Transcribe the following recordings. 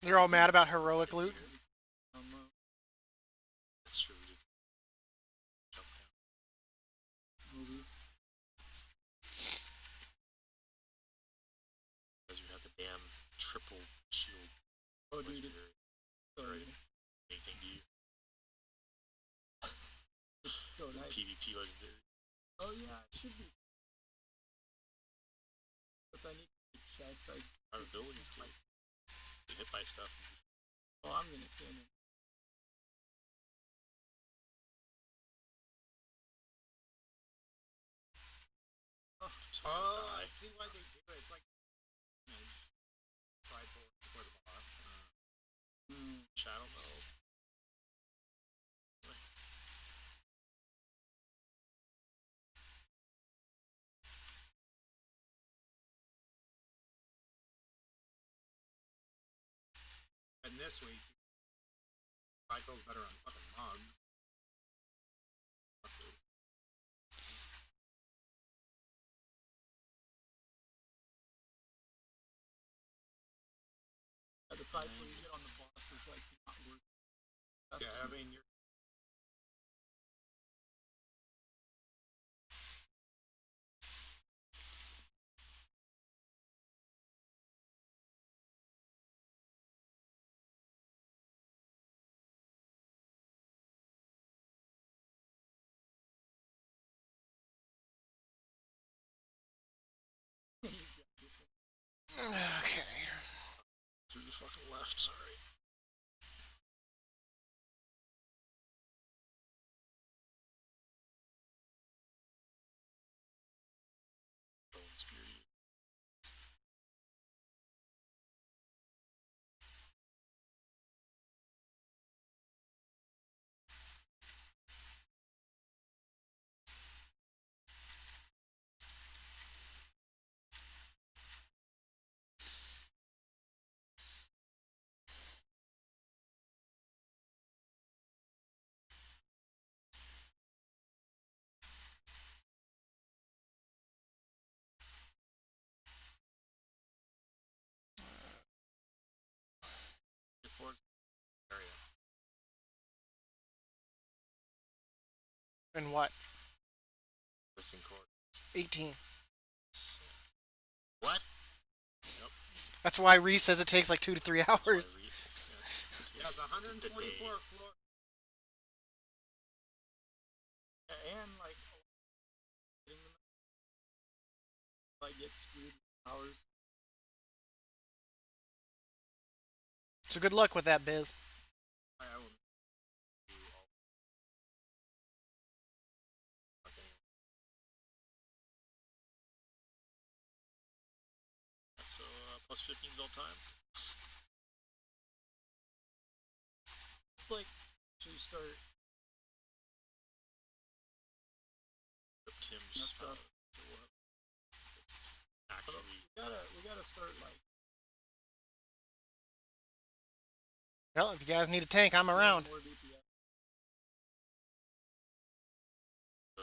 They're all mad about heroic loot. That's true. We did jump down. Maybe. Because you have the damn triple shield. Oh, dude, it's Right. Anything to you? it's so nice. PvP legendary. Oh yeah, it should be. But I need to chest. Our abilities cool. Get hit by stuff. Oh, I'm gonna stand in. Oh, I see why they do it. It's like side bullets for the boss. Shadow mode. And this week, cycle's better on fucking mugs. The price when you get on the boss is like not worth it. Yeah, I mean, you're. Okay. Through the fucking left, sorry. Area. And what? Missing cord. 18. What? That's why Reese says it takes like 2 to 3 hours. Yeah, it's 124 floor. And like get screwed hours. So good luck with that, Biz. I will do all. Okay. So plus 15's all time. It's like so you start Tim's stuff. Actually, we gotta start like. Well, if you guys need a tank, I'm around. More DPS.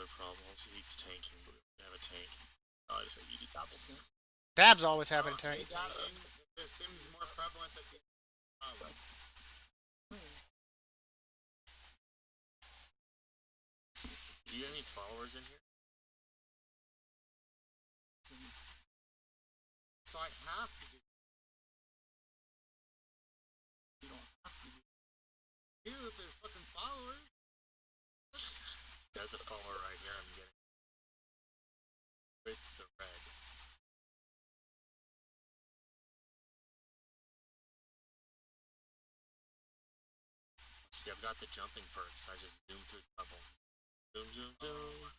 another problem. Also needs tanking, but we don't have a tank. Oh, I just said you did double tank. Dab's always having a tank. Tanking, this seems more prevalent than the West. Do you have any followers in here? So I have to do. You don't have to. Dude, there's fucking followers. There's a follower right here. I'm getting. It's the red. See, I've got the jumping perks. I just zoom through trouble. Zoom, zoom, zoom.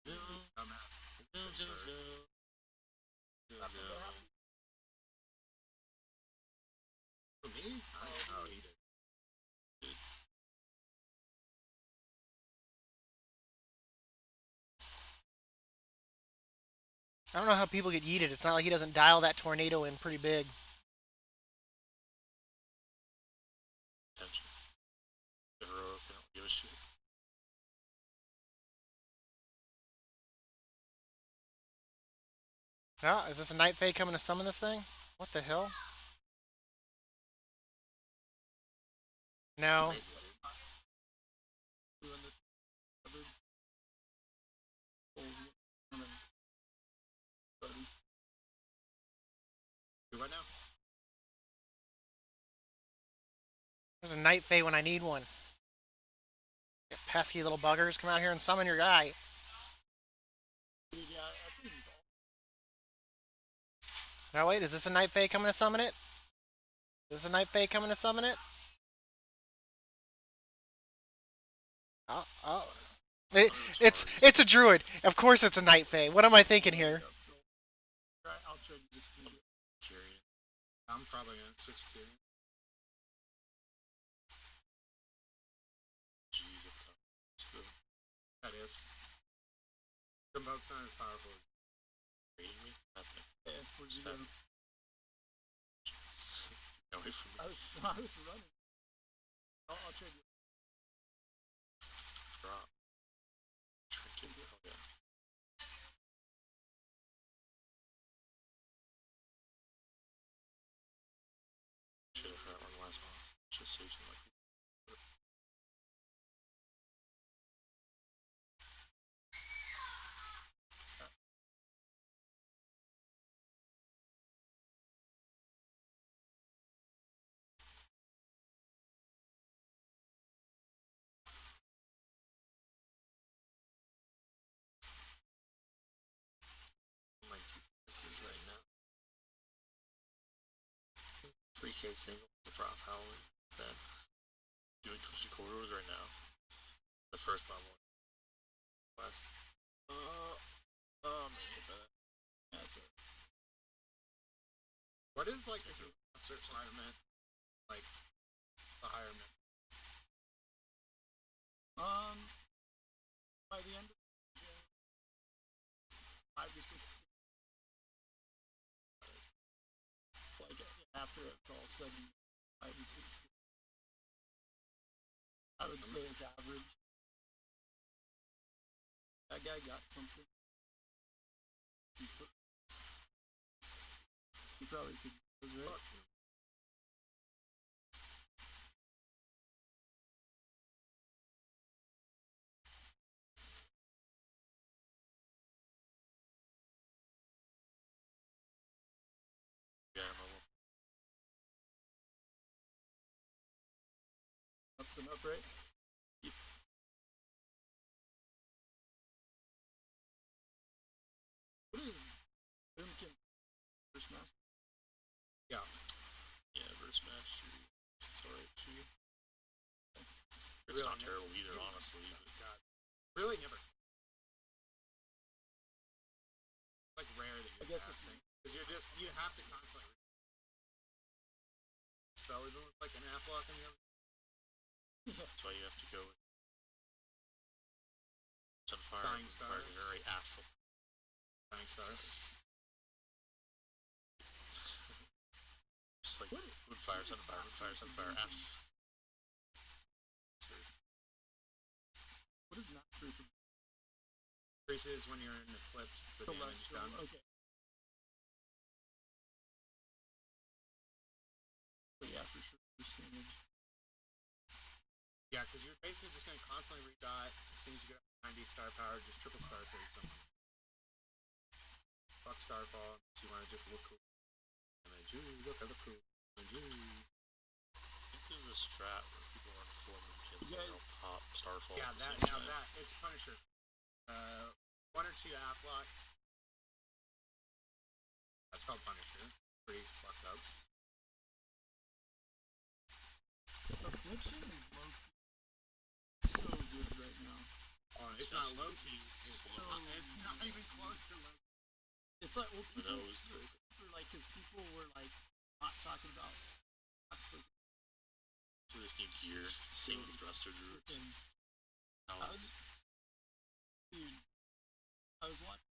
Zoom. Dumbass. Zoom, zoom, zoom. Zoom, zoom. For me? Oh, he did. I don't know how people get yeeted. It's not like he doesn't dial that tornado in pretty big. Attention. The heroic don't give a shit. Oh, is this a Night Fae coming to summon this thing? What the hell? No. Crazy, dude. Doing the other holes kind of buddy. Do what now? There's a night fae when I need one. Pesky little buggers, come out here and summon your guy. Dude, yeah, I think he's all. Now wait, is this a night fae coming to summon it? Is this a night fae coming to summon it? Oh, oh. It's a druid. Of course it's a night fae. What am I thinking here? I'll trade you this to you. Curious. I'm probably at 6 Jesus. That is. Convoke's not as powerful as Raiding me? Nothing. Yeah, where'd you Seven. go? Away from me. I was running. I'll trade you. Drop. Trinket. Oh, yeah. Should have heard one last month. Just so you can like. Like this is right now. 3K single, the prop howling, then doing twisted corridors right now. The first level. West. That's it. What is like the search requirement? Like the higher mint? By the end of June, 5 to 6. Like after it's all said, 5 to 6. I would say it's average. That guy got something. He probably could use it. Yeah, mobile. Ups and up, right? What is Boomkin first master? Yeah, verse mastery. It's alright too. It's not terrible either, honestly. But God. Really never. Like rare that you're I guess casting. Because you have to constantly spell even with like an app lock on the other. that's why you have to go with Sunfire. Dying Sunfire is Stars. very astral. Dying Stars. Just like Woodfire, Sunfire, Woodfire, Sunfire, Ash. What is mastery for Increases when you're in Eclipse, the damage celestial? done. Okay. But yeah, for sure. Percentage. Yeah, because you're basically just going to constantly redot as soon as you get 90 star power, just triple star save someone. Fuck Starfall, if you want to just look cool. Damage, ooh, look, I look cool. Damage, ooh. I think there's a strat where people run 4 kills You and they'll guys- pop Starfall. Yeah, at the that, same now time. that, it's Punisher. 1 or 2 app locks. That's called Punisher. Pretty fucked up. Affliction is low key so good right now. Oh, it's not low key. It's not even close to low key. It's like, well, Who people, knows? because people were like not talking about absolute So this team here, same with Thruster Druids. freaking. How Dude, I was watching.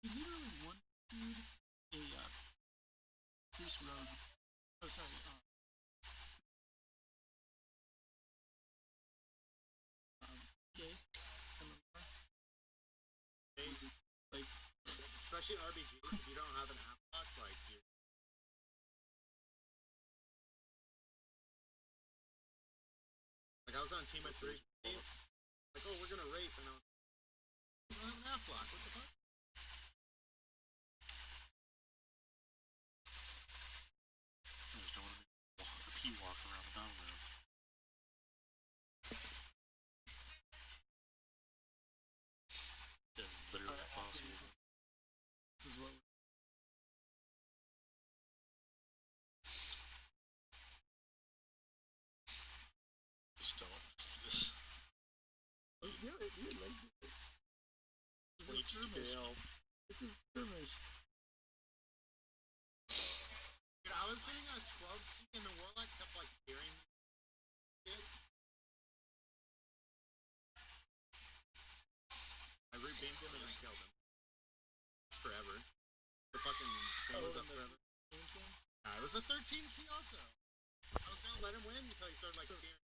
He literally one dude a Priest Rogue. Oh, sorry. Okay. Like, Especially in RBGs, if you don't have an app lock, like, I was on a team with 3 buddies. Like, oh, we're gonna rape, and I was like, we don't have an half block. What the fuck? I just don't want to make a pee walk around the battleground. That's literally impossible. This is what. Just don't. This. Let's do it, dude. Let's do it. It's a skirmish. It's a skirmish. Dude, I was doing a 12 peak, and the warlock kept like hearing me. I rebeamed him and I killed him. It's forever. The fucking thing was up forever. It was a 13 key also. I was gonna let him win until he started like hearing.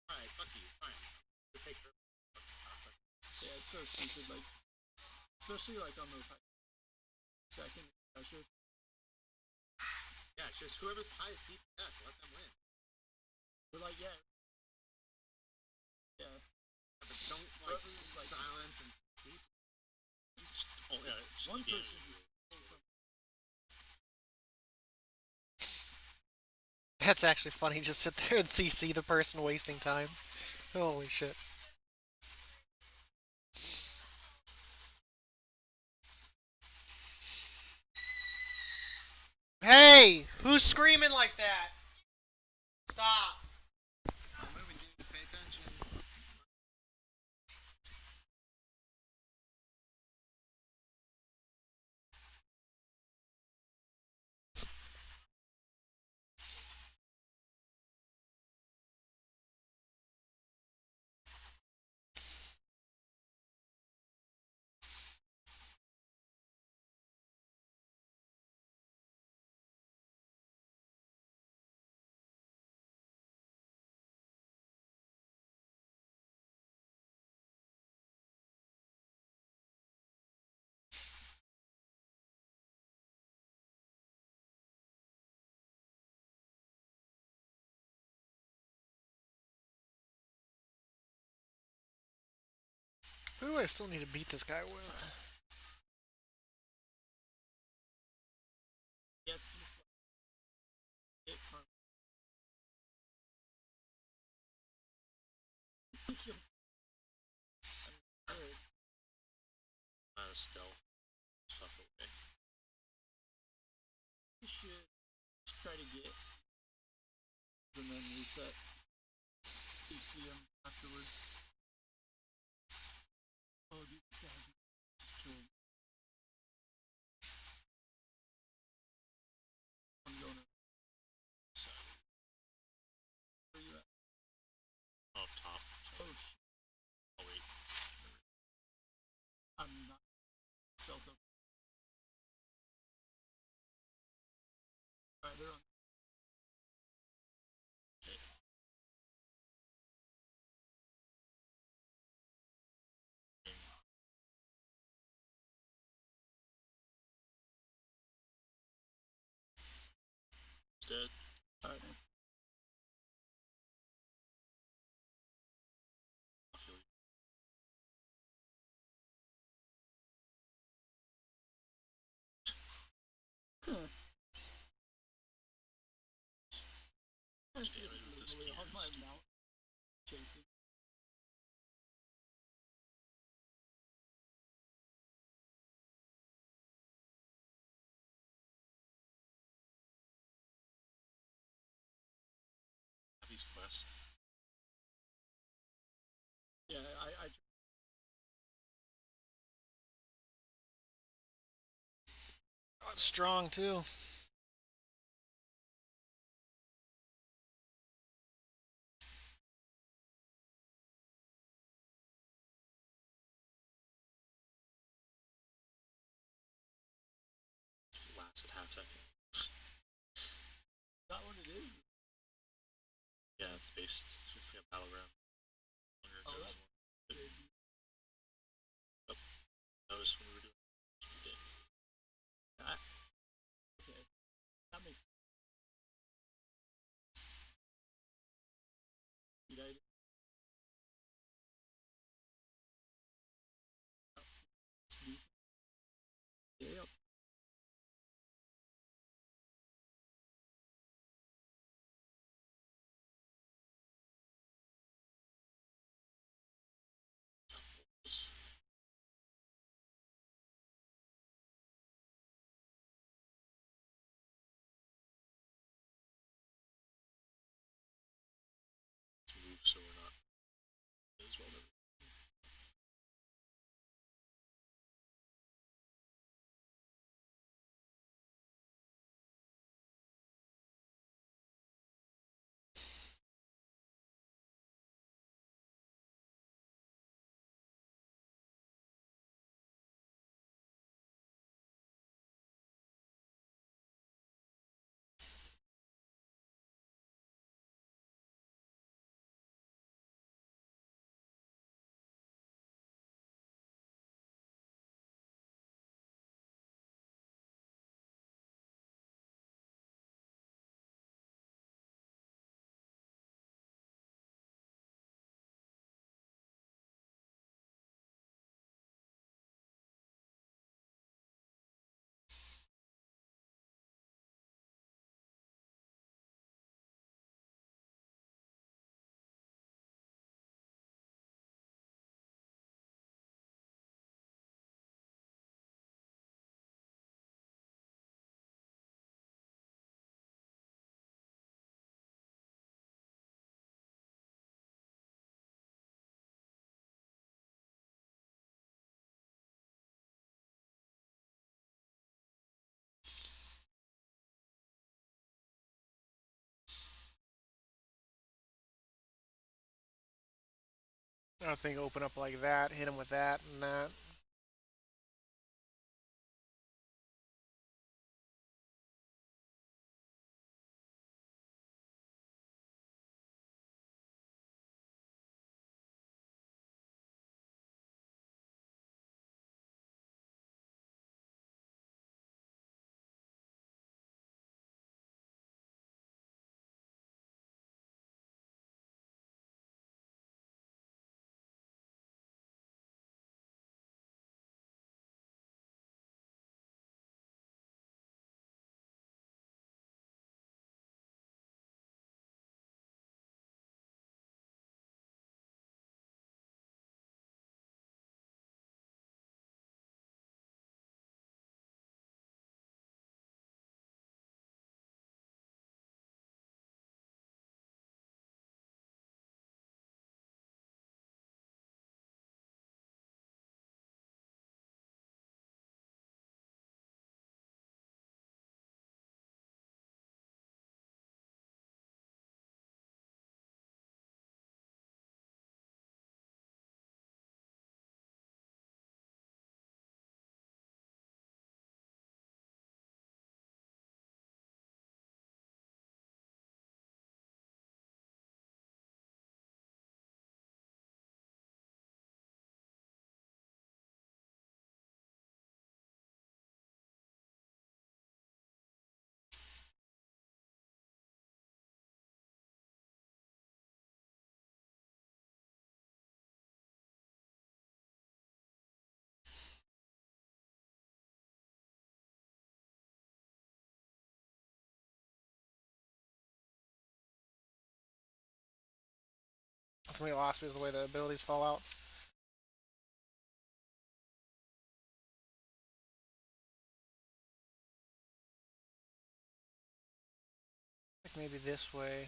Alright, fuck you, fine. Just take forever. Yeah, it's so stupid. Like, especially like on those high second pressures. Yeah, it's just whoever's highest DPS, let them win. We're like, yeah. Yeah, but don't like Like, silence and see. Oh yeah, one yeah. person just pulls them. That's actually funny. Just sit there and CC the person wasting time. Holy shit. Hey! Who's screaming like that? Stop. I'm moving, dude. Pay attention. Who do I still need to beat this guy with? Yes, just like, it from. Stealth. Fuck away. You should just try to get and then reset. You see him afterwards. Oh, dude, this guy's just killed. I'm going to. Where you at? Up top. Oh, shit. Oh wait. I'm not stealth up. Alright, they're on. Okay. Dead. Alright, nice. I feel you. Huh. That's Yeah, just with this literally on can, my just- mount chasing. These quests. Yeah, I Oh, it's strong too. Just lasts at half second. Is that what it is? Yeah, it's basically a battleground. Longer it Oh, goes, that's good. notice when we were doing we did. That? Okay. That makes sense. Dude, I think open up like that, hit him with that and that. That's gonna be lost because of the way the abilities fall out. Like maybe this way.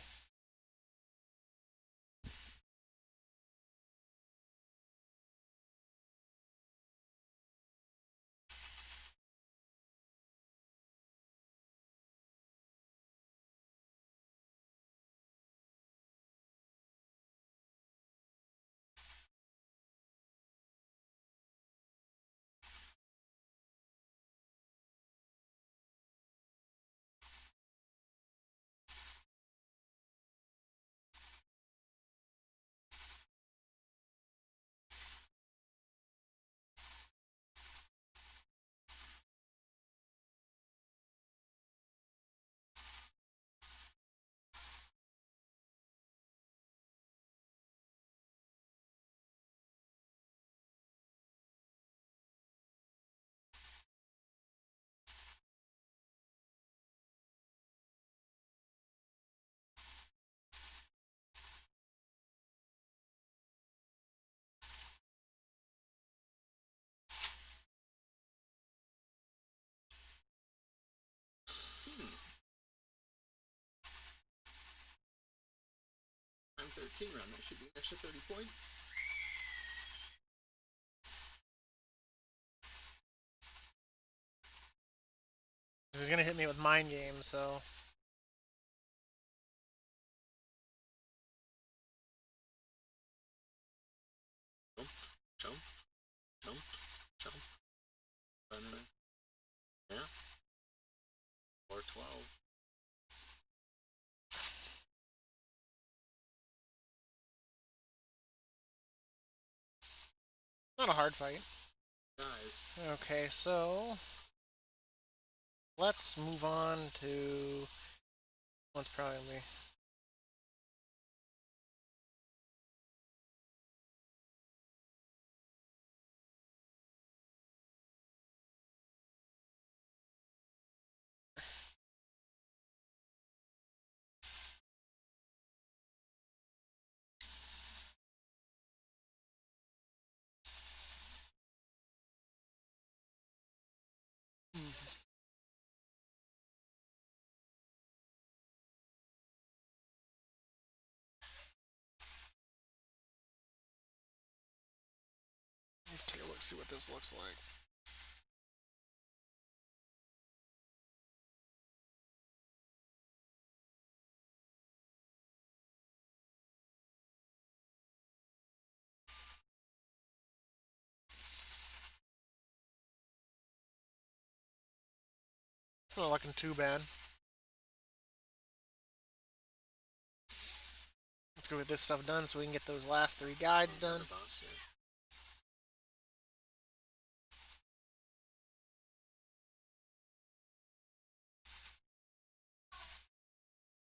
I'm 13 round. That should be an extra 30 points. He's gonna hit me with mind games, so Jump, jump, jump, jump. Yeah. Or 12. not a hard fight. Guys. Okay, so let's move on to one's probably me. Let's take a look, see what this looks like. It's not looking too bad. Let's go get this stuff done so we can get those last 3 guides done. The boss, yeah.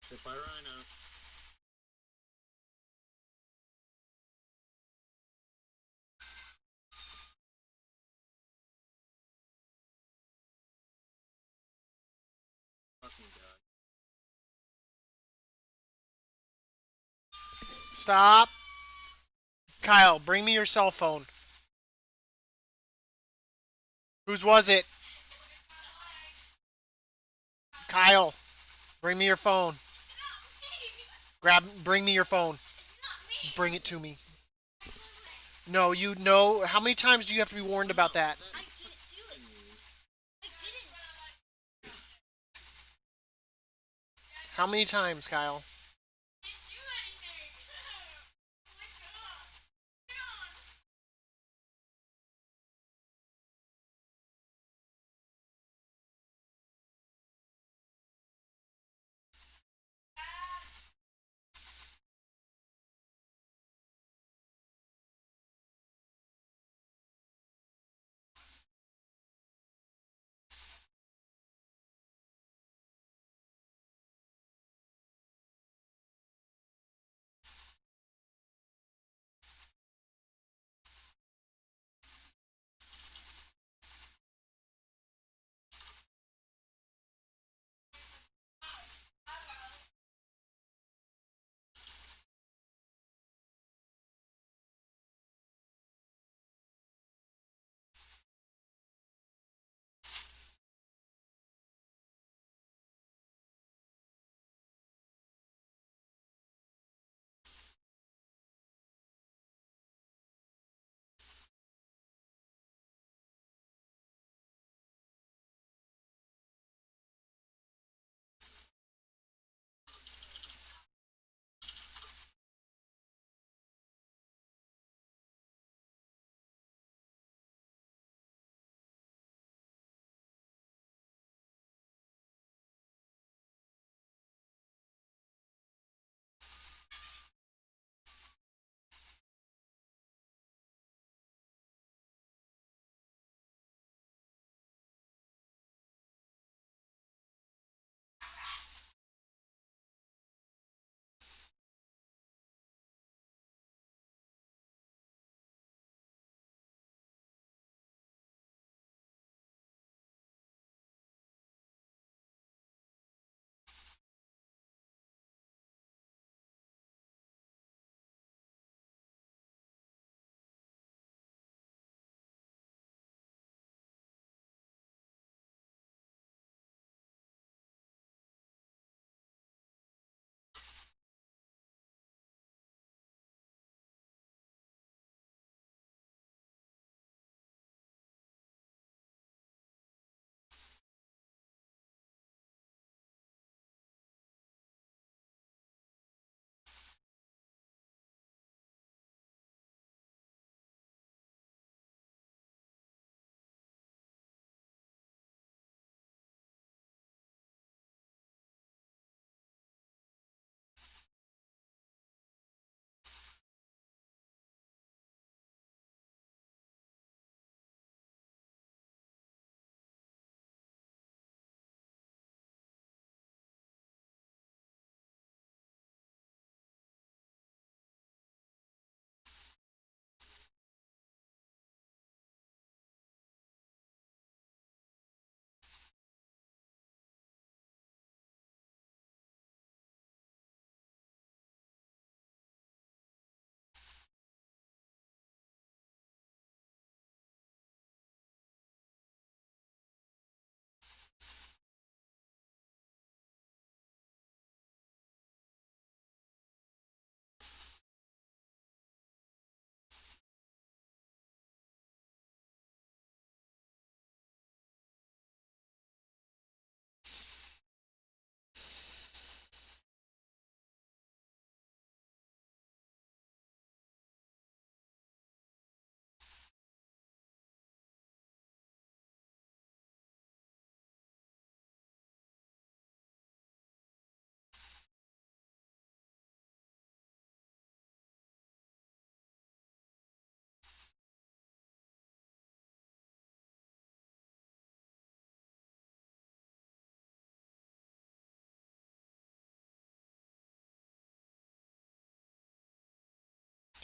Sit by rhinos. Fucking god. Stop! Kyle, bring me your cell phone. Whose was it? Kyle, bring me your phone. Bring me your phone. Bring it to me. No, you know. How many times do you have to be warned about that? I didn't do it. I didn't. How many times, Kyle?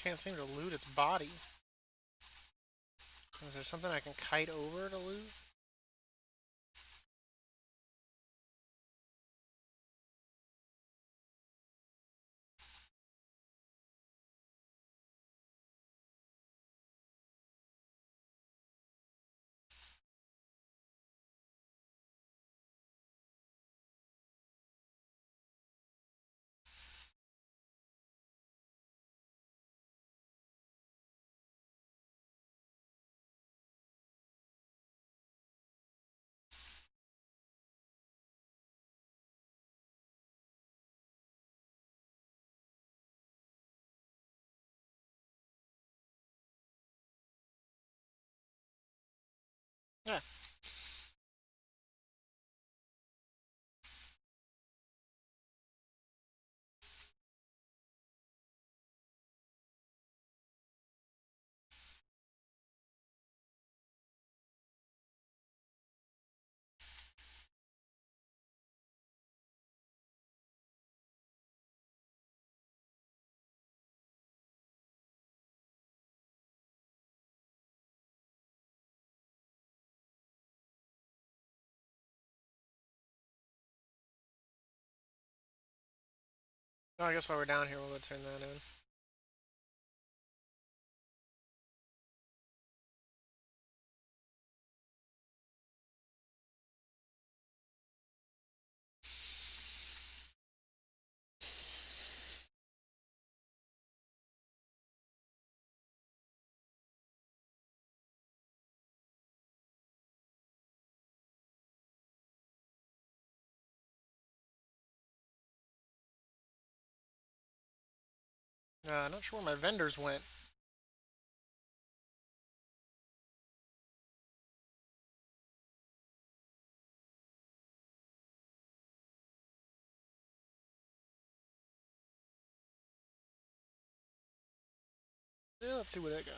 can't seem to loot its body. Is there something I can kite over to loot? Yeah. Oh, I guess while we're down here, we'll go turn that in. Not sure where my vendors went. Yeah, let's see what I got.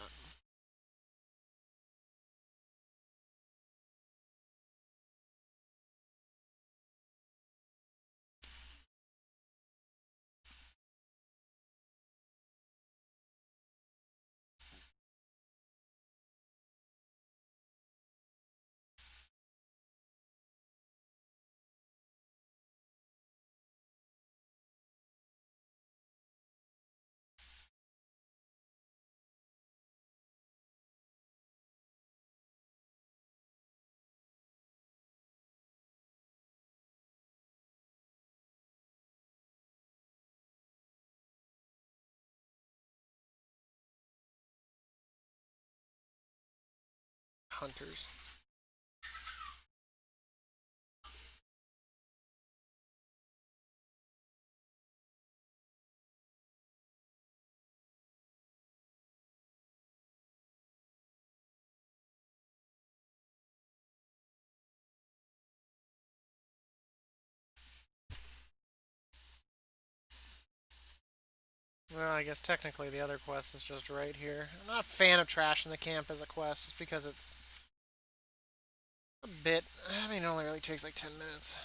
Hunters. Well, I guess technically the other quest is just right here. I'm not a fan of trashing the camp as a quest, just because it's a bit. I mean, it only really takes like 10 minutes.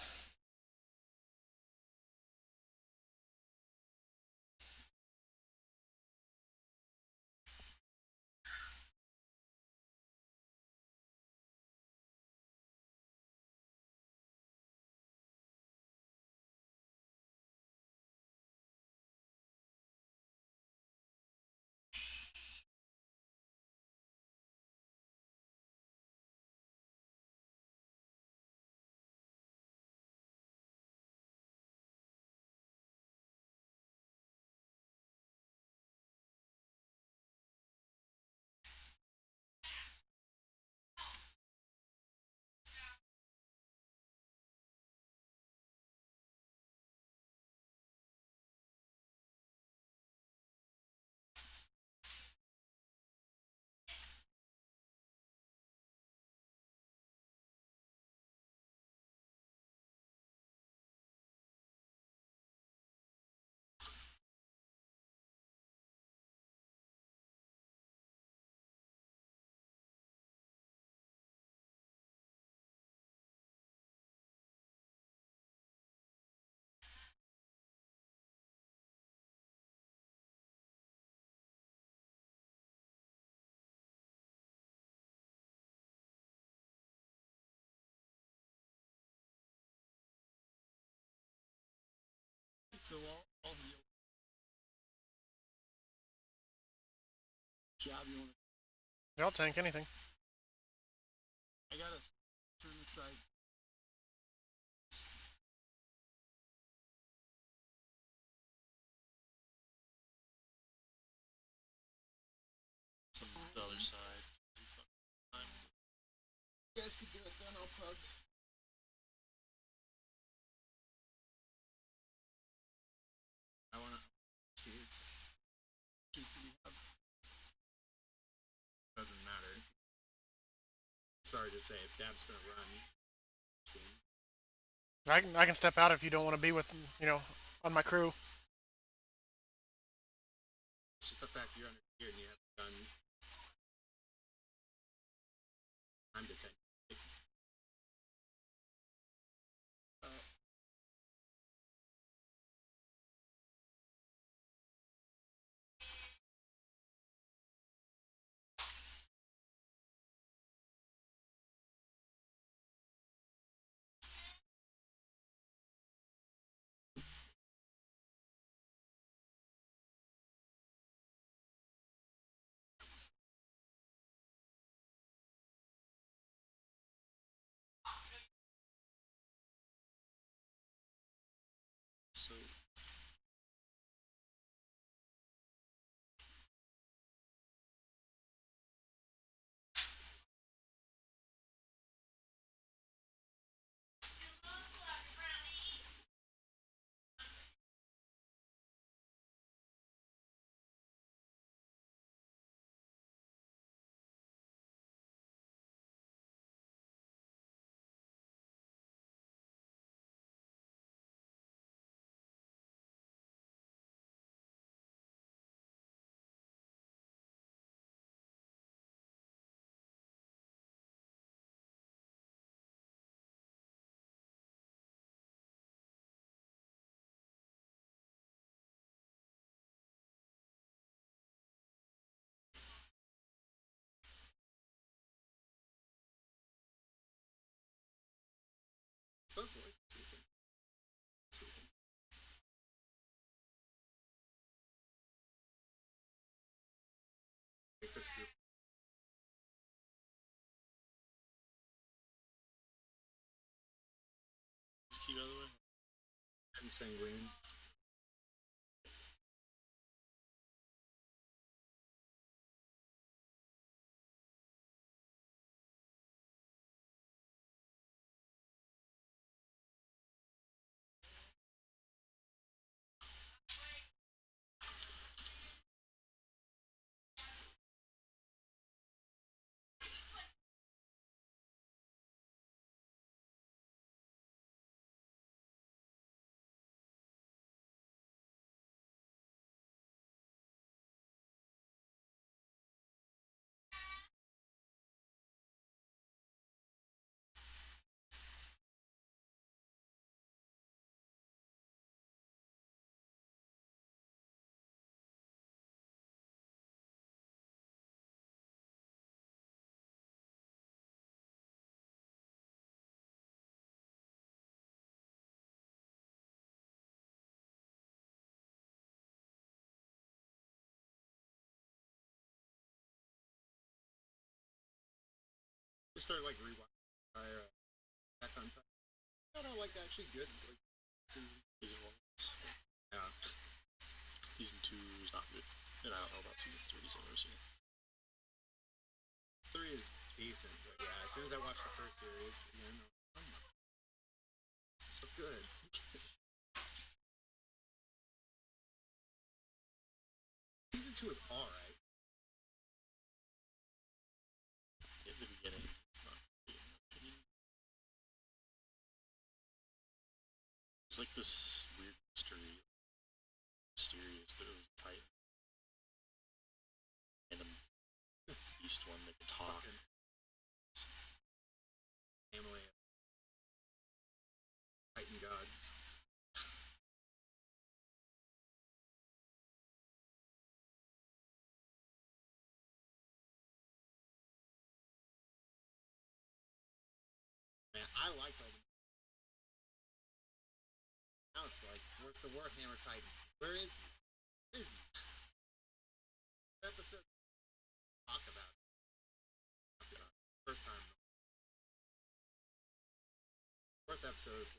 So I'll heal. Job you want? I'll tank anything. I gotta turn this side. Some the other side. You guys could do it then, I'll pug. I wanna... Jeez. Keys do we have? Doesn't matter. Sorry to say, if Dab's gonna run... I can step out if you don't want to be with, on my crew. It's just the fact you're under here and you haven't done... I'm detention. So Supposed to work this weekend. This weekend. Make this group. key by the way. And sanguine. Just start like rewatching back on time. I don't like actually good like season. Season 1. Yeah. Season 2 is not good. And I don't know about season 3, so I've never seen it. 3 is decent, but yeah, as soon as I watched the first series, again, oh my, this is so good. Season 2 is alright. In the beginning, it's not good in my opinion. It's like this weird mystery. Mysterious that it was tight. And a beast one that could talk. Family of Titan gods. Man, I liked all the... Now It's like, where's the Warhammer Titan? Where is he? Where is he? Episode. Talk about it. First time. Fourth episode.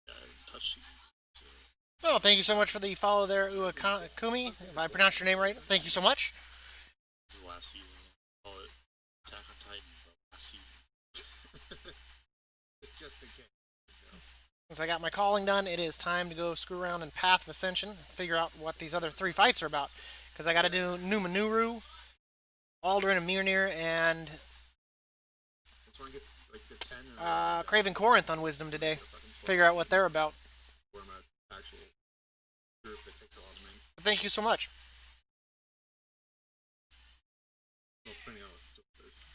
Yeah, I haven't touched season 2. Well, thank you so much for the follow there, Uakumi. If I pronounced your name right, thank you so much. This is last season. Call it Attack on Titan, but last season. It's just a game. Since I got my calling done, it is time to go screw around in Path of Ascension, figure out what these other 3 fights are about. Because I got to do Numenuru, Aldrin and Mjolnir, and Just want to get like the 10 or Craven Corinth on Wisdom today. Figure out what they're about. form an actual group that takes a lot of money. But thank you so much. Well, depending on what it is.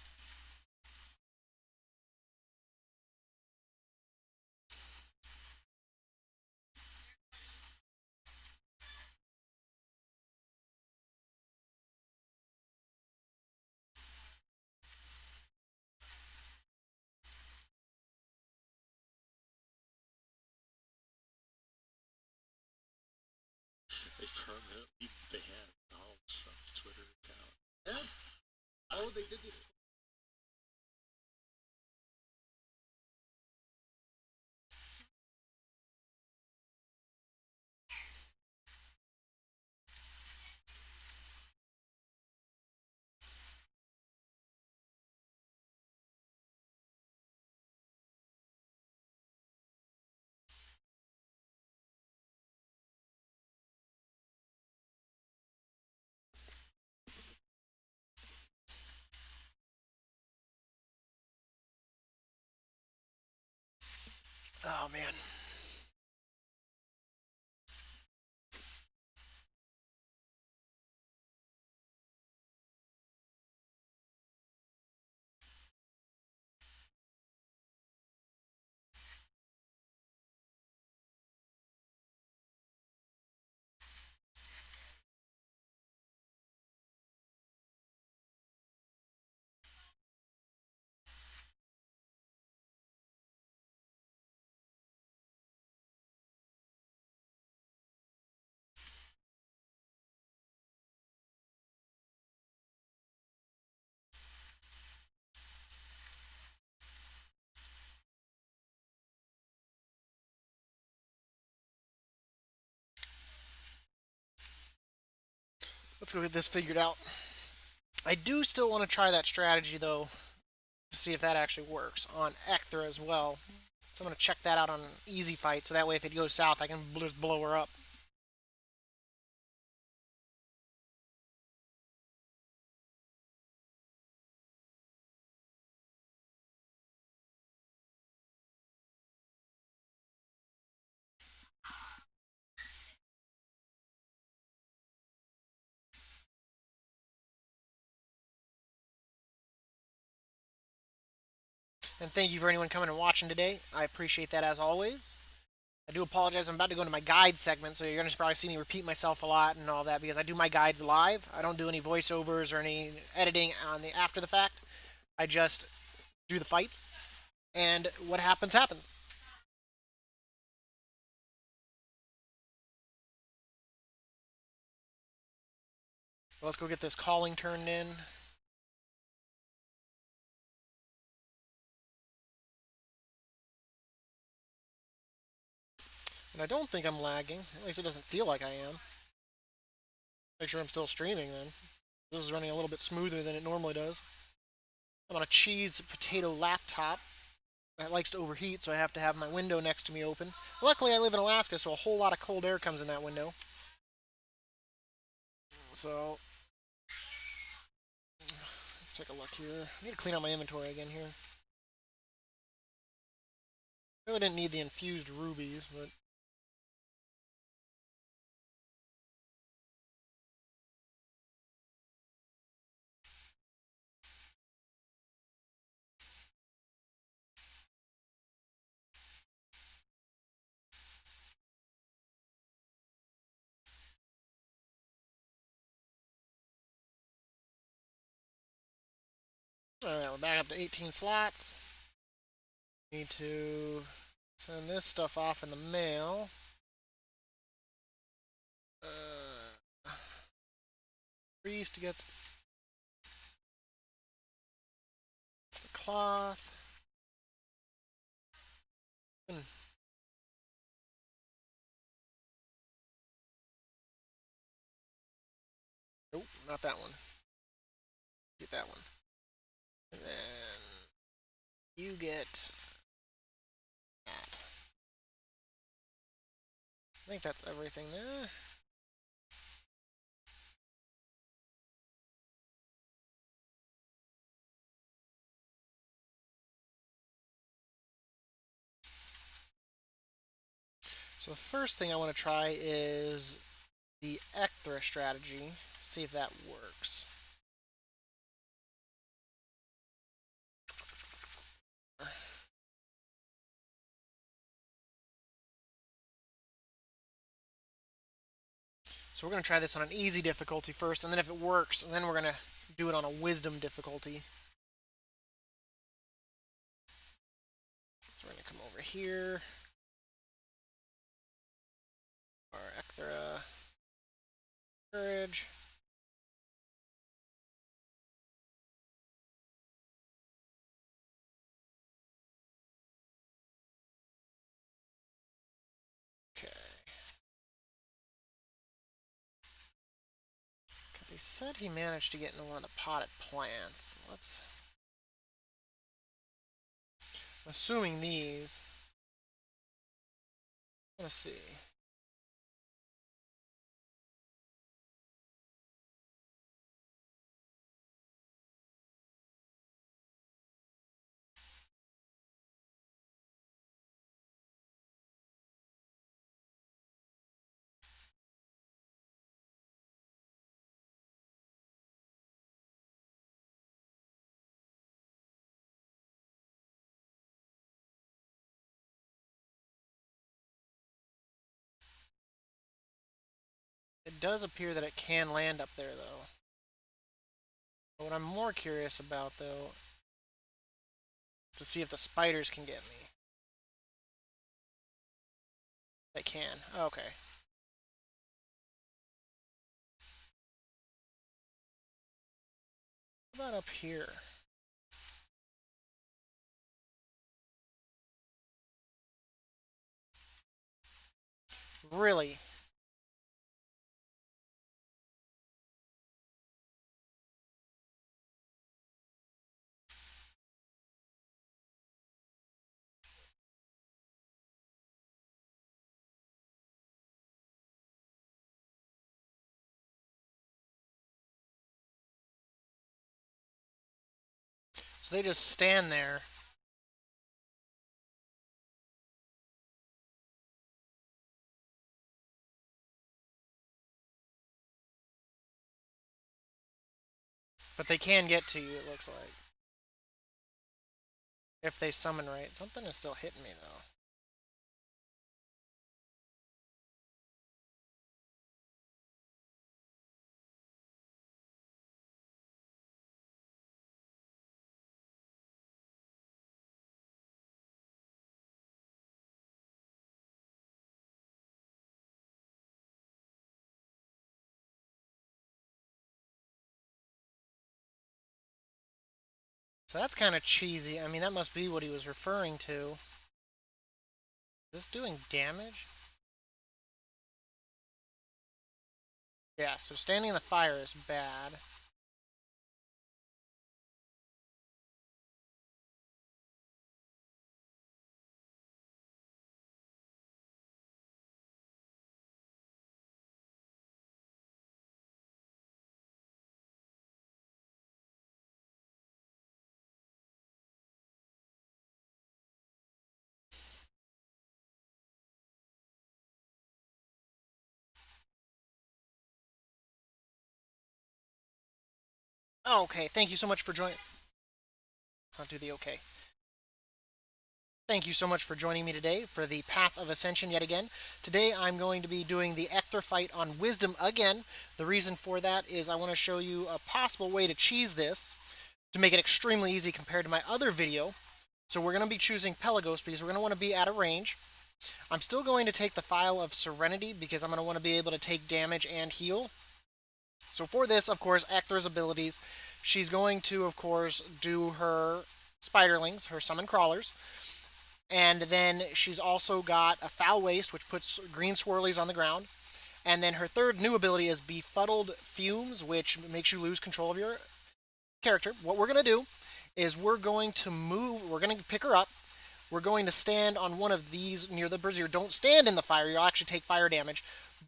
They permanently banned Knowles from his Twitter account. Yeah. Oh, they did this. Oh, man. Let's go get this figured out. I do still want to try that strategy, though, to see if that actually works on Ecthra as well. So I'm going to check that out on an easy fight, so that way if it goes south, I can just blow her up. And thank you for anyone coming and watching today. I appreciate that as always. I do apologize. I'm about to go into my guide segment, so you're going to probably see me repeat myself a lot and all that because I do my guides live. I don't do any voiceovers or any editing on the after the fact. I just do the fights, and what happens, happens. Well, let's go get this calling turned in. And I don't think I'm lagging. At least it doesn't feel like I am. Make sure I'm still streaming then. This is running a little bit smoother than it normally does. I'm on a cheese potato laptop that likes to overheat, so I have to have my window next to me open. Luckily, I live in Alaska, so a whole lot of cold air comes in that window. So, let's take a look here. I need to clean out my inventory again here. Really didn't need the infused rubies, but alright, we're back up to 18 slots. Need to Send this stuff off in the mail. Priest gets the cloth. Nope, not that one. Get that one. And then you get that. I think that's everything there. So the first thing I want to try is the Ecthra strategy. See if that works. So we're going to try this on an easy difficulty first, and then if it works, then we're going to do it on a wisdom difficulty. So we're going to come over here. Our Ecthra courage. Okay. Because he said he managed to get into one of the potted plants. I'm assuming these. Let's see. It does appear that it can land up there, though. But what I'm more curious about, though, is to see if the spiders can get me. They can. Okay. What about up here? Really? So they just stand there. But they can get to you, it looks like. If they summon right. Something is still hitting me, though. So that's kind of cheesy. I mean, that must be what he was referring to. Is this doing damage? Yeah, so standing in the fire is bad. Oh, okay, thank you so much for joining. Let's not do the okay. Thank you so much for joining me today for the Path of Ascension yet again. Today I'm going to be doing the Ecthra fight on Wisdom again. The reason for that is I want to show you a possible way to cheese this to make it extremely easy compared to my other video. So we're going to be choosing Pelagos because we're going to want to be at a range. I'm still going to take the Phial of Serenity because I'm going to want to be able to take damage and heal. So for this, of course, Ecther's abilities, she's going to, of course, do her Spiderlings, her Summon Crawlers. And then she's also got a Foul Waste, which puts green swirlies on the ground. And then her third new ability is Befuddled Fumes, which makes you lose control of your character. What we're going to do is we're going to pick her up. We're going to stand on one of these near the brazier. Don't stand in the fire, you'll actually take fire damage.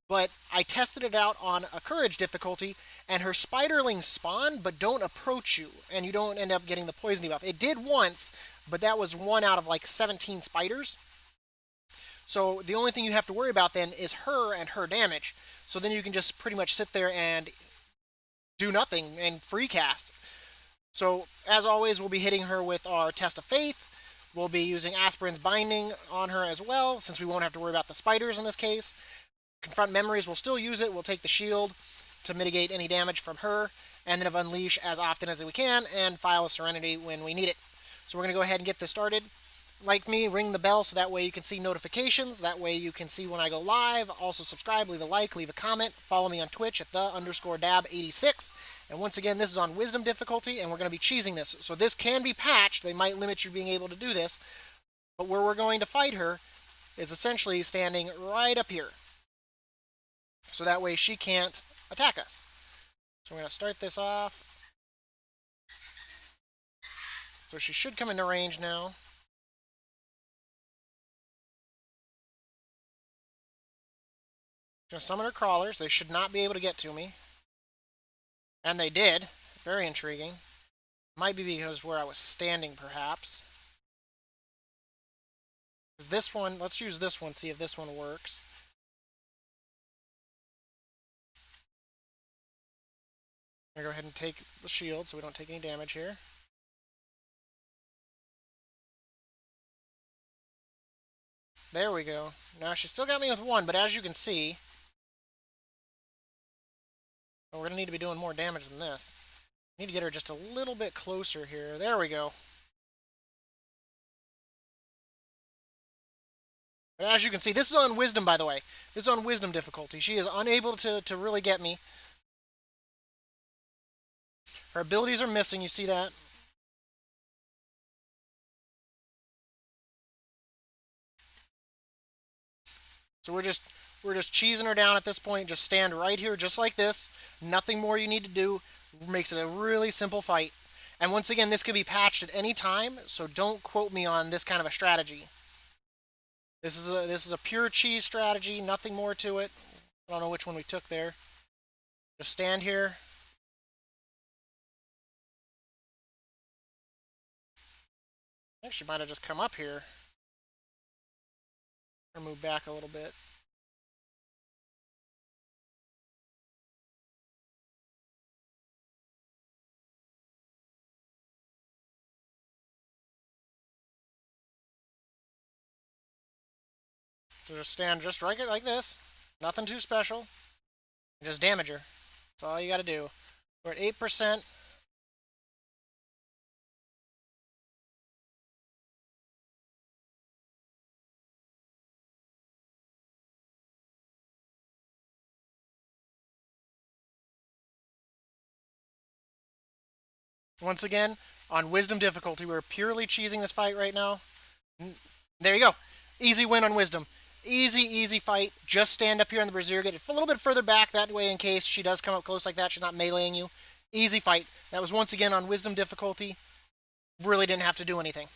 But I tested it out on a courage difficulty, and her spiderlings spawn, but don't approach you, and you don't end up getting the poison debuff. It did once, but that was 1 out of like 17 spiders. So the only thing you have to worry about then is her and her damage. So then you can just pretty much sit there and do nothing and free cast. So as always, we'll be hitting her with our Test of Faith. We'll be using Aspirin's Binding on her as well, since we won't have to worry about the spiders in this case. Confront Memories, we'll still use it. We'll take the shield to mitigate any damage from her, and then Unleash as often as we can, and Phial of Serenity when we need it. So we're going to go ahead and get this started. Like me, ring the bell so that way you can see notifications. That way you can see when I go live. Also subscribe, leave a like, leave a comment. Follow me on Twitch at _Dab86. And once again, this is on Wisdom difficulty, and we're going to be cheesing this. So this can be patched. They might limit you being able to do this. But where we're going to fight her is essentially standing right up here. So that way she can't attack us. So we're going to start this off. So she should come into range now. Gonna summon her crawlers. They should not be able to get to me. And they did. Very intriguing. Might be because where I was standing, perhaps. Is this one? Let's use this one, see if this one works. I'm gonna go ahead and take the shield so we don't take any damage here. There we go. Now she still got me with 1, but as you can see, we're going to need to be doing more damage than this. Need to get her just a little bit closer here. There we go. But as you can see, this is on Wisdom, by the way. This is on Wisdom difficulty. She is unable to really get me. Her abilities are missing, you see that? So we're just cheesing her down at this point. Just stand right here, just like this. Nothing more you need to do. Makes it a really simple fight. And once again, this could be patched at any time, so don't quote me on this kind of a strategy. This is a pure cheese strategy, nothing more to it. I don't know which one we took there. Just stand here. I think she might have just come up here. Or move back a little bit. So just stand just right like this. Nothing too special. Just damage her. That's all you gotta do. We're at 8%. Once again, on Wisdom difficulty, we're purely cheesing this fight right now. There you go. Easy win on Wisdom. Easy fight. Just stand up here on the brazier. Get it a little bit further back that way in case she does come up close like that. She's not meleeing you. Easy fight. That was once again on Wisdom difficulty. Really didn't have to do anything.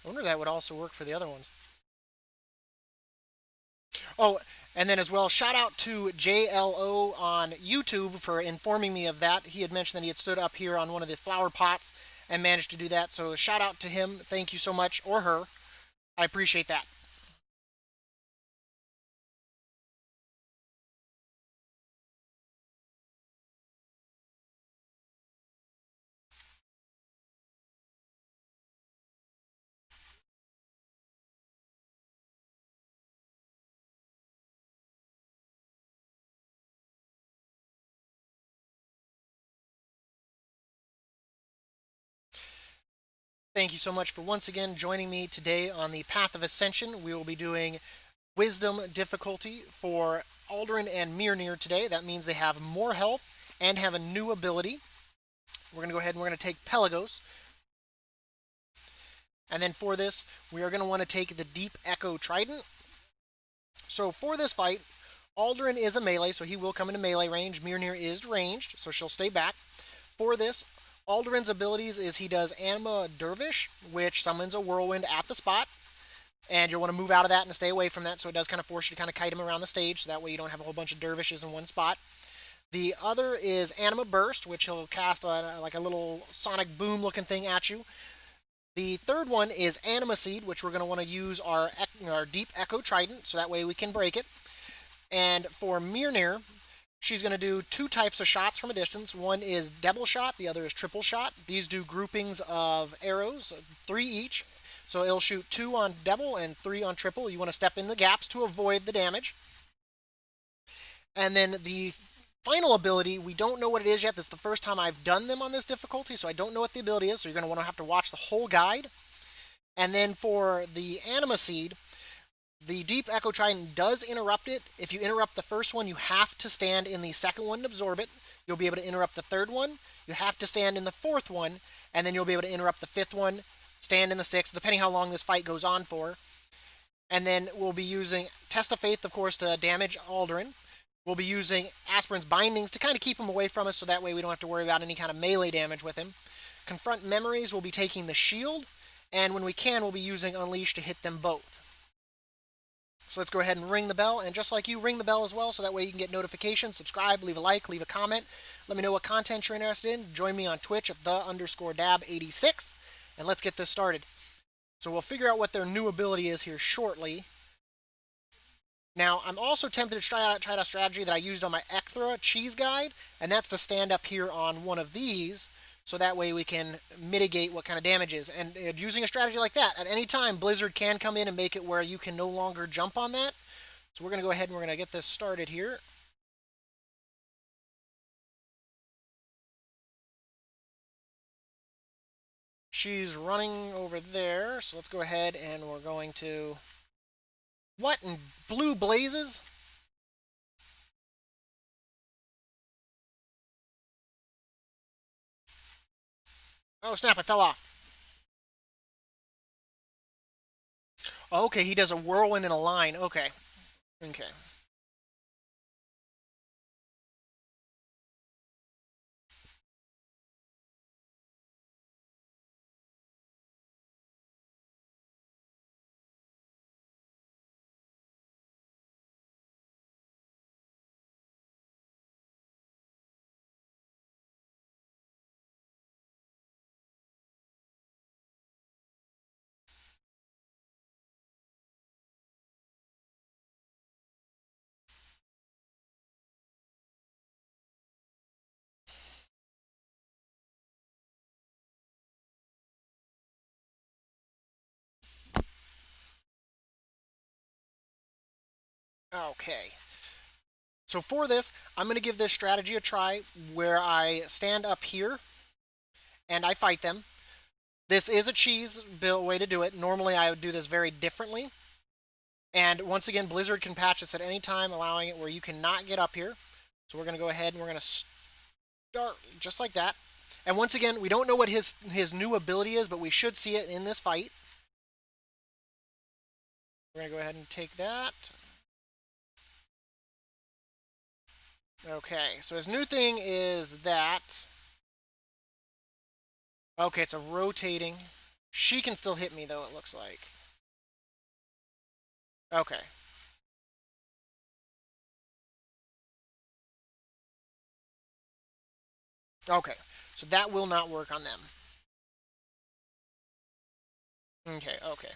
I wonder if that would also work for the other ones. Oh, and then as well, shout out to JLO on YouTube for informing me of that. He had mentioned that he had stood up here on one of the flower pots and managed to do that. So shout out to him. Thank you so much, or her. I appreciate that. Thank you so much for once again joining me today on the Path of Ascension. We will be doing Wisdom difficulty for Aldrin and Mjolnir today. That means they have more health and have a new ability. We're going to go ahead and we're going to take Pelagos. And then for this, we are going to want to take the Deep Echo Trident. So for this fight, Aldrin is a melee, so he will come into melee range. Mjolnir is ranged, so she'll stay back. For this, Aldrin's abilities is he does Anima Dervish, which summons a whirlwind at the spot. And you'll want to move out of that and stay away from that, so it does kind of force you to kind of kite him around the stage, so that way you don't have a whole bunch of dervishes in one spot. The other is Anima Burst, which he'll cast like a little sonic boom looking thing at you. The third one is Anima Seed, which we're going to want to use our Deep Echo Trident, so that way we can break it. And for Mjolnir, she's going to do two types of shots from a distance. One is double shot, the other is triple shot. These do groupings of arrows, 3 each. So it'll shoot 2 on double and 3 on triple. You want to step in the gaps to avoid the damage. And then the final ability, we don't know what it is yet. This is the first time I've done them on this difficulty, so I don't know what the ability is. So you're going to want to have to watch the whole guide. And then for the Anima Seed, the Deep Echo Trident does interrupt it. If you interrupt the first one, you have to stand in the second one to absorb it. You'll be able to interrupt the third one. You have to stand in the fourth one, and then you'll be able to interrupt the fifth one, stand in the sixth, depending how long this fight goes on for. And then we'll be using Test of Faith, of course, to damage Aldrin. We'll be using Aspirin's Bindings to kind of keep him away from us, so that way we don't have to worry about any kind of melee damage with him. Confront Memories, we'll be taking the shield, and when we can, we'll be using Unleash to hit them both. So let's go ahead and ring the bell, and just like you, ring the bell as well, so that way you can get notifications, subscribe, leave a like, leave a comment. Let me know what content you're interested in. Join me on Twitch at _Dab86, and let's get this started. So we'll figure out what their new ability is here shortly. Now, I'm also tempted to try out a strategy that I used on my Ecthra cheese guide, and that's to stand up here on one of these, so that way we can mitigate what kind of damage is. And using a strategy like that, at any time, Blizzard can come in and make it where you can no longer jump on that. So we're going to go ahead and we're going to get this started here. She's running over there, so let's go ahead and we're going to... What in blue blazes? Oh snap, I fell off. Okay, he does a whirlwind in a line. Okay. Okay. Okay. So for this, I'm going to give this strategy a try where I stand up here and I fight them. This is a cheese build way to do it. Normally I would do this very differently. And once again, Blizzard can patch this at any time, allowing it where you cannot get up here. So we're going to go ahead and we're going to start just like that. And once again, we don't know what his new ability is, but we should see it in this fight. We're going to go ahead and take that. Okay, so his new thing is that... Okay, it's a rotating. She can still hit me, though, it looks like. Okay. Okay, so that will not work on them. Okay, okay.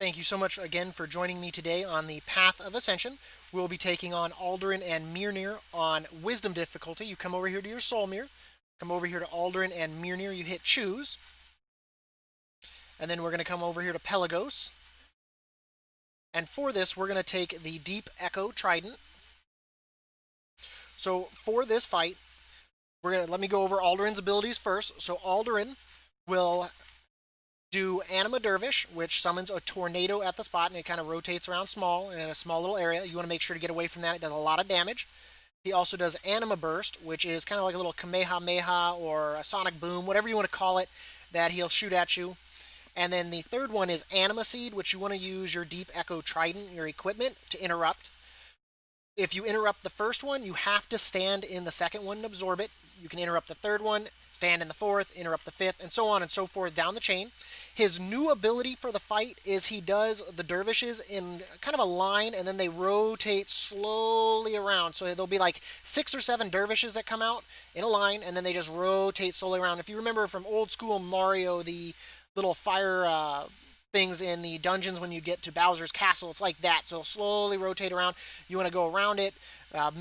Thank you so much again for joining me today on the Path of Ascension. We'll be taking on Aldurin and Mjolnir on Wisdom difficulty. You come over here to your Soul Mirror, come over here to Aldurin and Mjolnir, you hit Choose, and then we're going to come over here to Pelagos. And for this, we're going to take the Deep Echo Trident. So for this fight, let me go over Aldurin's abilities first. So Aldurin will do Anima Dervish, which summons a tornado at the spot, and it kind of rotates around small in a small little area. You want to make sure to get away from that. It does a lot of damage. He also does Anima Burst, which is kind of like a little Kamehameha or a Sonic Boom, whatever you want to call it, that he'll shoot at you. And then the third one is Anima Seed, which you want to use your Deep Echo Trident, your equipment, to interrupt. If you interrupt the first one, you have to stand in the second one and absorb it. You can interrupt the third one, stand in the fourth, interrupt the fifth, and so on and so forth down the chain. His new ability for the fight is he does the dervishes in kind of a line, and then they rotate slowly around. So there'll be like 6 or 7 dervishes that come out in a line, and then they just rotate slowly around. If you remember from old school Mario, the little fire things in the dungeons when you get to Bowser's castle, it's like that. So slowly rotate around. You want to go around it,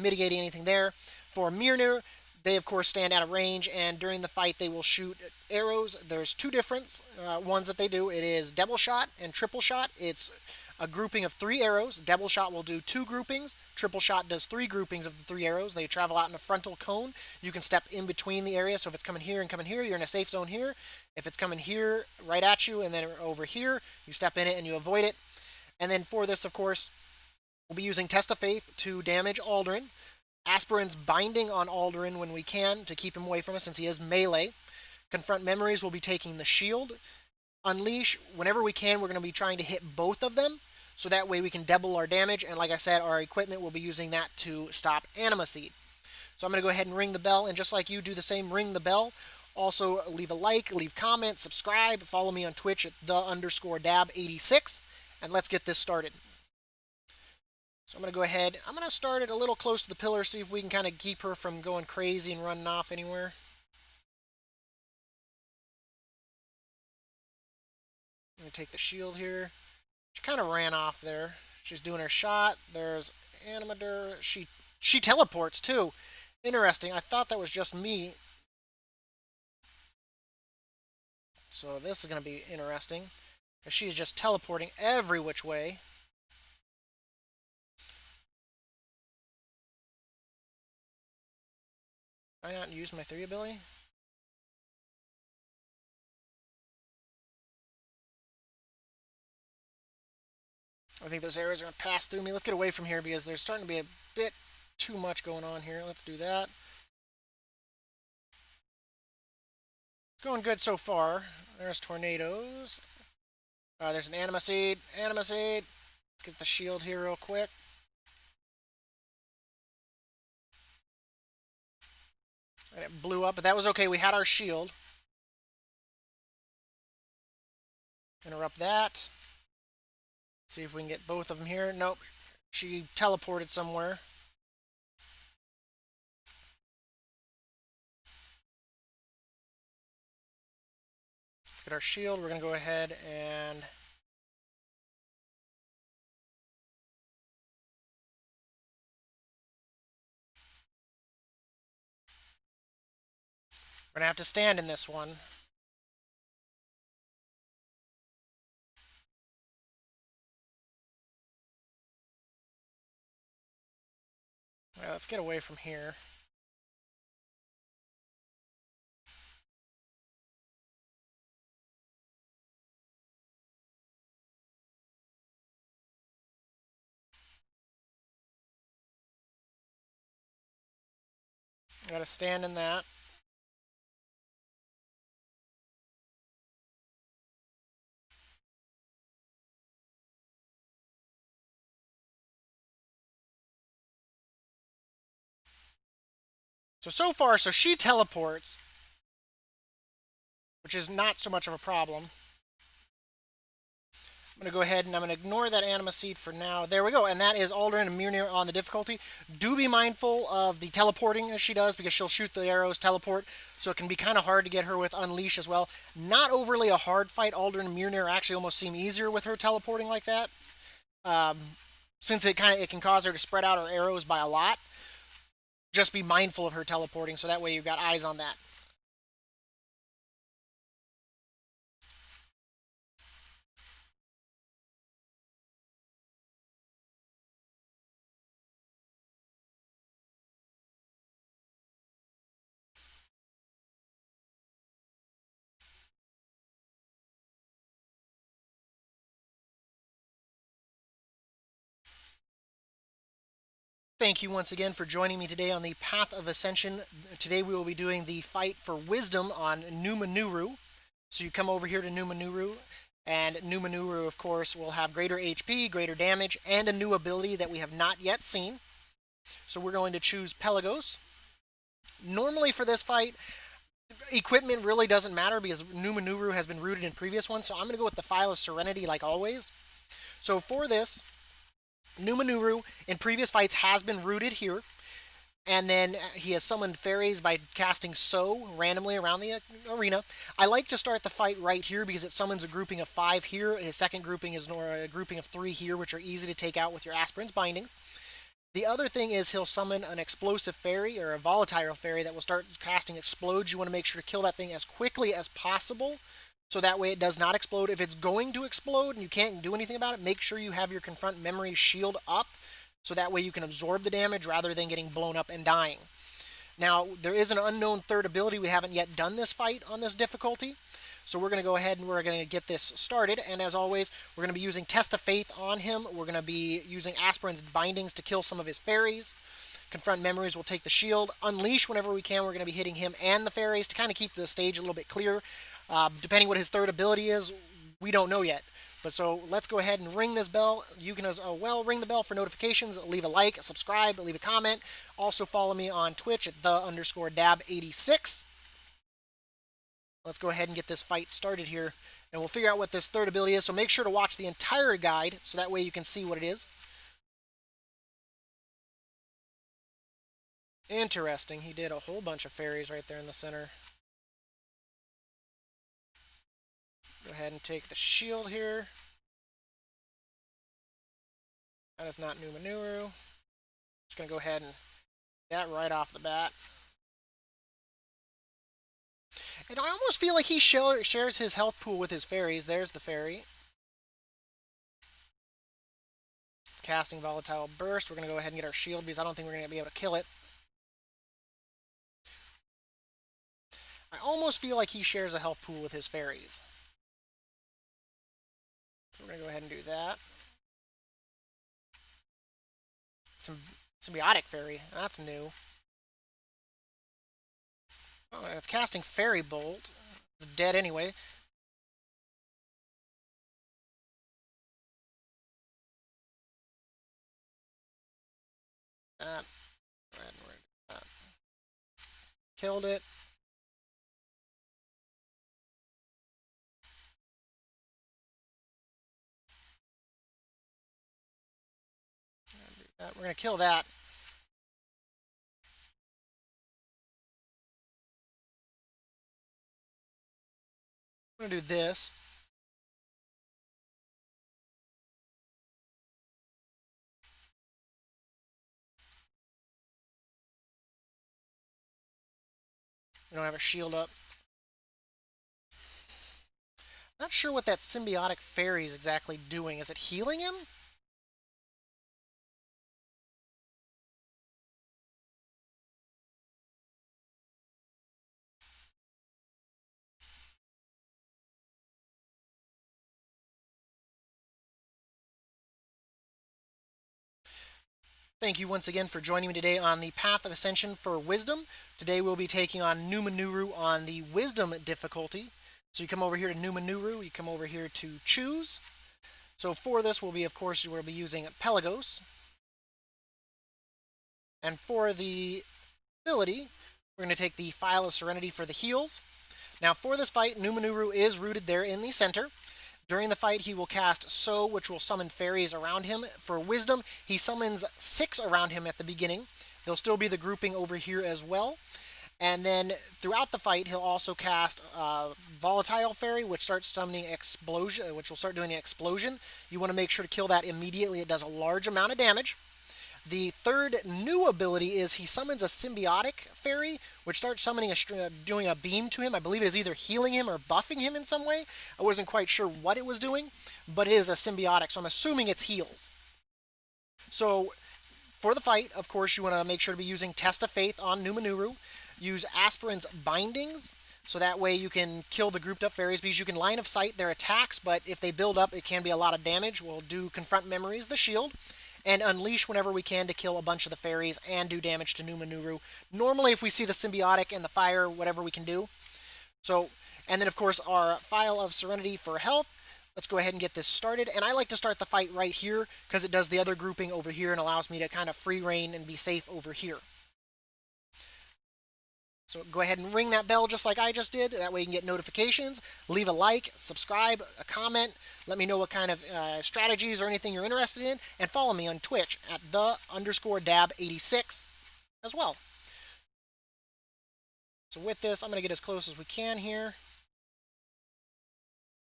mitigating anything there. For Mjolnir, they of course stand out of range, and during the fight they will shoot arrows. There's 2 different ones that they do. It is double shot and triple shot. It's a grouping of 3 arrows. Double shot will do 2 groupings. Triple shot does 3 groupings of the 3 arrows. They travel out in a frontal cone. You can step in between the areas. So if it's coming here and coming here, you're in a safe zone here. If it's coming here right at you and then over here, you step in it and you avoid it. And then for this, of course, we'll be using Test of Faith to damage Aldurin. Aspirin's binding on Aldurin when we can to keep him away from us since he is melee. Confront Memories will be taking the shield. Unleash, whenever we can, we're going to be trying to hit both of them, so that way we can double our damage, and like I said, our equipment will be using that to stop Anima Seed. So I'm going to go ahead and ring the bell, and just like you, do the same, ring the bell. Also, leave a like, leave comments, subscribe, follow me on Twitch at _Dab86, and let's get this started. So I'm going to go ahead, I'm going to start it a little close to the pillar, see if we can kind of keep her from going crazy and running off anywhere. I'm going to take the shield here. She kind of ran off there. She's doing her shot. There's Animadur. She teleports too. Interesting. I thought that was just me. So this is going to be interesting. She's just teleporting every which way. Did I not use my 3 ability? I think those arrows are going to pass through me. Let's get away from here because there's starting to be a bit too much going on here. Let's do that. It's going good so far. There's tornadoes. There's an Anima Seed. Anima Seed. Let's get the shield here real quick. And it blew up, but that was okay. We had our shield. Interrupt that. See if we can get both of them here. Nope. She teleported somewhere. Let's get our shield. We're going to go ahead and we're going to have to stand in this one. Well, let's get away from here. Gotta stand in that. So far, so she teleports, which is not so much of a problem. I'm going to go ahead and I'm going to ignore that Anima Seed for now. There we go, and that is Aldrin and Mjolnir on the difficulty. Do be mindful of the teleporting as she does, because she'll shoot the arrows, teleport, so it can be kind of hard to get her with Unleash as well. Not overly a hard fight. Aldrin and Mjolnir actually almost seem easier with her teleporting like that, since it can cause her to spread out her arrows by a lot. Just be mindful of her teleporting, so that way you've got eyes on that. Thank you once again for joining me today on the Path of Ascension. Today we will be doing the fight for wisdom on Numenuru. So you come over here to Numenuru, and Numenuru, of course, will have greater HP, greater damage, and a new ability that we have not yet seen. So we're going to choose Pelagos. Normally for this fight, equipment really doesn't matter because Numenuru has been rooted in previous ones, so I'm going to go with the File of Serenity like always. So for this, Numenuru in previous fights has been rooted here, and then he has summoned fairies by casting So randomly around the arena. I like to start the fight right here because it summons a grouping of 5 here. His second grouping is a grouping of 3 here, which are easy to take out with your Aspirant's Bindings. The other thing is he'll summon an explosive fairy or a volatile fairy that will start casting explodes. You want to make sure to kill that thing as quickly as possible, so that way it does not explode. If it's going to explode and you can't do anything about it, make sure you have your Confront Memory shield up, so that way you can absorb the damage rather than getting blown up and dying. Now, there is an unknown third ability. We haven't yet done this fight on this difficulty, so we're going to go ahead and we're going to get this started. And as always, we're going to be using Test of Faith on him. We're going to be using Aspirant's Bindings to kill some of his fairies. Confront Memories will take the shield. Unleash whenever we can. We're going to be hitting him and the fairies to kind of keep the stage a little bit clear. Depending what his third ability is, we don't know yet. But so let's go ahead and ring this bell. You can as well ring the bell for notifications. Leave a like, subscribe, leave a comment. Also follow me on Twitch at _Dab86. Let's go ahead and get this fight started here, and we'll figure out what this third ability is. So make sure to watch the entire guide, so that way you can see what it is. Interesting. He did a whole bunch of fairies right there in the center. Go ahead and take the shield here. That is not Numenuru. Just going to go ahead and that right off the bat. And I almost feel like he shares his health pool with his fairies. There's the fairy. It's casting Volatile Burst. We're going to go ahead and get our shield because I don't think we're going to be able to kill it. I almost feel like he shares a health pool with his fairies. So we're going to go ahead and do that. Some Symbiotic Fairy. That's new. Oh, it's casting Fairy Bolt. It's dead anyway. That. Killed it. We're going to kill that. I'm going to do this. We don't have a shield up. Not sure what that Symbiotic Fairy is exactly doing. Is it healing him? Thank you once again for joining me today on the Path of Ascension for Wisdom. Today we'll be taking on Numenuru on the Wisdom difficulty. So you come over here to Numenuru, you come over here to Choose. So for this, we'll be, of course, we'll be using Pelagos. And for the ability, we're going to take the File of Serenity for the heals. Now for this fight, Numenuru is rooted there in the center. During the fight, he will cast So, which will summon fairies around him. For Wisdom, he summons 6 around him at the beginning. There'll still be the grouping over here as well. And then throughout the fight, he'll also cast Volatile Fairy, which starts summoning Explosion, which will start doing an explosion. You want to make sure to kill that immediately. It does a large amount of damage. The third new ability is he summons a Symbiotic Fairy, which starts summoning doing a beam to him. I believe it is either healing him or buffing him in some way. I wasn't quite sure what it was doing, but it is a symbiotic, so I'm assuming it's heals. So for the fight, of course, you want to make sure to be using Test of Faith on Numenuru. Use Aspirin's Bindings, so that way you can kill the grouped up fairies, because you can line of sight their attacks, but if they build up, it can be a lot of damage. We'll do Confront Memories, the shield, and Unleash whenever we can to kill a bunch of the fairies and do damage to Numenuru. Normally, if we see the Symbiotic and the Fire, whatever we can do. So, and then of course our File of Serenity for health. Let's go ahead and get this started. And I like to start the fight right here because it does the other grouping over here and allows me to kind of free reign and be safe over here. So go ahead and ring that bell just like I just did. That way you can get notifications. Leave a like, subscribe, a comment. Let me know what kind of strategies or anything you're interested in. And follow me on Twitch at _Dab86 as well. So with this, I'm going to get as close as we can here.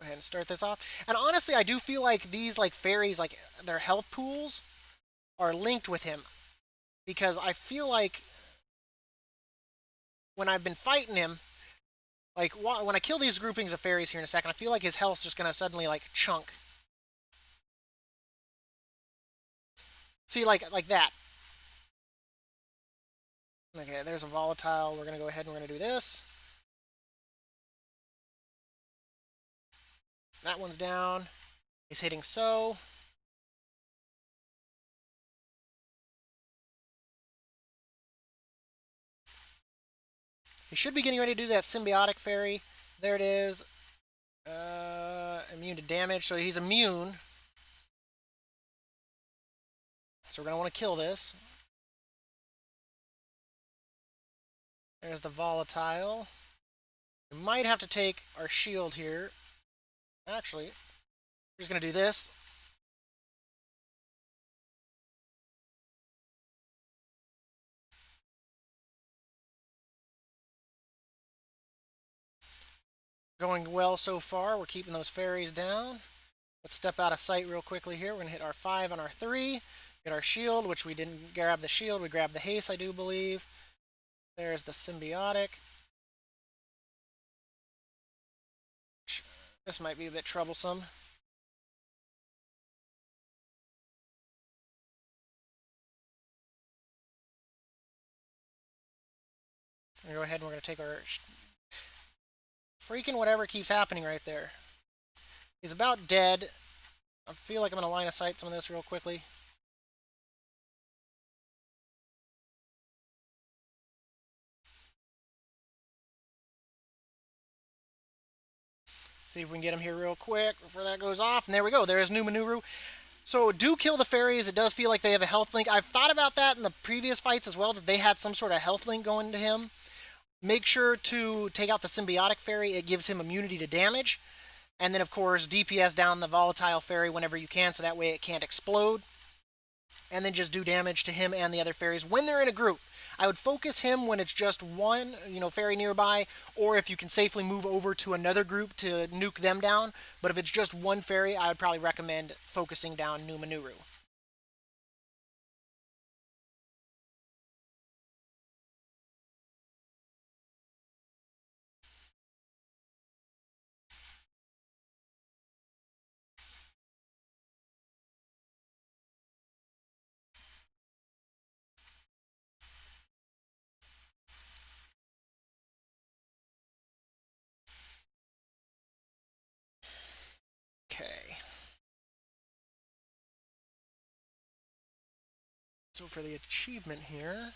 Go ahead and start this off. And honestly, I do feel like these fairies, their health pools are linked with him. Because I feel like when I've been fighting him, when I kill these groupings of fairies here in a second, I feel like his health's just going to suddenly, chunk. See, like that. Okay, there's a volatile. We're going to go ahead and we're going to do this. That one's down. He's hitting So. He should be getting ready to do that Symbiotic Fairy. There it is. Immune to damage, so he's immune. So we're going to want to kill this. There's the volatile. We might have to take our shield here. Actually, we're just going to do this. Going well so far. We're keeping those fairies down. Let's step out of sight real quickly here. We're going to hit our 5 on our 3. Get our shield, which we didn't grab the shield. We grabbed the haste, I do believe. There's the symbiotic. This might be a bit troublesome. We're going to go ahead and we're going to take our... Freaking whatever keeps happening right there. He's about dead. I feel like I'm going to line of sight some of this real quickly. See if we can get him here real quick before that goes off. And there we go. There's Numenuru. So do kill the fairies. It does feel like they have a health link. I've thought about that in the previous fights as well, that they had some sort of health link going to him. Make sure to take out the symbiotic fairy. It gives him immunity to damage. And then, of course, DPS down the volatile fairy whenever you can, so that way it can't explode. And then just do damage to him and the other fairies when they're in a group. I would focus him when it's just one, fairy nearby, or if you can safely move over to another group to nuke them down. But if it's just one fairy, I would probably recommend focusing down Numenuru. Okay. So for the achievement here...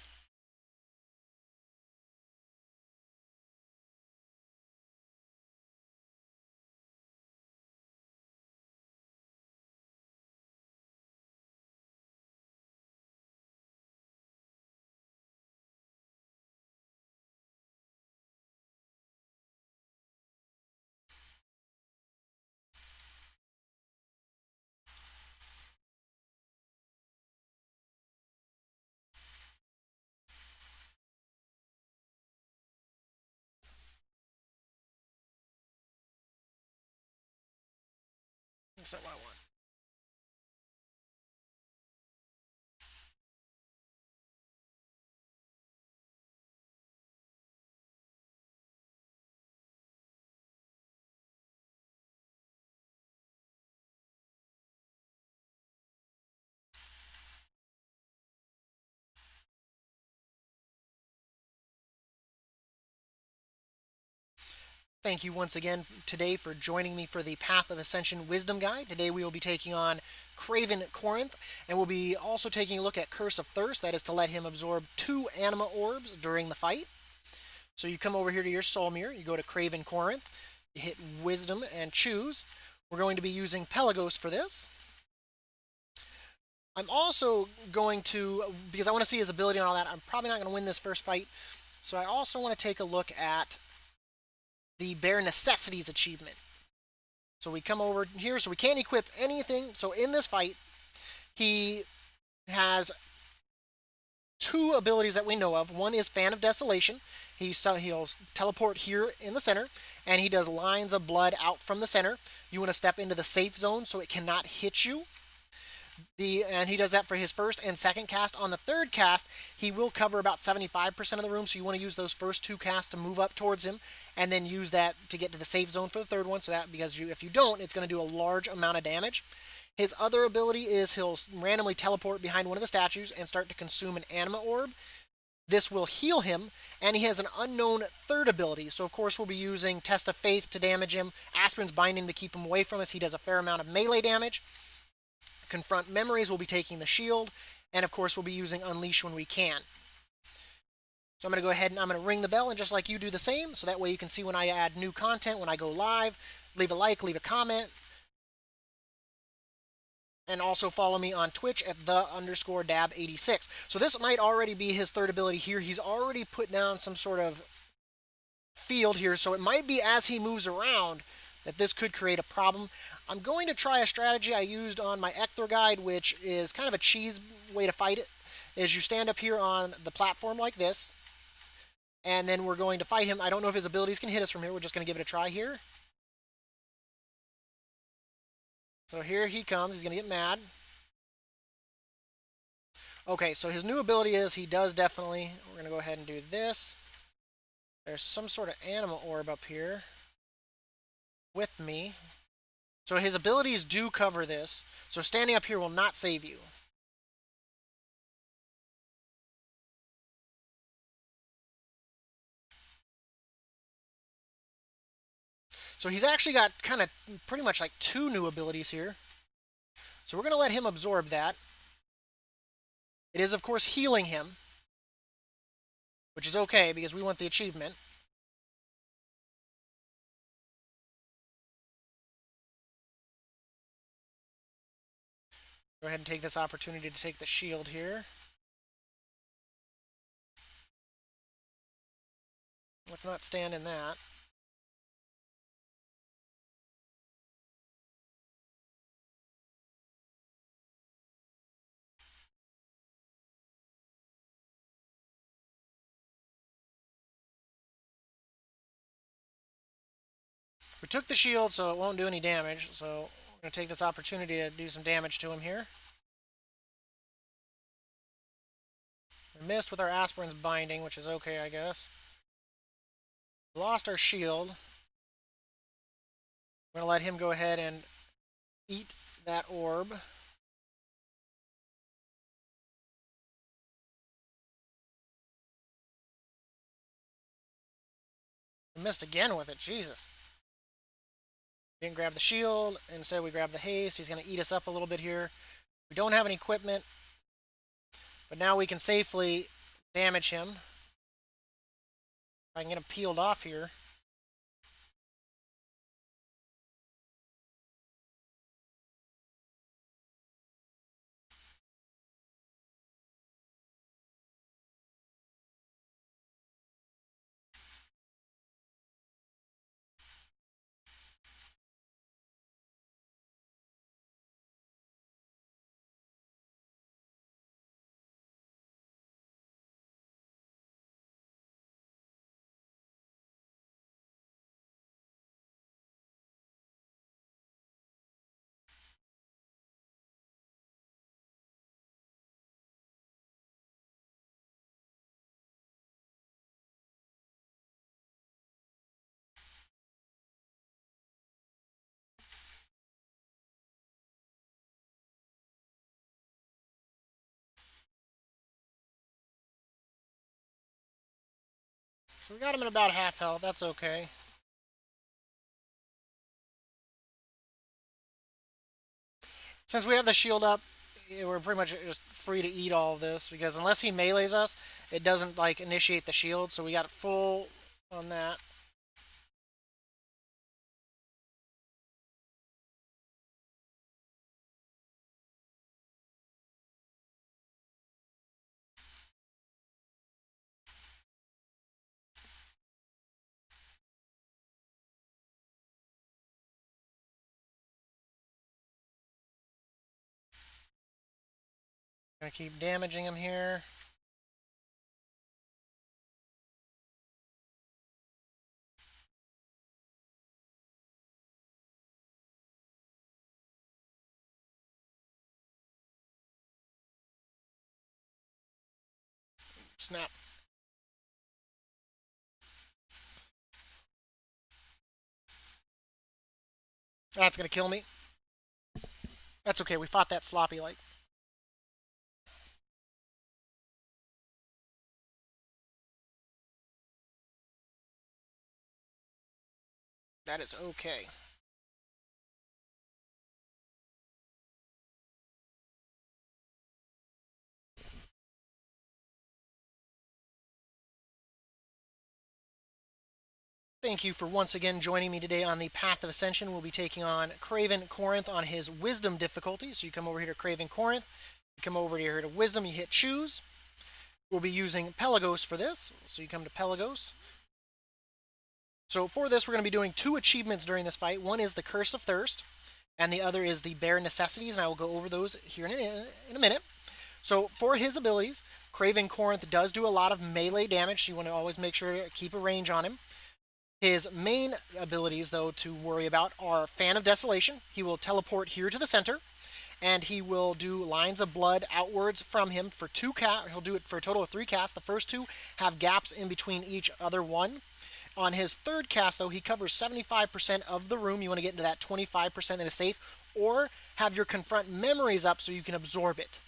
That's not what I want. Thank you once again today for joining me for the Path of Ascension Wisdom Guide. Today we will be taking on Craven Corinth, and we'll be also taking a look at Curse of Thirst, that is to let him absorb 2 anima orbs during the fight. So you come over here to your soul mirror, you go to Craven Corinth, you hit Wisdom and choose. We're going to be using Pelagos for this. I'm also going to, because I want to see his ability and all that, I'm probably not going to win this first fight, so I also want to take a look at the Bare Necessities achievement. So we come over here, so we can't equip anything. So in this fight, he has 2 abilities that we know of. One is Fan of Desolation. He'll teleport here in the center, and he does lines of blood out from the center. You want to step into the safe zone so it cannot hit you. And he does that for his first and second cast. On the third cast, he will cover about 75% of the room, so you want to use those first 2 casts to move up towards him, and then use that to get to the safe zone for the third one, so that because if you don't, it's going to do a large amount of damage. His other ability is he'll randomly teleport behind one of the statues and start to consume an anima orb. This will heal him, and he has an unknown third ability. So of course we'll be using Test of Faith to damage him, Aspirin's Binding to keep him away from us. He does a fair amount of melee damage. Confront Memories will be taking the shield, and of course we'll be using Unleash when we can. So I'm going to go ahead and I'm going to ring the bell, and just like you do the same, so that way you can see when I add new content, when I go live. Leave a like, leave a comment, and also follow me on Twitch at _Dab86. So this might already be his third ability here. He's already put down some sort of field here, so it might be as he moves around that this could create a problem. I'm going to try a strategy I used on my Ector guide, which is kind of a cheese way to fight it, is you stand up here on the platform like this, and then we're going to fight him. I don't know if his abilities can hit us from here. We're just going to give it a try here. So here he comes. He's going to get mad. Okay, so his new ability is he does definitely... We're going to go ahead and do this. There's some sort of anima orb up here with me. So his abilities do cover this. So standing up here will not save you. So he's actually got kind of pretty much like 2 new abilities here. So we're going to let him absorb that. It is, of course, healing him, which is okay because we want the achievement. Go ahead and take this opportunity to take the shield here. Let's not stand in that. We took the shield, so it won't do any damage. So we're going to take this opportunity to do some damage to him here. We missed with our Aspirin's Binding, which is okay, I guess. We lost our shield. We're going to let him go ahead and eat that orb. We missed again with it, Jesus. Didn't grab the shield, instead we grabbed the haste. He's going to eat us up a little bit here. We don't have any equipment, but now we can safely damage him. If I can get him peeled off here. So we got him at about half health. That's okay. Since we have the shield up, we're pretty much just free to eat all of this because unless he melees us, it doesn't like initiate the shield. So we got it full on that. Gonna keep damaging him here. Snap. That's gonna kill me. That's okay. We fought that sloppy like. That is okay. Thank you for once again joining me today on the Path of Ascension. We'll be taking on Craven Corinth on his Wisdom difficulty. So you come over here to Craven Corinth, you come over here to Wisdom, you hit Choose. We'll be using Pelagos for this. So you come to Pelagos. So for this, we're going to be doing 2 achievements during this fight. One is the Curse of Thirst, and the other is the Bare Necessities, and I will go over those here in a minute. So for his abilities, Craven Corinth does do a lot of melee damage, so you want to always make sure to keep a range on him. His main abilities, though, to worry about are Fan of Desolation. He will teleport here to the center, and he will do lines of blood outwards from him for 2 casts. He'll do it for a total of 3 casts. The first 2 have gaps in between each other one. On his 3rd cast, though, he covers 75% of the room. You want to get into that 25% that is safe, or have your Confront Memories up so you can absorb it.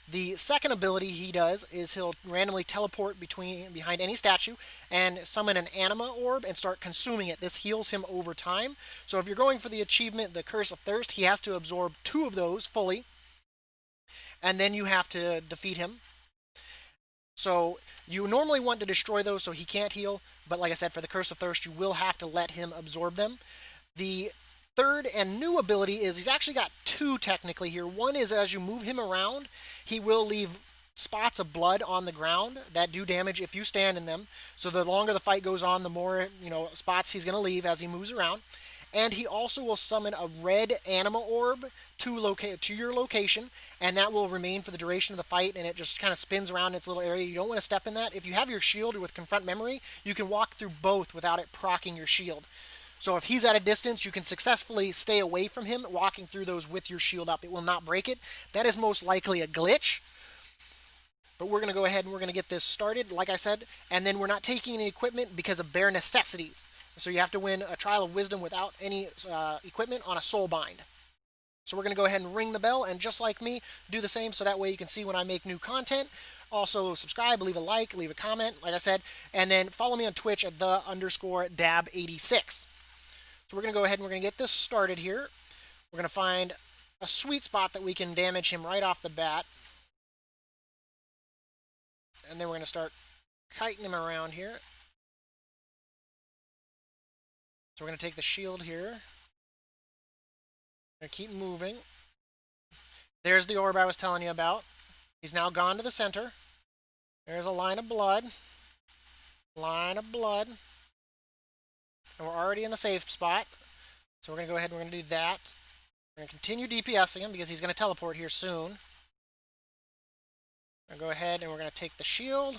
The second ability he does is he'll randomly teleport behind any statue and summon an anima orb and start consuming it. This heals him over time. So if you're going for the achievement, the Curse of Thirst, he has to absorb 2 of those fully, and then you have to defeat him. So you normally want to destroy those so he can't heal, but like I said, for the Curse of Thirst, you will have to let him absorb them. The third and new ability is he's actually got 2 technically here. One is as you move him around, he will leave spots of blood on the ground that do damage if you stand in them. So the longer the fight goes on, the more spots he's going to leave as he moves around. And he also will summon a red anima orb to your location, and that will remain for the duration of the fight, and it just kind of spins around its little area. You don't want to step in that. If you have your shield with Confront Memory, you can walk through both without it proccing your shield. So if he's at a distance, you can successfully stay away from him, walking through those with your shield up. It will not break it. That is most likely a glitch. But we're going to go ahead and we're going to get this started, like I said. And then we're not taking any equipment because of bare necessities. So you have to win a Trial of Wisdom without any equipment on a soul bind. So we're going to go ahead and ring the bell, and just like me, do the same so that way you can see when I make new content. Also, subscribe, leave a like, leave a comment, like I said, and then follow me on Twitch at _Dab86. So we're going to go ahead and we're going to get this started here. We're going to find a sweet spot that we can damage him right off the bat. And then we're going to start kiting him around here. So we're going to take the shield here. Going to keep moving. There's the orb I was telling you about. He's now gone to the center. There's a line of blood. Line of blood. And we're already in the safe spot. So we're going to go ahead and we're going to do that. We're going to continue DPSing him because he's going to teleport here soon. We're going to go ahead and we're going to take the shield.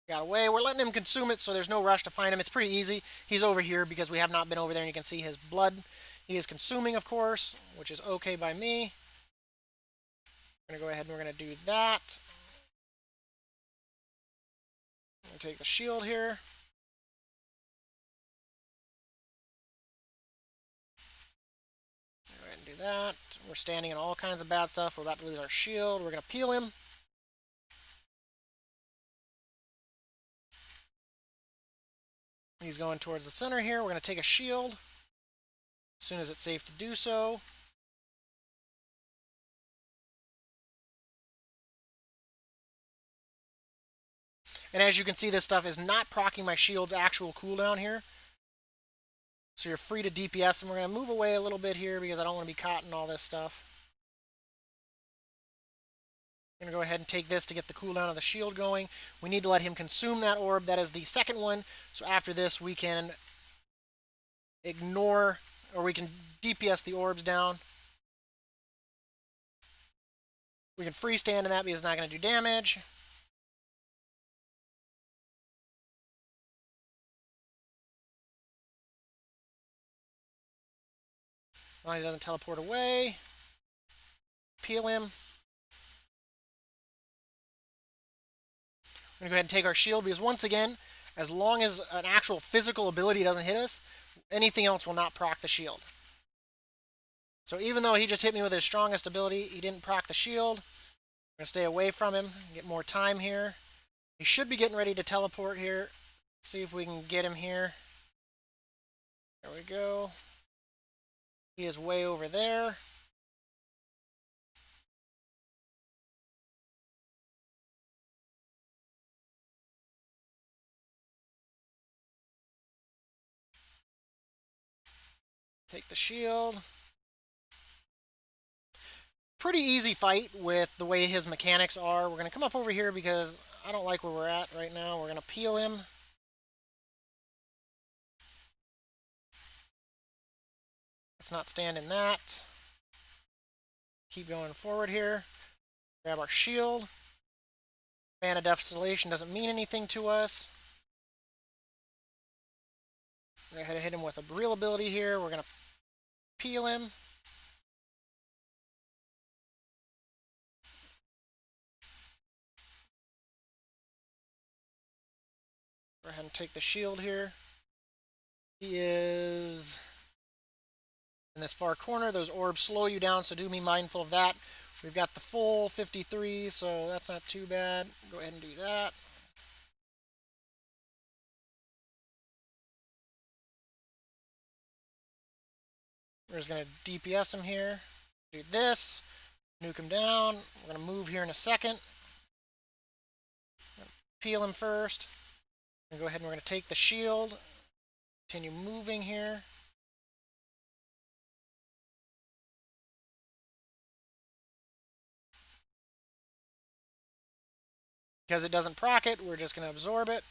Got away. We're letting him consume it, so there's no rush to find him. It's pretty easy. He's over here because we have not been over there, and you can see his blood. He is consuming, of course, which is okay by me. We're going to go ahead and we're going to do that. I'm going to take the shield here. Go ahead and do that. We're standing in all kinds of bad stuff. We're about to lose our shield. We're going to peel him. He's going towards the center here. We're going to take a shield as soon as it's safe to do so. And as you can see, this stuff is not proccing my shield's actual cooldown here. So you're free to DPS, and we're going to move away a little bit here because I don't want to be caught in all this stuff. I'm going to go ahead and take this to get the cooldown of the shield going. We need to let him consume that orb. That is the second one. So after this, we can ignore, or we can DPS the orbs down. We can free stand in that because it's not going to do damage. As long as he doesn't teleport away. Peel him. I'm going to go ahead and take our shield because once again, as long as an actual physical ability doesn't hit us, anything else will not proc the shield. So even though he just hit me with his strongest ability, he didn't proc the shield. I'm going to stay away from him, get more time here. He should be getting ready to teleport here. See if we can get him here. There we go. He is way over there. Take the shield. Pretty easy fight with the way his mechanics are. We're going to come up over here because I don't like where we're at right now. We're going to peel him. Let's not stand in that. Keep going forward here. Grab our shield. Mana Desolation doesn't mean anything to us. We're going to hit him with a real ability here. We're going to peel him. Go ahead and take the shield here. He is in this far corner. Those orbs slow you down, so do be mindful of that. We've got the full 53, so that's not too bad. Go ahead and do that. We're just going to DPS him here. Do this. Nuke him down. We're going to move here in a second. Peel him first. And go ahead and we're going to take the shield. Continue moving here. Because it doesn't proc it, we're just going to absorb it.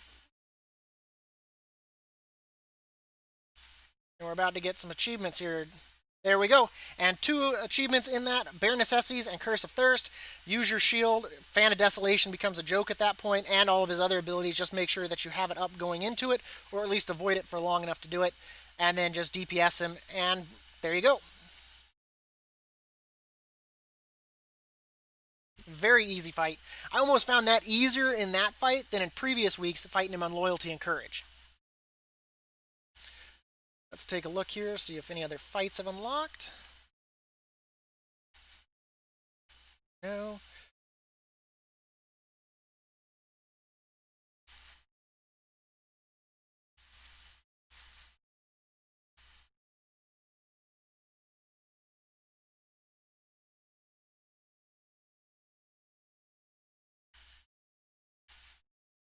And we're about to get some achievements here. There we go. And 2 achievements in that. Bare Necessities and Curse of Thirst. Use your shield. Fan of Desolation becomes a joke at that point, and all of his other abilities. Just make sure that you have it up going into it, or at least avoid it for long enough to do it. And then just DPS him, and there you go. Very easy fight. I almost found that easier in that fight than in previous weeks fighting him on Loyalty and Courage. Let's take a look here, see if any other fights have unlocked. No.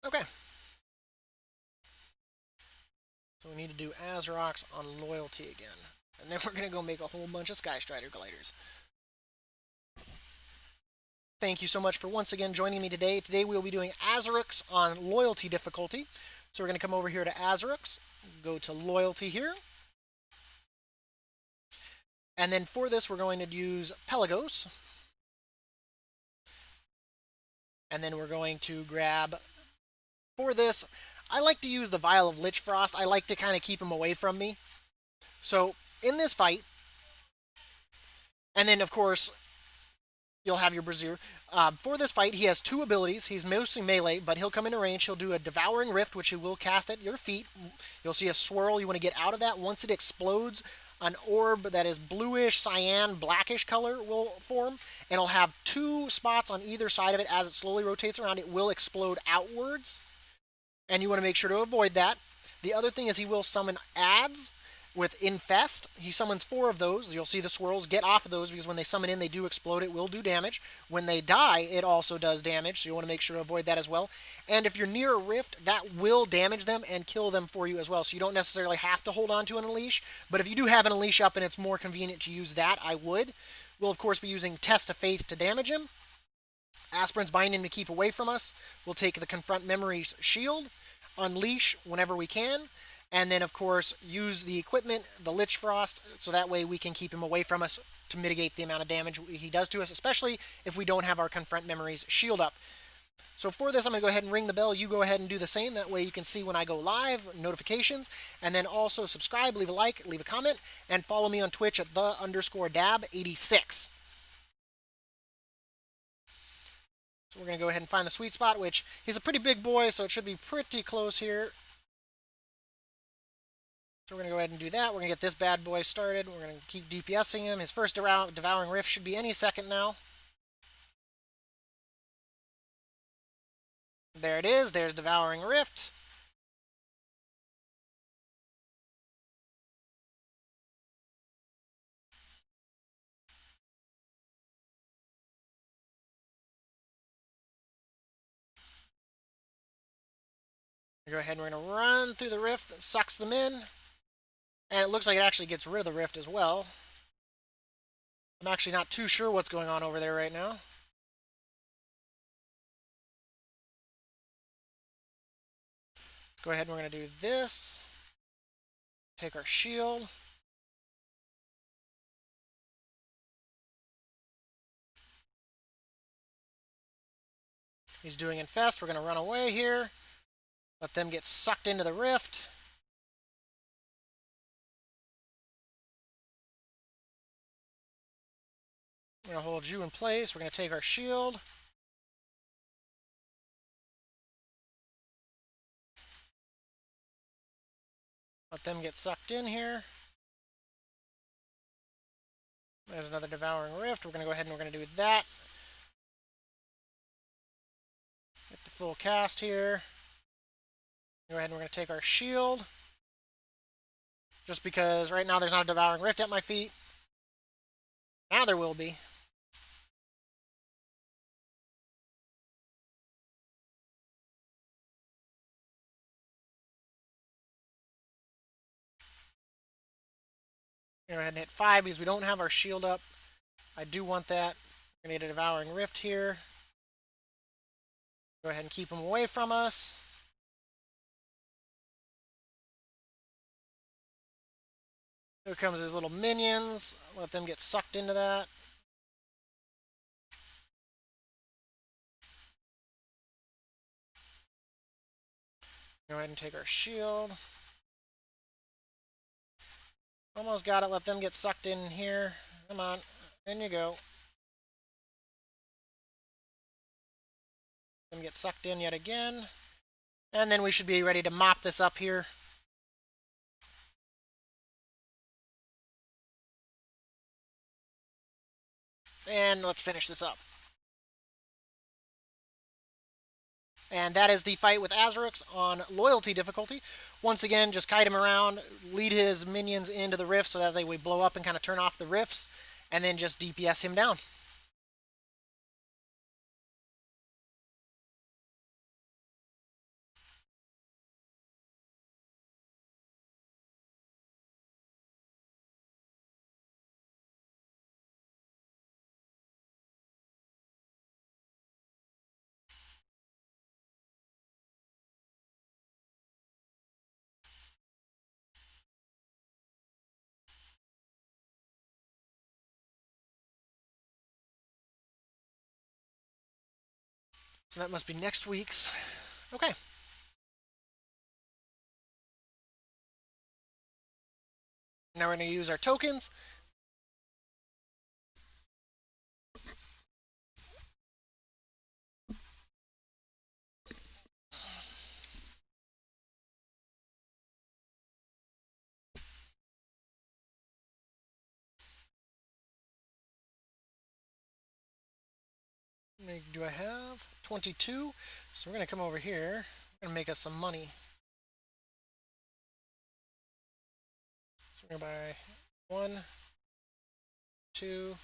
Okay. So we need to do Azerox on Loyalty again. And then we're going to go make a whole bunch of Sky Strider gliders. Thank you so much for once again joining me today. Today we'll be doing Azerox on Loyalty difficulty. So we're going to come over here to Azerox, go to Loyalty here. And then for this we're going to use Pelagos. And then we're going to grab, for this, I like to use the Vial of Lich Frost. I like to kind of keep him away from me. So, in this fight, and then, of course, you'll have your Brazier. For this fight, he has 2 abilities. He's mostly melee, but he'll come into range. He'll do a Devouring Rift, which he will cast at your feet. You'll see a swirl. You want to get out of that. Once it explodes, an orb that is bluish, cyan, blackish color will form, and it'll have 2 spots on either side of it. As it slowly rotates around, it will explode outwards. And you want to make sure to avoid that. The other thing is he will summon ads with Infest. He summons 4 of those. You'll see the swirls get off of those because when they summon in, they do explode. It will do damage. When they die, it also does damage, so you want to make sure to avoid that as well. And if you're near a rift, that will damage them and kill them for you as well. So you don't necessarily have to hold on to an Unleash, but if you do have an Unleash up and it's more convenient to use that, I would. We'll, of course, be using Test of Faith to damage him. Aspirant's Binding to keep away from us. We'll take the Confront Memories Shield, Unleash whenever we can, and then, of course, use the equipment, the Lich Frost, so that way we can keep him away from us to mitigate the amount of damage he does to us, especially if we don't have our Confront Memories Shield up. So for this, I'm going to go ahead and ring the bell. You go ahead and do the same. That way you can see when I go live, notifications, and then also subscribe, leave a like, leave a comment, and follow me on Twitch at _Dab86. So we're going to go ahead and find the sweet spot, which he's a pretty big boy, so it should be pretty close here. So we're going to go ahead and do that. We're going to get this bad boy started. We're going to keep DPSing him. His first Devouring Rift should be any second now. There it is. There's Devouring Rift. Go ahead and we're going to run through the rift. It sucks them in. And it looks like it actually gets rid of the rift as well. I'm actually not too sure what's going on over there right now. Let's go ahead and we're going to do this. Take our shield. He's doing Infest. We're going to run away here. Let them get sucked into the rift. We're going to hold you in place. We're going to take our shield. Let them get sucked in here. There's another Devouring Rift. We're going to go ahead and we're going to do that. Get the full cast here. Go ahead and we're going to take our shield. Just because right now there's not a Devouring Rift at my feet. Now there will be. Go ahead and hit 5 because we don't have our shield up. I do want that. We're going to get a Devouring Rift here. Go ahead and keep him away from us. Here comes his little minions. Let them get sucked into that. Go ahead and take our shield. Almost got it. Let them get sucked in here. Come on. In you go. Let them get sucked in yet again. And then we should be ready to mop this up here. And let's finish this up. And that is the fight with Azrux on Loyalty difficulty. Once again, just kite him around, lead his minions into the rifts so that they would blow up and kind of turn off the rifts, and then just DPS him down. So that must be next week's. Okay. Now we're going to use our tokens. Do I have 22? So we're going to come over here and make us some money. By 1, 2,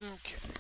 Okay.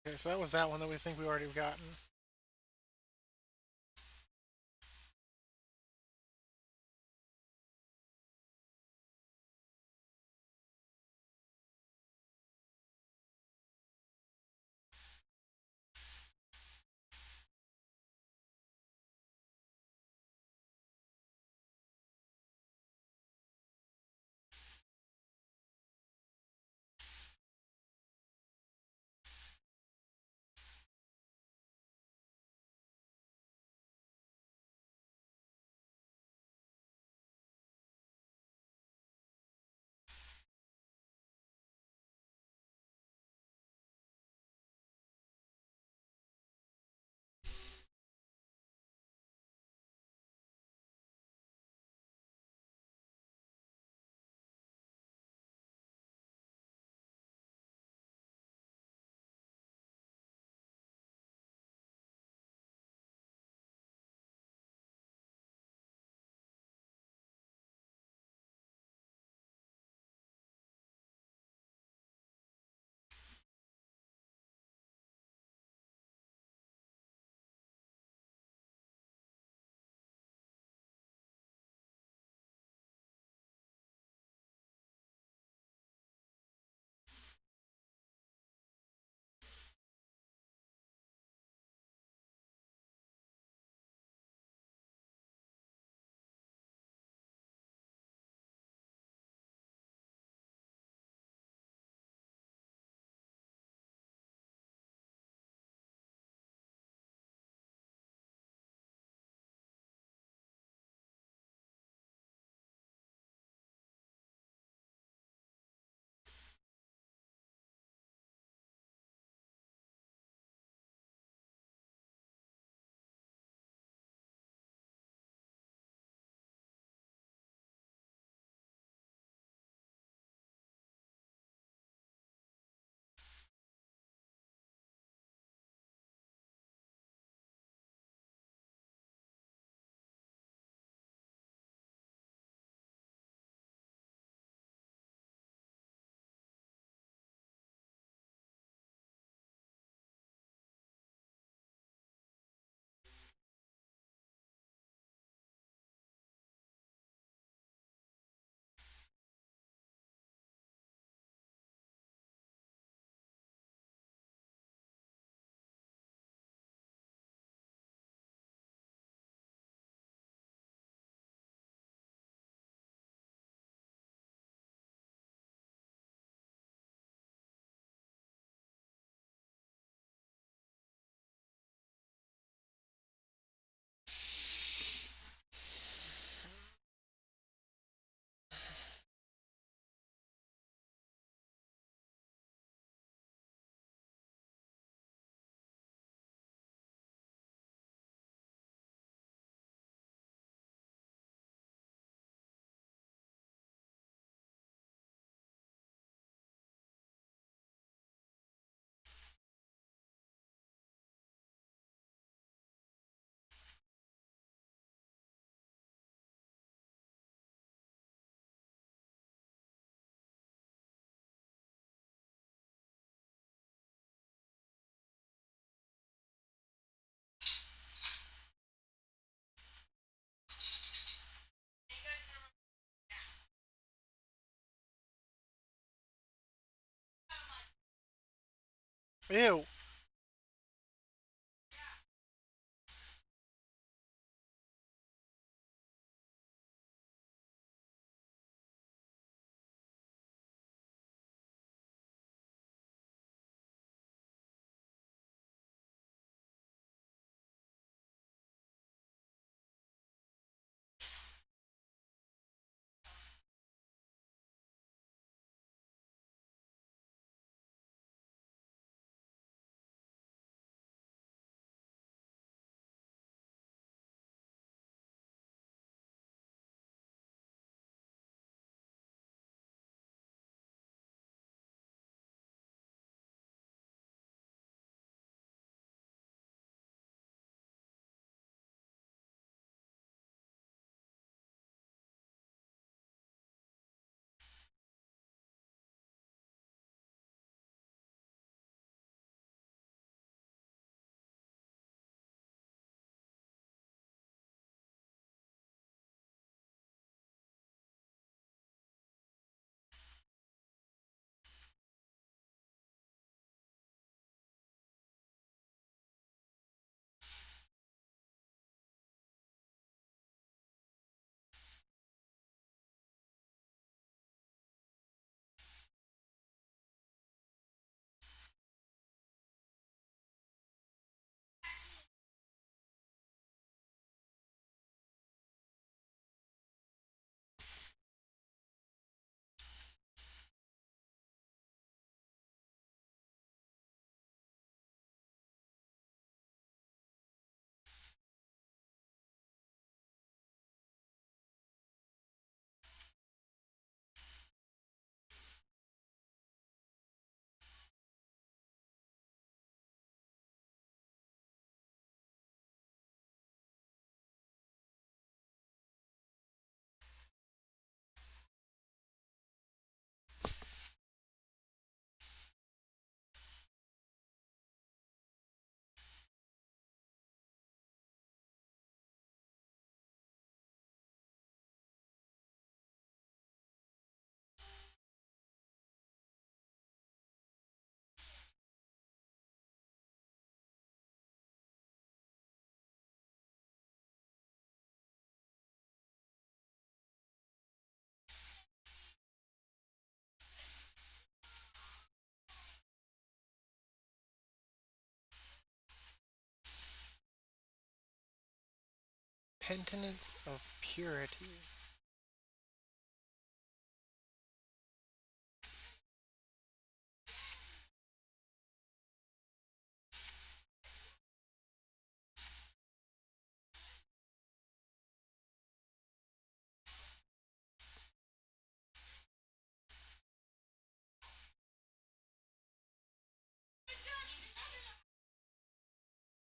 Okay, so that was that one that we think we already have gotten. Ew. Penitence of purity.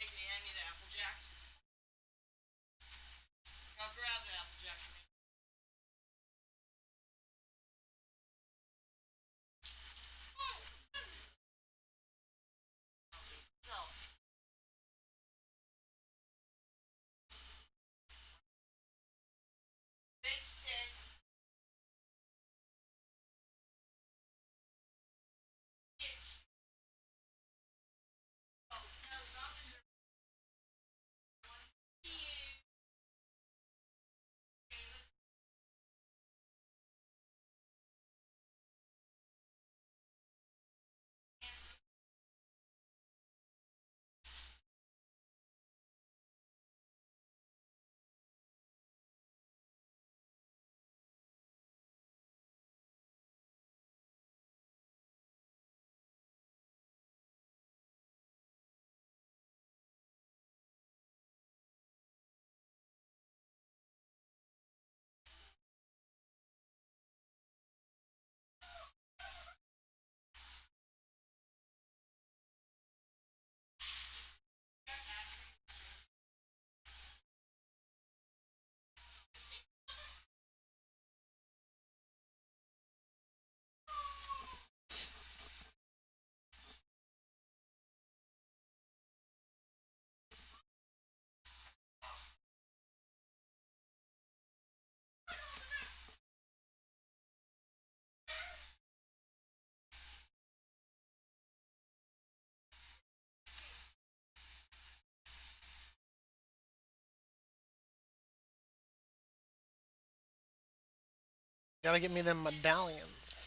Hey, can you hand me the Apple Jacks? I'll grab the Apple Jacks for me. So, big six. Oh, no, zombies are cute. Gotta get me them medallions.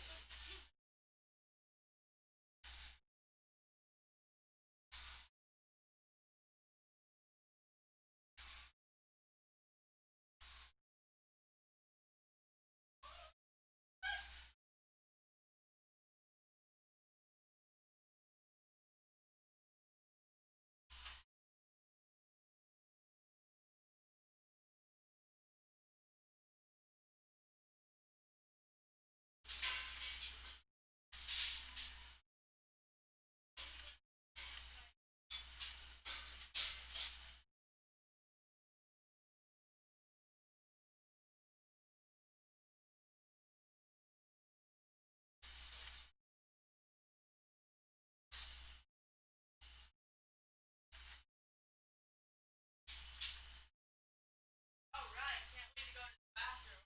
All right, can't wait to go to the bathroom.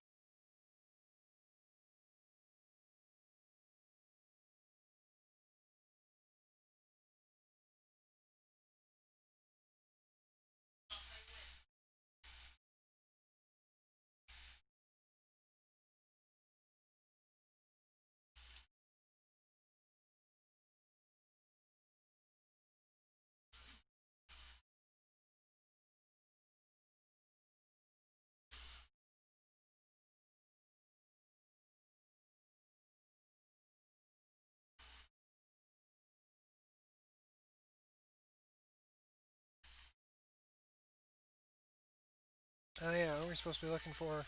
Oh yeah, we're supposed to be looking for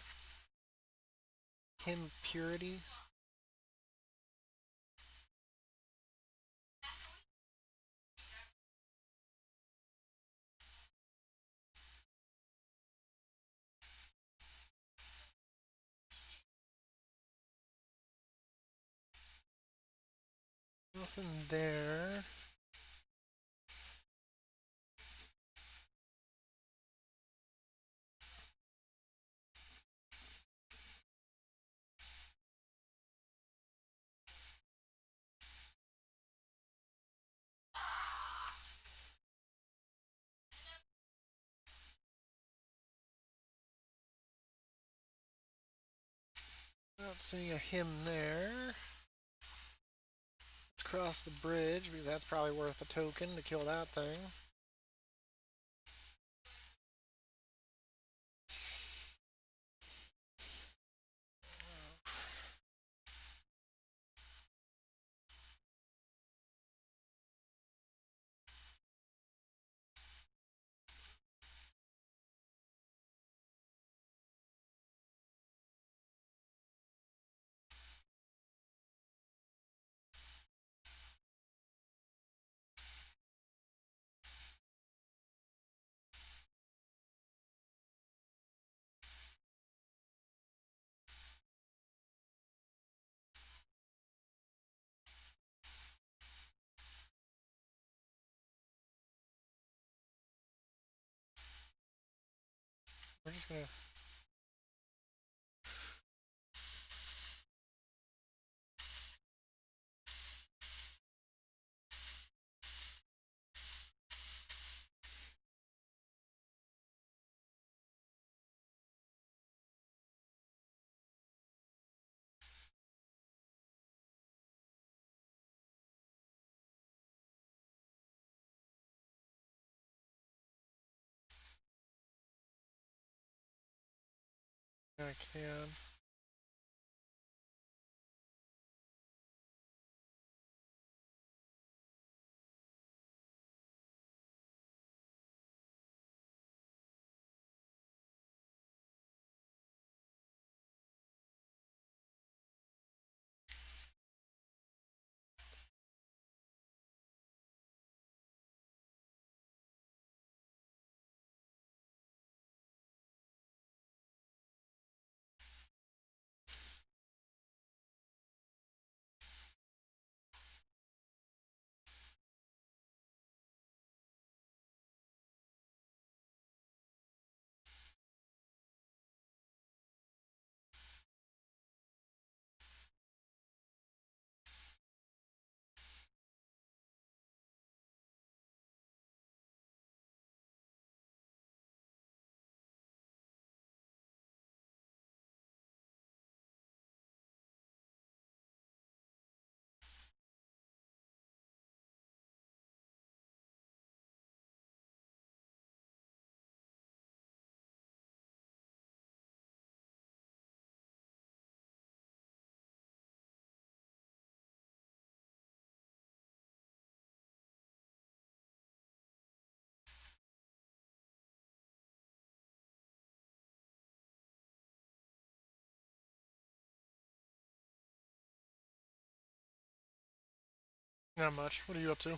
impurities. Nothing there. Not seeing a hymn there. Let's cross the bridge because that's probably worth a token to kill that thing. We're just gonna. I can. Not much. What are you up to?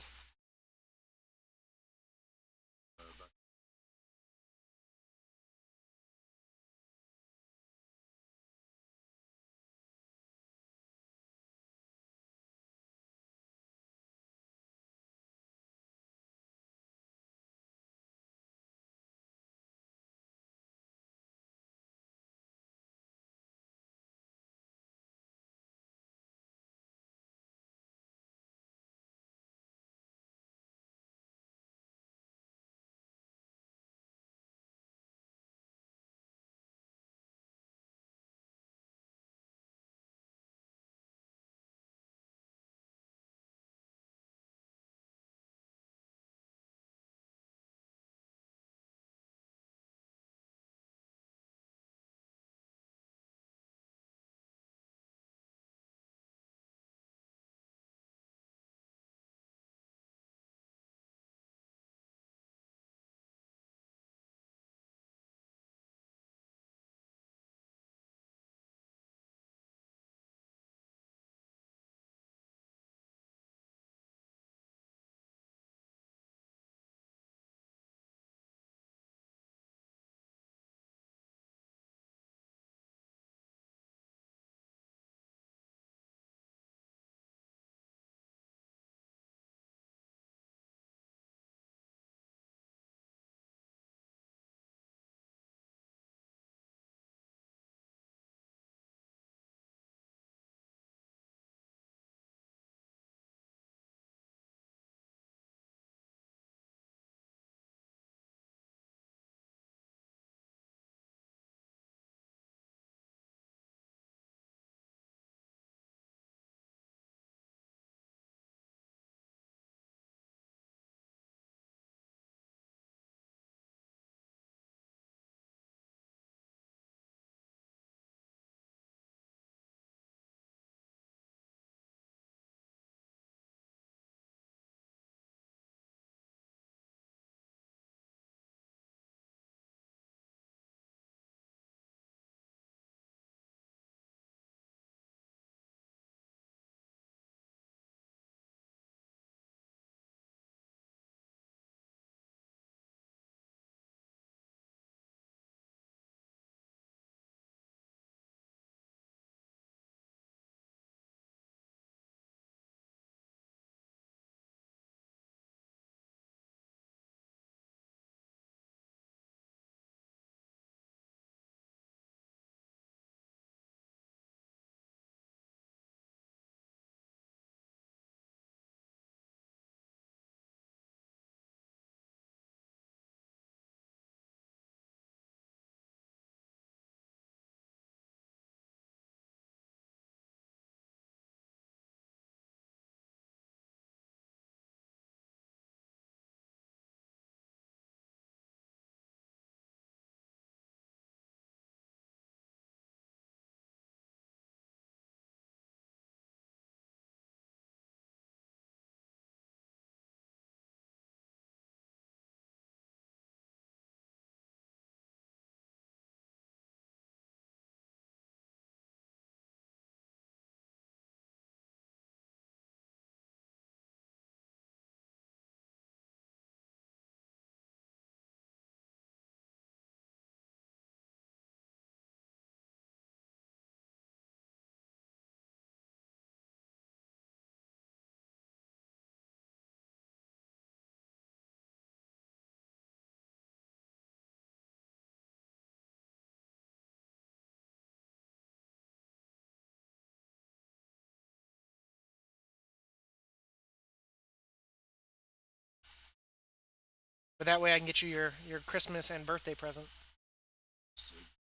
But that way I can get you your Christmas and birthday present.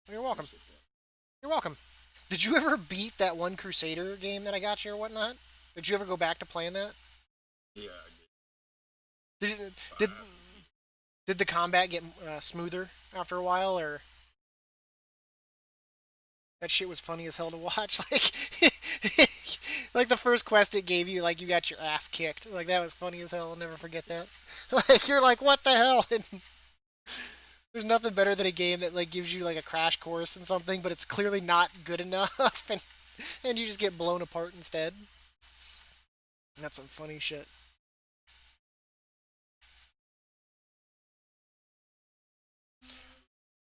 You're welcome. You're welcome. Did you ever beat that one Crusader game that I got you or whatnot? Did you ever go back to playing that? Yeah, I did. Did did the combat get smoother after a while, or that shit was funny as hell to watch? Like the first quest it gave you, like you got your ass kicked. Like that was funny as hell. I'll never forget that. Like you're like, what the hell? And there's nothing better than a game that like gives you like a crash course in something, but it's clearly not good enough, and you just get blown apart instead. And that's some funny shit.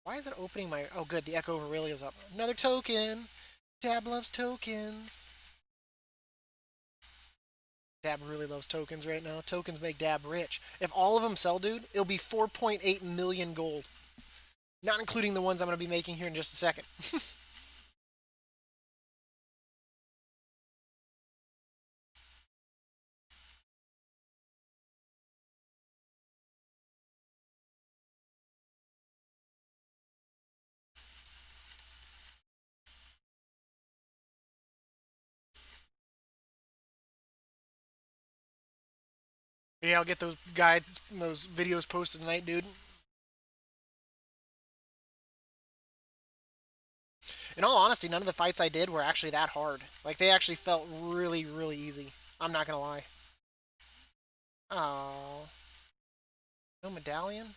Why is it opening my? Oh, good. The Echo of Aurelia's up. Another token. Dab loves tokens. Dab really loves tokens right now. Tokens make Dab rich. If all of them sell, dude, it'll be 4.8 million gold. Not including the ones I'm going to be making here in just a second. Yeah, I'll get those guides, those videos posted tonight, dude. In all honesty, none of the fights I did were actually that hard. Like, they actually felt really, really easy. I'm not gonna lie. Oh. No medallion?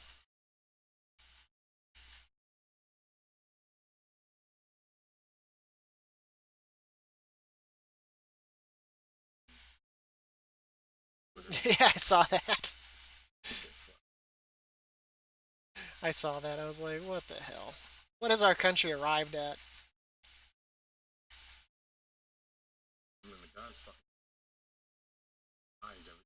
Yeah, I saw that. I saw that. I was like, what the hell? What has our country arrived at? And then the guy's fucking eyes every.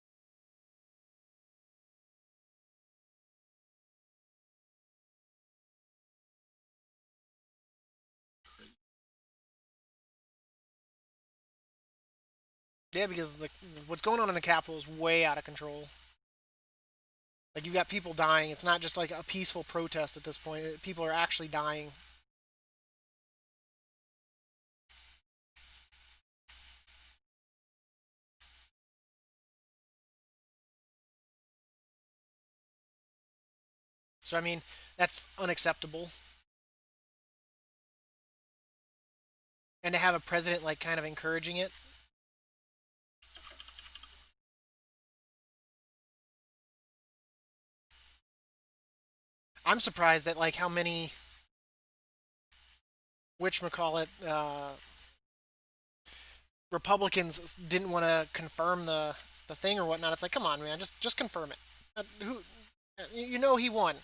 Yeah, because what's going on in the capital is way out of control. Like, you've got people dying. It's not just like a peaceful protest at this point. People are actually dying. So, I mean, that's unacceptable. And to have a president, like, kind of encouraging it. I'm surprised at, like, how many whatchamacallit, Republicans didn't want to confirm the thing or whatnot. It's like, come on, man, just confirm it. You know he won.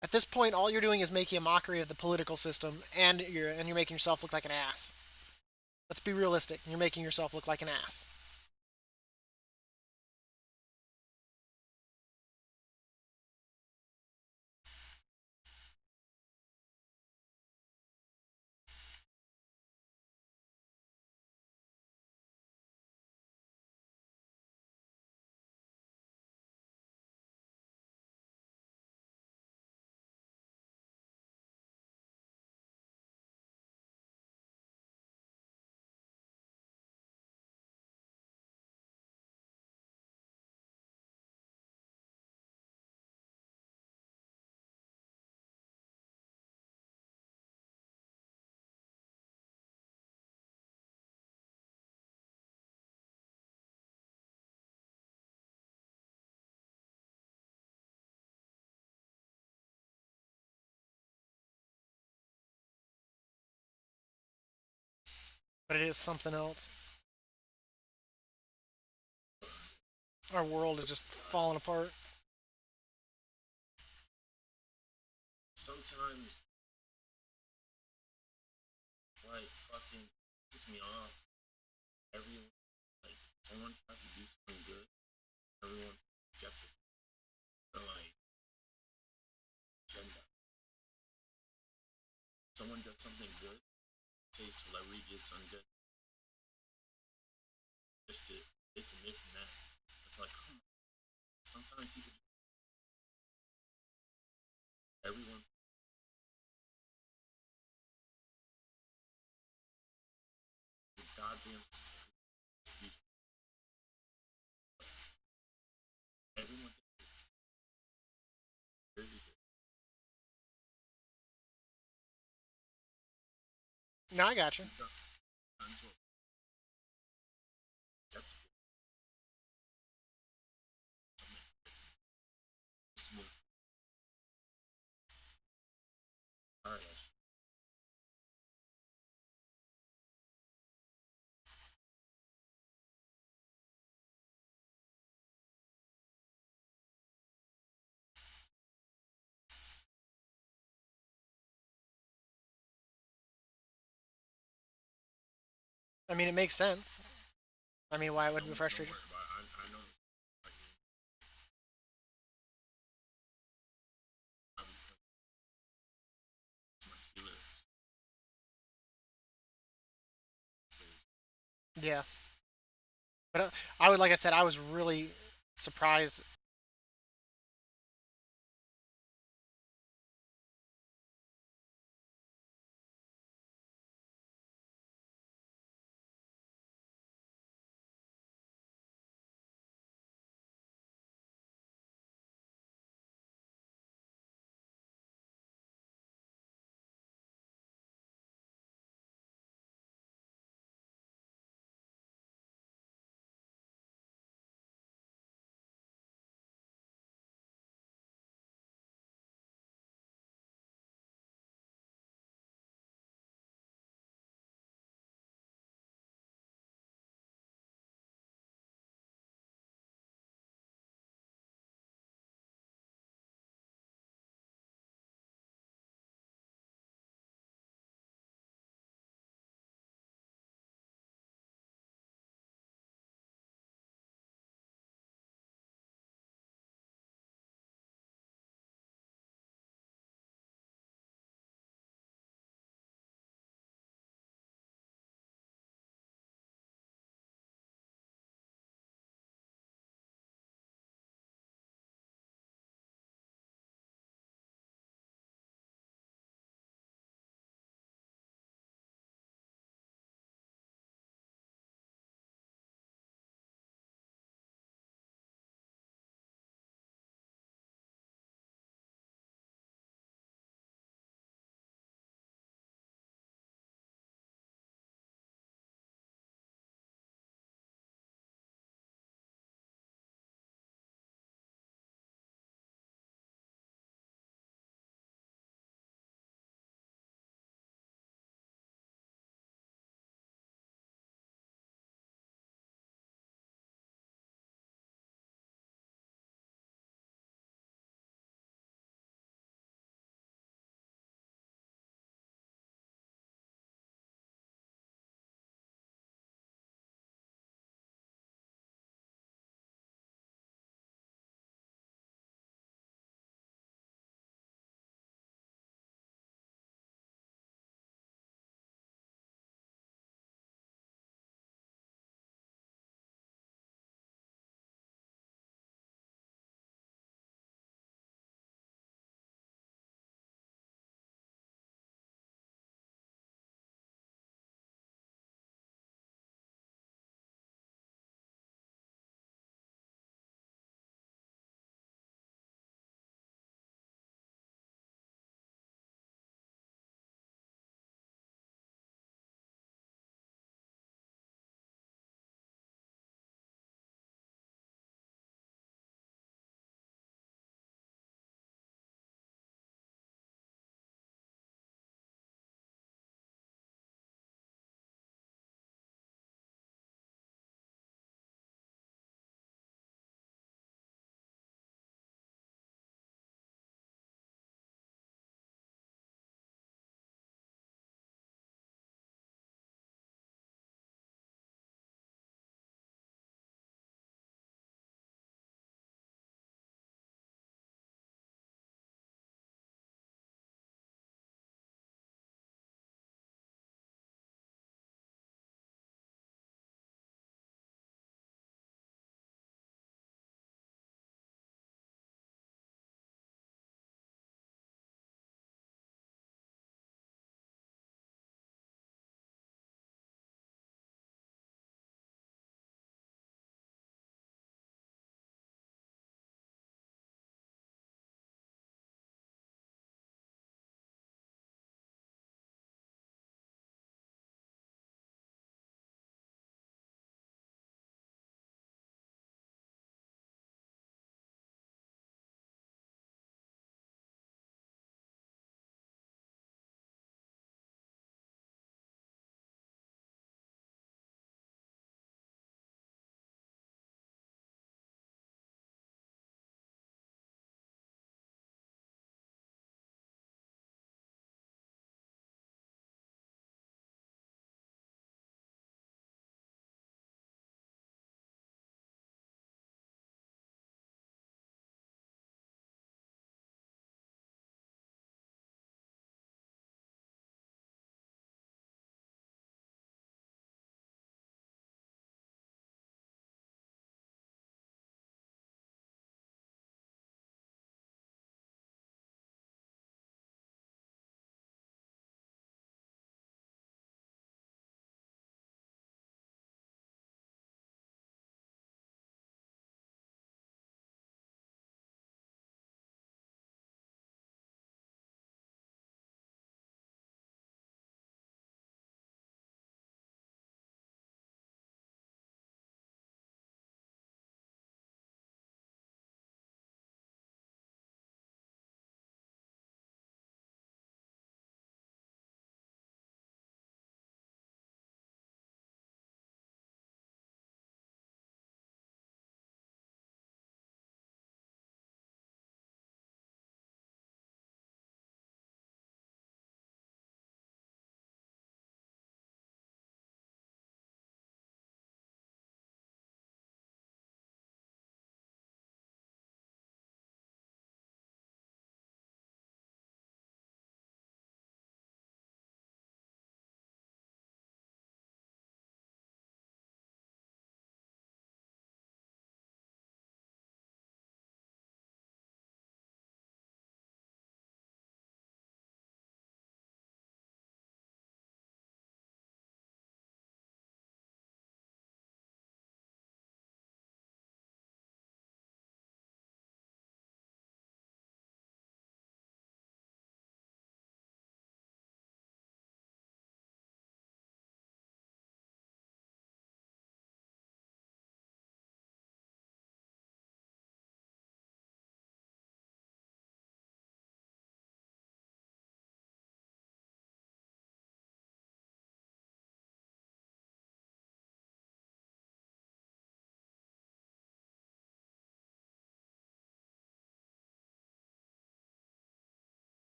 At this point, all you're doing is making a mockery of the political system, and you're making yourself look like an ass. Let's be realistic. You're making yourself look like an ass. But it is something else. Our world is just falling apart. Sometimes, like, fucking pisses me off. Everyone, like, someone tries to do something good, everyone's skeptical. They're like, agenda. Someone does something good, say celebrity did something good, just to this and that. It's like, come on. Sometimes people goddamn everyone No, I got you. Alright. I mean, it makes sense. I mean, why it would be frustrating? I know. Yeah. But I would, like I said, I was really surprised.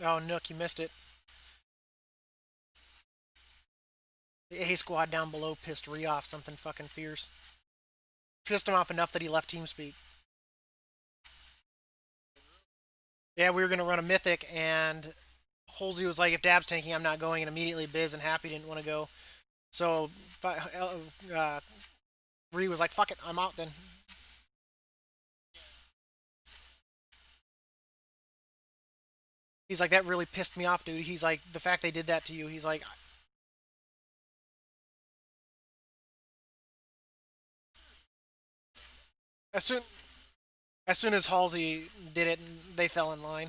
Oh, Nook, you missed it. The A squad down below pissed Ree off something fucking fierce. Pissed him off enough that he left TeamSpeak. Yeah, we were gonna run a mythic, and Halsey was like, "If Dab's tanking, I'm not going." And immediately Biz and Happy didn't want to go. So Ree was like, "Fuck it, I'm out then." He's like, "That really pissed me off, dude." He's like, "The fact they did that to you." He's like, as soon as soon as Halsey did it, they fell in line.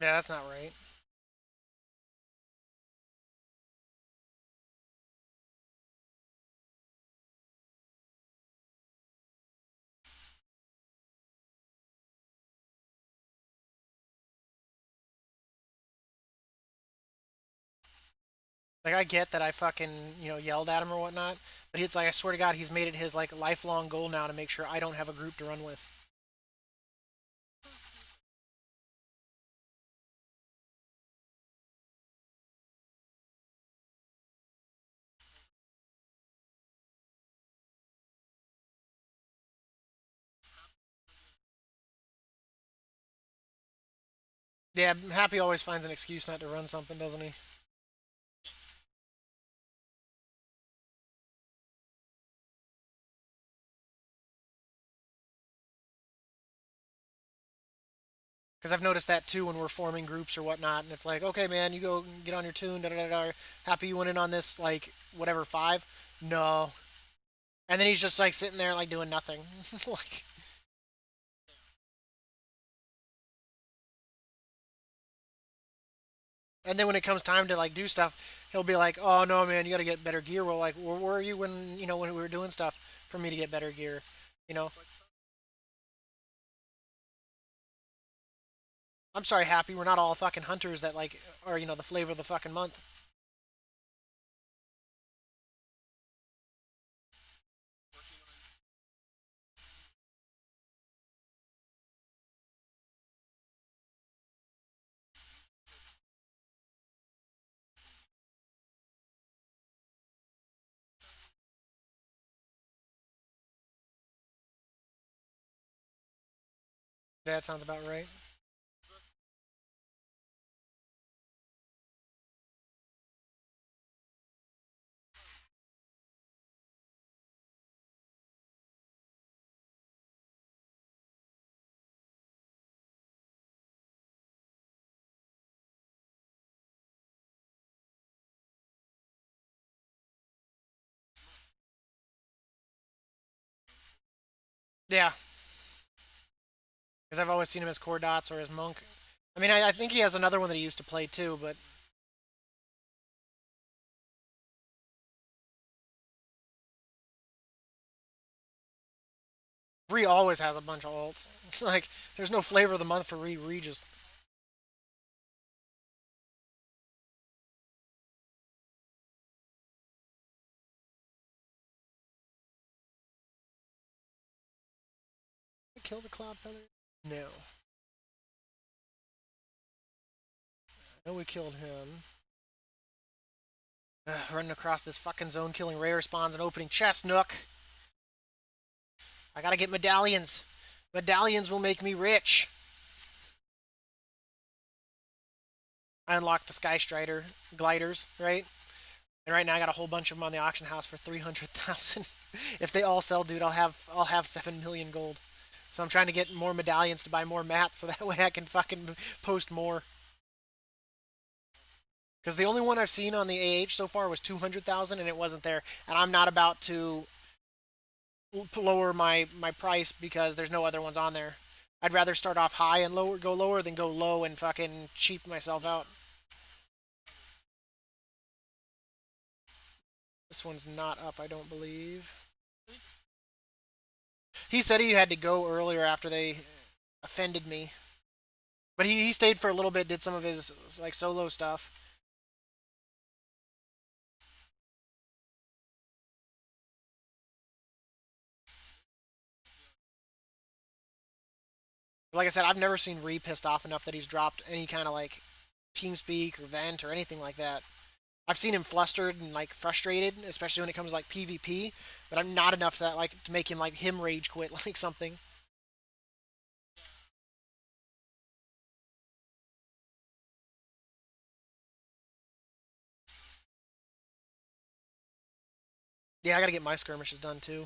Yeah, that's not right. Like, I get that I fucking yelled at him or whatnot, but it's like, I swear to God, he's made it his like lifelong goal now to make sure I don't have a group to run with. Yeah, Happy always finds an excuse not to run something, doesn't he? Because I've noticed that too when we're forming groups or whatnot, and it's like, okay, man, you go get on your tune, da da da da. Happy you went in on this, like, whatever, 5? No. And then he's just, like, sitting there, like, doing nothing. Like, and then when it comes time to, like, do stuff, he'll be like, oh, no, man, you gotta get better gear. We're like, where were you when we were doing stuff for me to get better gear? You know? I'm sorry, Happy, we're not all fucking hunters that, like, are, the flavor of the fucking month. That sounds about right. Yeah, because I've always seen him as core dots or as monk. I mean, I think he has another one that he used to play too, but Ree always has a bunch of ults. Like, there's no flavor of the month for Ree. Ree just. Kill the cloud feather? No. No, we killed him. Running across this fucking zone, killing rare spawns and opening chest, Nook. I gotta get medallions. Medallions will make me rich. I unlocked the Sky Strider gliders, right? And right now I got a whole bunch of them on the auction house for 300,000. If they all sell, dude, I'll have 7 million gold. So I'm trying to get more medallions to buy more mats, so that way I can fucking post more. Because the only one I've seen on the AH so far was 200,000, and it wasn't there. And I'm not about to lower my price because there's no other ones on there. I'd rather start off high and go lower than go low and fucking cheap myself out. This one's not up, I don't believe. He said he had to go earlier after they offended me. But he stayed for a little bit, did some of his like solo stuff. Like I said, I've never seen Ree pissed off enough that he's dropped any kind of like TeamSpeak or vent or anything like that. I've seen him flustered and like frustrated, especially when it comes to like PvP, but I'm not enough that like to make him like him rage quit like something. Yeah, I gotta get my skirmishes done too.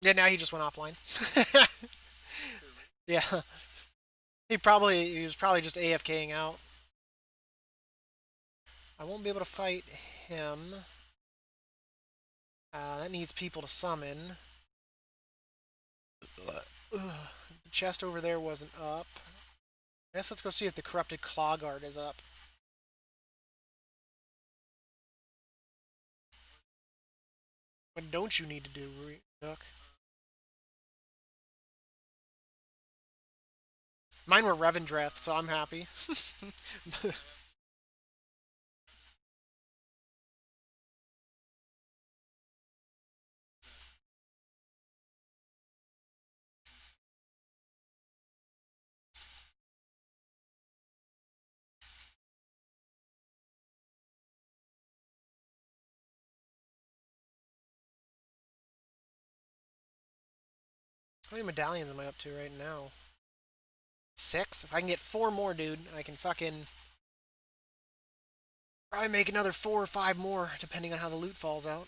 Yeah, now he just went offline. Yeah, he was probably just AFKing out. I won't be able to fight him. That needs people to summon. The chest over there wasn't up. I guess let's go see if the corrupted claw guard is up. What don't you need to do, Nook? Mine were Revendreth, so I'm happy. How many medallions am I up to right now? 6? If I can get 4 more, dude, I can fucking probably make another 4 or 5 more, depending on how the loot falls out.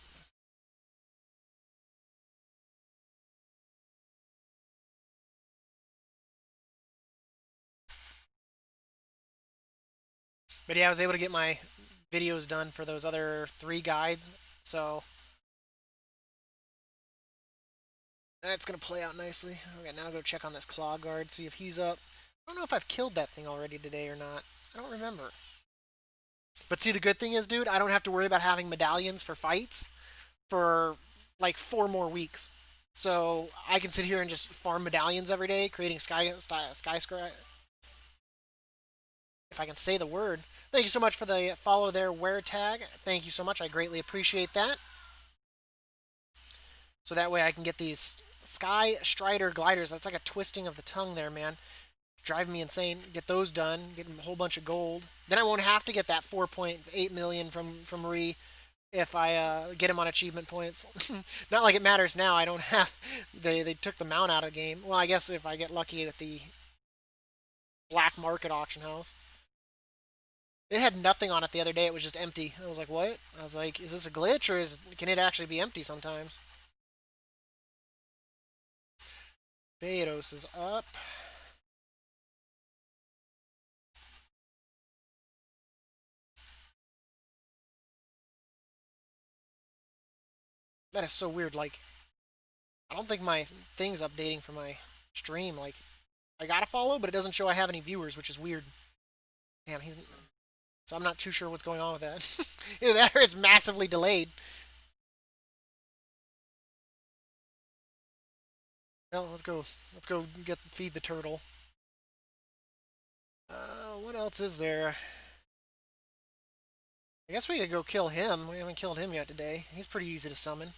But yeah, I was able to get my videos done for those other 3 guides, so that's gonna play out nicely. Okay, now I'll go check on this claw guard, see if he's up. I don't know if I've killed that thing already today or not. I don't remember. But see, the good thing is, dude, I don't have to worry about having medallions for fights for like 4 more weeks. So I can sit here and just farm medallions every day, creating skyscraper. If I can say the word. Thank you so much for the follow there, wear tag. Thank you so much. I greatly appreciate that. So that way I can get these Sky Strider gliders. That's like a twisting of the tongue there, man. Drive me insane. Get those done. Get a whole bunch of gold. Then I won't have to get that 4.8 million from Ree if I get him on achievement points. Not like it matters now. I don't have. They took the mount out of the game. Well, I guess if I get lucky at the black market auction house. It had nothing on it the other day. It was just empty. I was like, what? I was like, is this a glitch or can it actually be empty sometimes? Betos is up. That is so weird. Like, I don't think my thing's updating for my stream. Like, I gotta follow, but it doesn't show I have any viewers, which is weird. Damn, he's. So I'm not too sure what's going on with that. Either that or it's massively delayed. Well, let's go. Let's go feed the turtle. What else is there? I guess we could go kill him. We haven't killed him yet today. He's pretty easy to summon.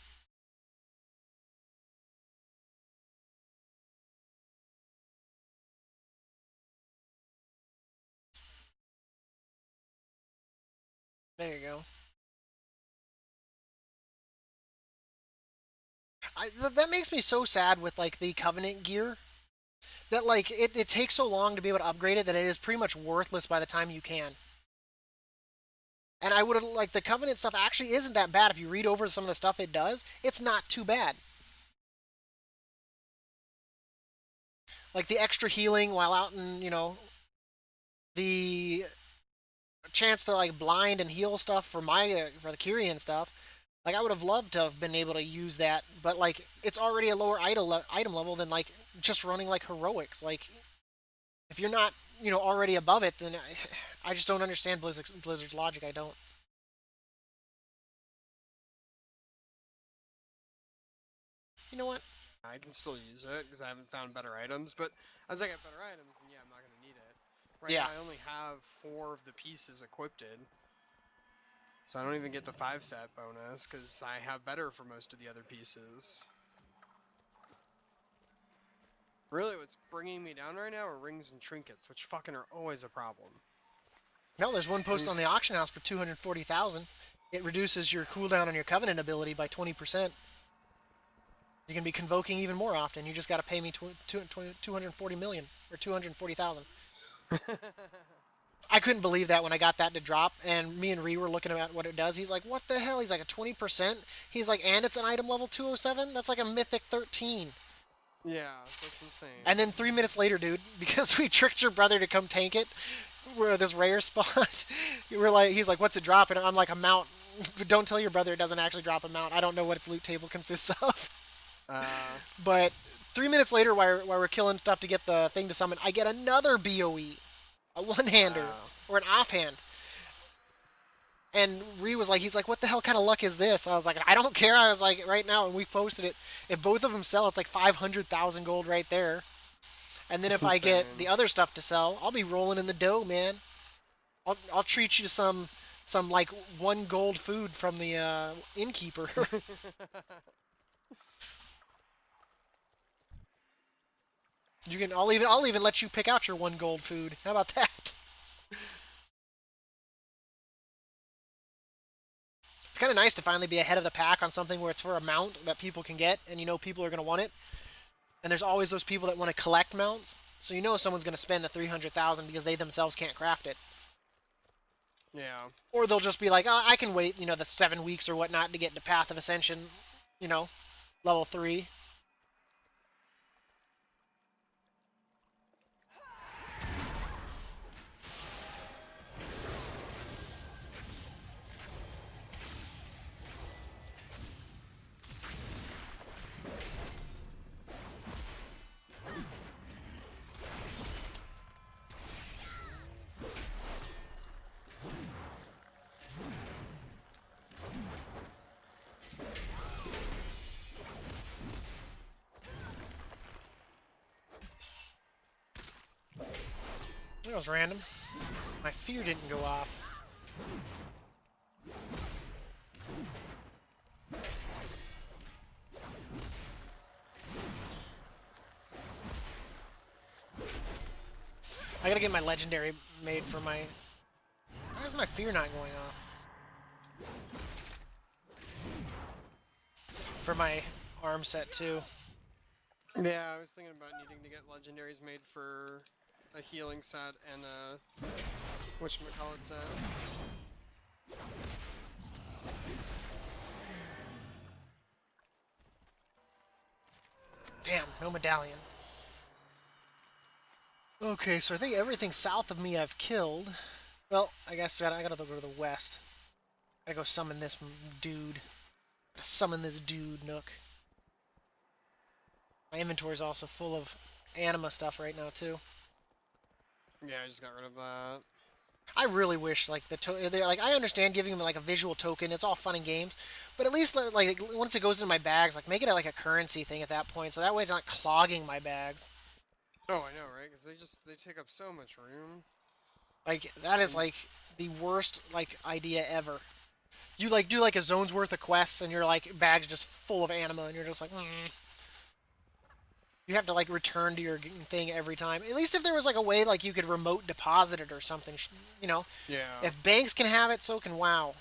There you go. That makes me so sad with like the Covenant gear that like it takes so long to be able to upgrade it that it is pretty much worthless by the time you can. And I would have like the Covenant stuff actually isn't that bad if you read over some of the stuff it does. It's not too bad. Like the extra healing while out in, the chance to like blind and heal stuff for for the Kyrian stuff. Like I would have loved to have been able to use that, but like it's already a lower item level than like just running like heroics. Like if you're not, already above it, then I just don't understand Blizzard's logic. I don't. You know what? I can still use it because I haven't found better items, but as I get better items, then yeah, I'm not gonna need it. Right Yeah. now, I only have 4 of the pieces equipped, so I don't even get the 5-stat bonus because I have better for most of the other pieces. Really, what's bringing me down right now are rings and trinkets, which fucking are always a problem. No, there's one posted on the auction house for 240,000. It reduces your cooldown on your Covenant ability by 20%. You can be convoking even more often. You just got to pay me 240 million or 240,000. I couldn't believe that when I got that to drop, and me and Ree were looking at what it does. He's like, "What the hell?" He's like, "A 20%." He's like, "And it's an item level 207. That's like a mythic 13." Yeah, that's insane. And then 3 minutes later, dude, because we tricked your brother to come tank it, we're at this rare spot. He's like, "What's it dropping?" I'm like, "A mount." Don't tell your brother it doesn't actually drop a mount. I don't know what its loot table consists of. But 3 minutes later, while we're killing stuff to get the thing to summon, I get another BOE, a one-hander or an offhand. And Ree was like, he's like, "What the hell kind of luck is this?" I was like, "I don't care." I was like, right now, and we posted it. If both of them sell, it's like 500,000 gold right there. And then if I get the other stuff to sell, I'll be rolling in the dough, man. I'll treat you to some like 1 gold food from the innkeeper. I'll even let you pick out your 1 gold food. How about that? It's kind of nice to finally be ahead of the pack on something where it's for a mount that people can get, and people are going to want it. And there's always those people that want to collect mounts, so someone's going to spend the 300,000 because they themselves can't craft it. Yeah. Or they'll just be like, "Oh, I can wait, the 7 weeks or whatnot to get into Path of Ascension, level 3. That was random. My fear didn't go off. I gotta get my legendary made for my... Why is my fear not going off? For my arm set, too. Yeah, I was thinking about needing to get legendaries made for a healing set and a whatchamacallit set. Damn, no medallion. Okay, so I think everything south of me I've killed. Well, I guess I gotta go to the west. I gotta go summon this dude. Summon this dude, Nook. My inventory is also full of anima stuff right now, too. Yeah, I just got rid of that. I really wish, like, I understand giving them, like, a visual token. It's all fun and games. But at least, like, once it goes into my bags, like, make it, like, a currency thing at that point. So that way it's not clogging my bags. Oh, I know, right? Because they take up so much room. Like, that is, like, the worst, like, idea ever. You, like, do, like, a zone's worth of quests, and your, like, bag's just full of anima, and you're just like, You have to, like, return to your thing every time. At least if there was, like, a way, like, you could remote deposit it or something, Yeah. If banks can have it, so can WoW.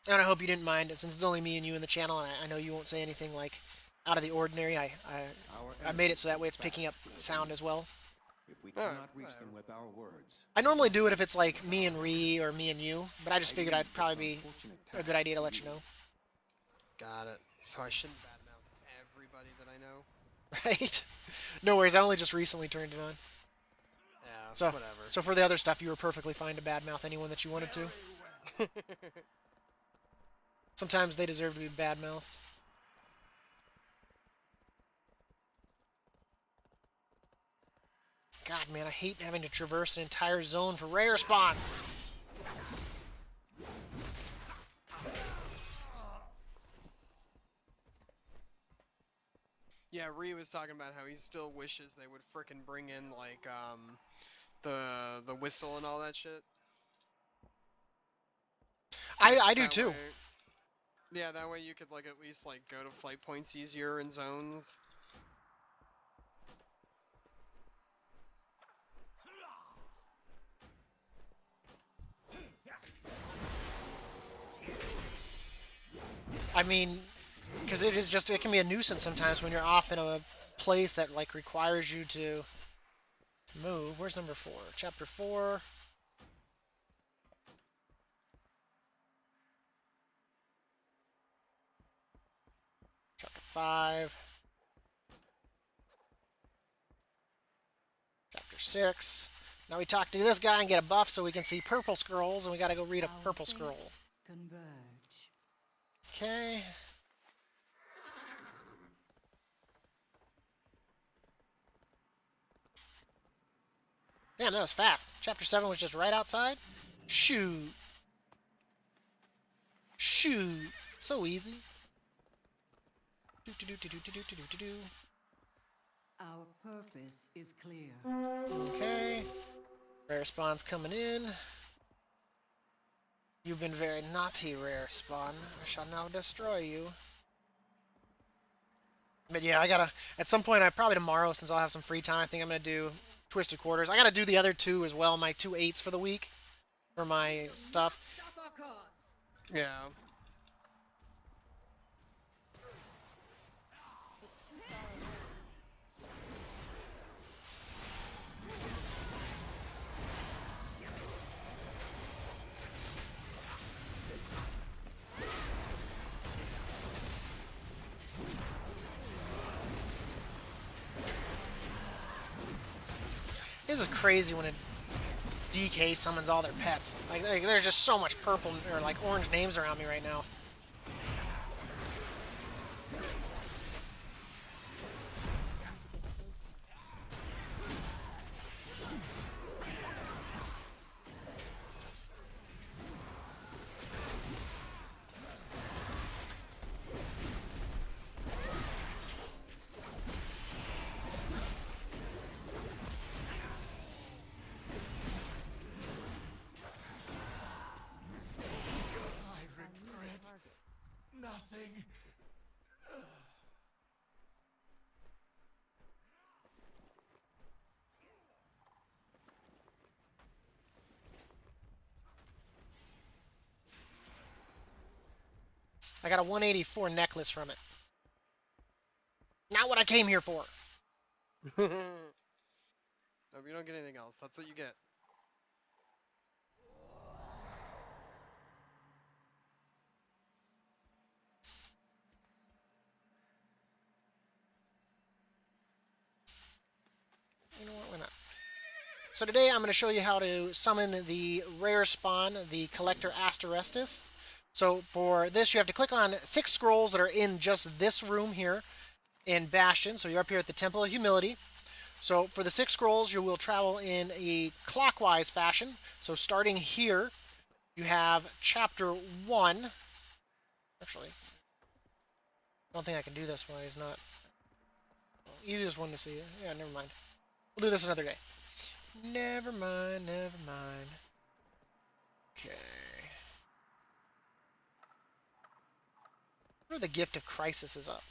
And I hope you didn't mind it, since it's only me and you in the channel, and I know you won't say anything like out of the ordinary. I made it so that way it's picking up sound as well. If we Alright, cannot reach whatever. them with our words, I normally do it if it's like me and Ree or me and you, but I just figured I'd probably be a good idea to let you know. Got it. So I shouldn't badmouth everybody that I know. Right? No worries, I only just recently turned it on. Yeah, So, whatever. so for the other stuff, you were perfectly fine to badmouth anyone that you wanted to. Sometimes they deserve to be badmouthed. God, man, I hate having to traverse an entire zone for rare spawns. Yeah, Ree was talking about how he still wishes they would frickin' bring in like the whistle and all that shit. I do That too. way, yeah, that way you could like at least like go to flight points easier in zones. I mean, because it can be a nuisance sometimes when you're off in a place that like requires you to move. Where's number 4? Chapter 4. Chapter 5. Chapter 6. Now we talk to this guy and get a buff so we can see purple scrolls, and we gotta go read a purple scroll. Converge. Okay. Damn, that was fast. Chapter 7 was just right outside. Shoot. Shoot. So easy. Do do do do do do do do do. Our purpose is clear. Okay. Rare spawn's coming in. You've been very naughty, rare spawn. I shall now destroy you. But yeah, I gotta... At some point, probably tomorrow, since I'll have some free time, I think I'm gonna do Twisted Quarters. I gotta do the other 2 as well, my 2 8s for the week. For my stuff. Stop our cause. Yeah. This is crazy when a DK summons all their pets. Like there's just so much purple or like orange names around me right now. I regret nothing. I got a 184 necklace from it. Not what I came here for. Nope, you don't get anything else. That's what you get. You know what? Why not? So today I'm going to show you how to summon the rare spawn, the Collector Asterestus. So for this, you have to click on 6 scrolls that are in just this room here in Bastion. So you're up here at the Temple of Humility. So for the 6 scrolls, you will travel in a clockwise fashion. So starting here, you have Chapter 1. Actually, I don't think I can do this while he's not... Well, easiest one to see. Yeah, never mind. We'll do this another day. Never mind, never mind. Okay. Where the Gift of Crisis is up.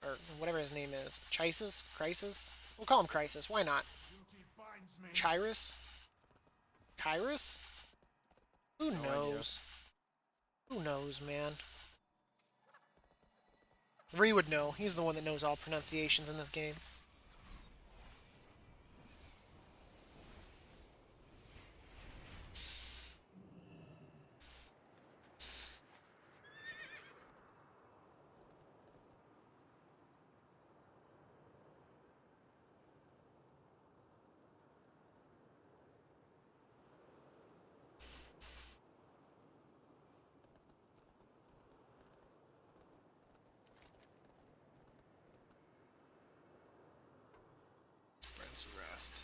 Or whatever his name is. Crisis? Crisis? We'll call him Crisis. Why not? Chirus? Kyrus? Who knows? Who knows, man? Ree would know. He's the one that knows all pronunciations in this game. Brent's rest.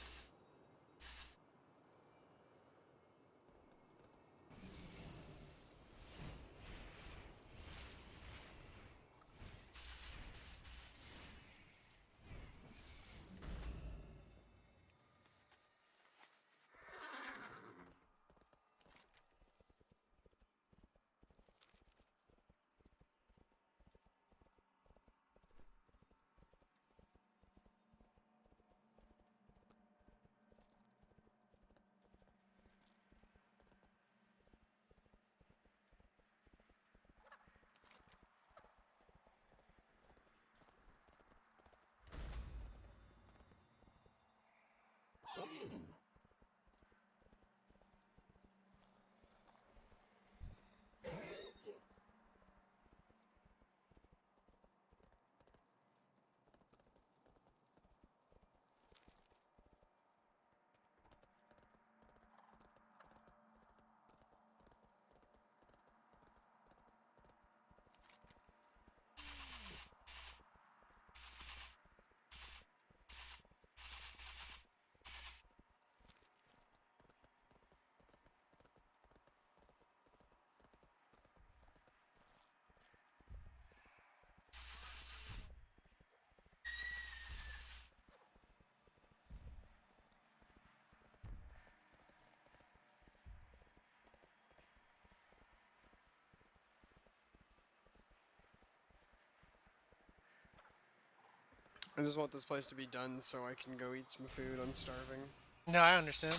I just want this place to be done so I can go eat some food. I'm starving. No, I understand.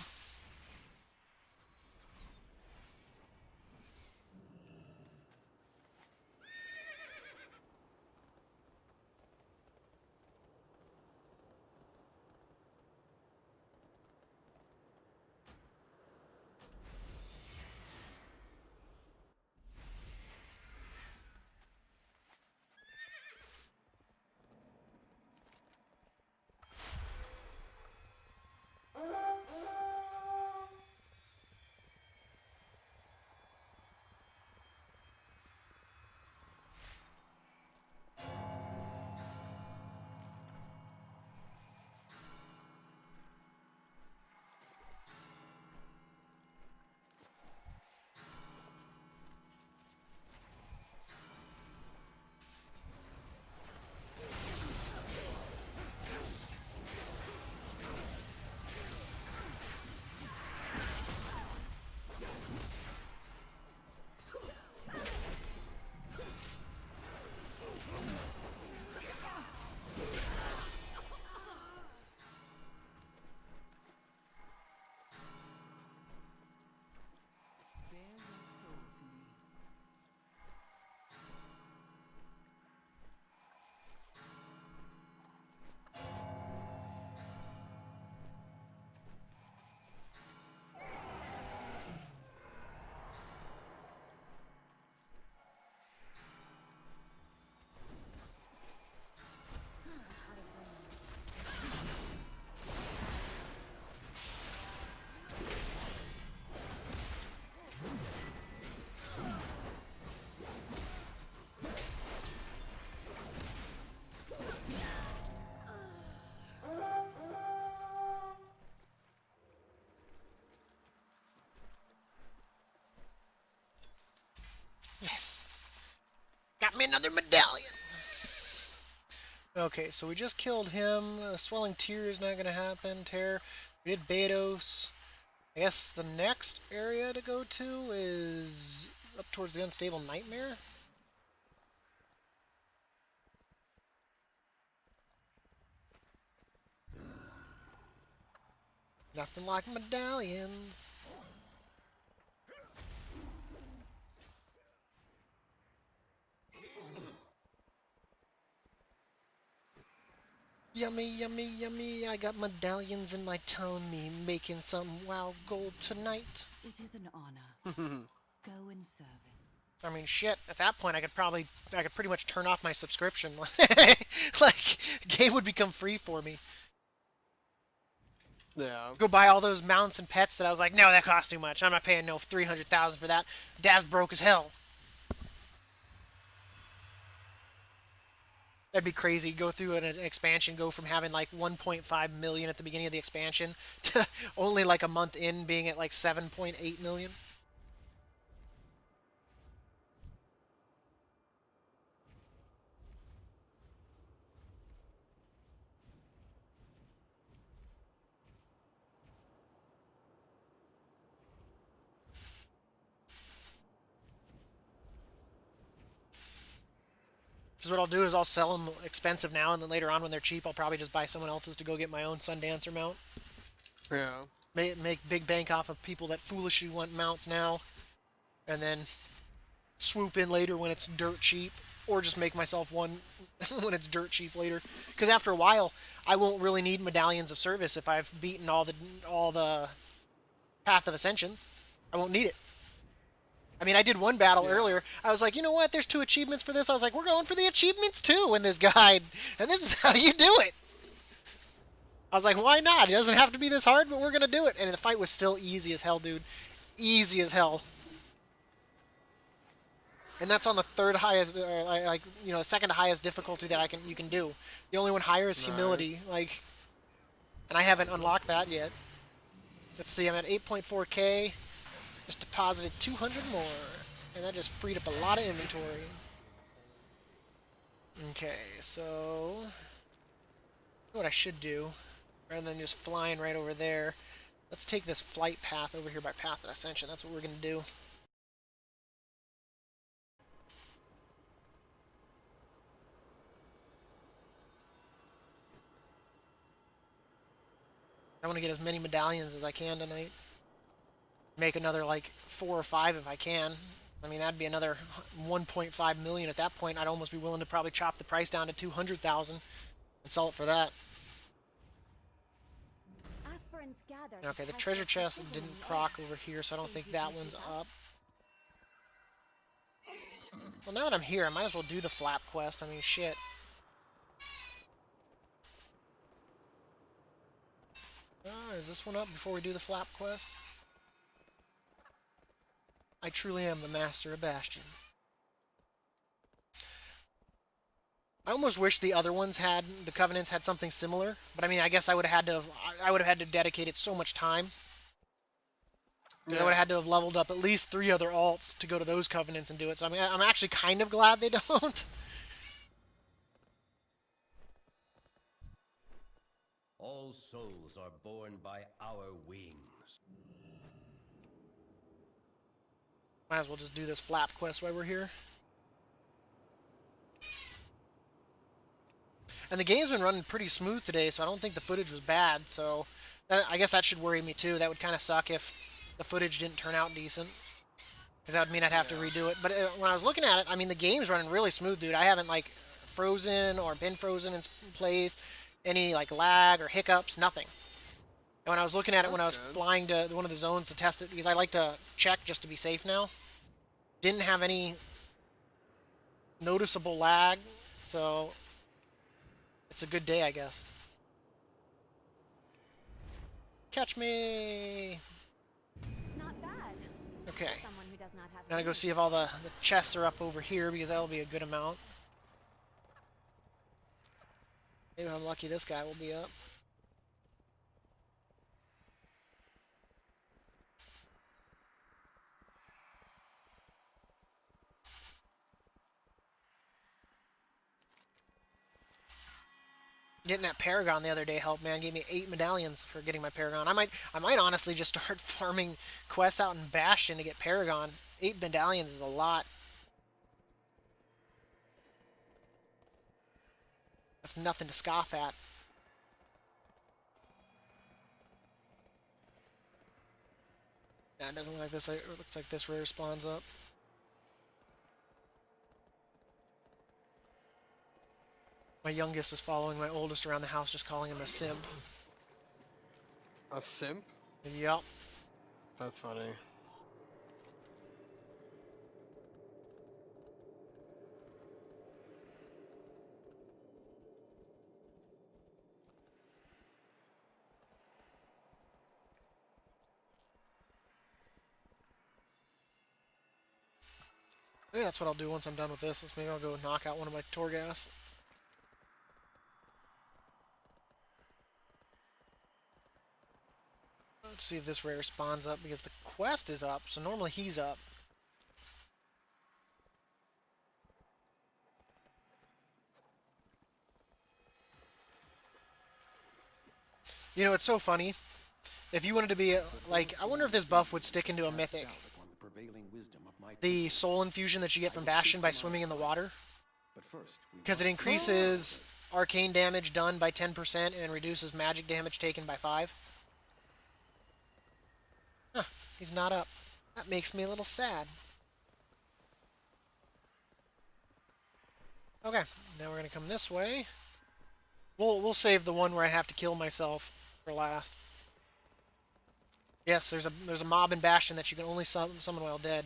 Yes! Got me another medallion! Okay, so we just killed him. Swelling Tear is not going to happen. Terror. We did Betos. I guess the next area to go to is up towards the Unstable Nightmare. Nothing like medallions. Yummy, yummy, yummy. I got medallions in my tummy, making some wow gold tonight. It is an honor. Go in service. I mean, shit. At that point, I could pretty much turn off my subscription. Like, game would become free for me. Yeah. Go buy all those mounts and pets that I was like, no, that costs too much. I'm not paying no 300,000 for that. Dab's broke as hell. That'd be crazy. Go through an expansion, go from having like 1.5 million at the beginning of the expansion to only like a month in being at like 7.8 million. Because what I'll do is I'll sell them expensive now, and then later on when they're cheap, I'll probably just buy someone else's to go get my own Sundancer mount. Yeah. Make big bank off of people that foolishly want mounts now, and then swoop in later when it's dirt cheap, or just make myself one when it's dirt cheap later. Because after a while, I won't really need medallions of service if I've beaten all the Path of Ascensions. I won't need it. I mean, I did one battle earlier. I was like, you know what? There's 2 achievements for this. I was like, we're going for the achievements too in this guide, and this is how you do it. I was like, why not? It doesn't have to be this hard, but we're gonna do it. And the fight was still easy as hell, dude. Easy as hell. And that's on the third highest, second highest difficulty that you can do. The only one higher is humility, like, and I haven't unlocked that yet. Let's see, I'm at 8.4k. Just deposited 200 more, and that just freed up a lot of inventory. Okay, so what I should do, rather than just flying right over there, let's take this flight path over here by Path of Ascension. That's what we're gonna do. I want to get as many medallions as I can tonight. Make another like 4 or 5 if I can. I mean, that'd be another 1.5 million at that point. I'd almost be willing to probably chop the price down to 200,000 and sell it for that. Okay, the treasure chest didn't proc over here, so I don't think that one's up. Well, now that I'm here, I might as well do the flap quest. I mean, shit. Is this one up before we do the flap quest? I truly am the master of Bastion. I almost wish the other ones had, the Covenants had something similar, but I mean, I guess I would have had to dedicate it so much time. Because I would have had to have leveled up at least 3 other alts to go to those Covenants and do it. So I mean, I'm actually kind of glad they don't. All souls are born by our wings. Might as well just do this flap quest while we're here. And the game's been running pretty smooth today, so I don't think the footage was bad. So I guess that should worry me too. That would kind of suck if the footage didn't turn out decent. Because that would mean I'd have to redo it. But when I was looking at it, I mean, the game's running really smooth, dude. I haven't, like, frozen or been frozen in plays. Any, like, lag or hiccups, nothing. And when I was looking at it when I was flying to one of the zones to test it, because I like to check just to be safe now, didn't have any noticeable lag, so it's a good day, I guess. Catch me! Not bad. Okay. Someone who does not have Gotta go see if all the chests are up over here, because that'll be a good amount. Maybe if I'm lucky, this guy will be up. Getting that Paragon the other day helped, man. Gave me 8 medallions for getting my Paragon. I might honestly just start farming quests out in Bastion to get Paragon. 8 medallions is a lot. That's nothing to scoff at. Yeah, it doesn't look like this. It looks like this rare spawns up. My youngest is following my oldest around the house, just calling him a simp. A simp? Yup. That's funny. Maybe that's what I'll do once I'm done with this. Maybe I'll go knock out one of my Torghast. Let's see if this rare spawns up, because the quest is up, so normally he's up. You know, it's so funny. If you wanted to be, like, I wonder if this buff would stick into a mythic. The soul infusion that you get from Bastion by swimming in the water. Because it increases arcane damage done by 10% and reduces magic damage taken by 5. Huh, he's not up. That makes me a little sad. Okay, now we're gonna come this way. We'll save the one where I have to kill myself for last. Yes, there's a mob in Bastion that you can only summon while dead.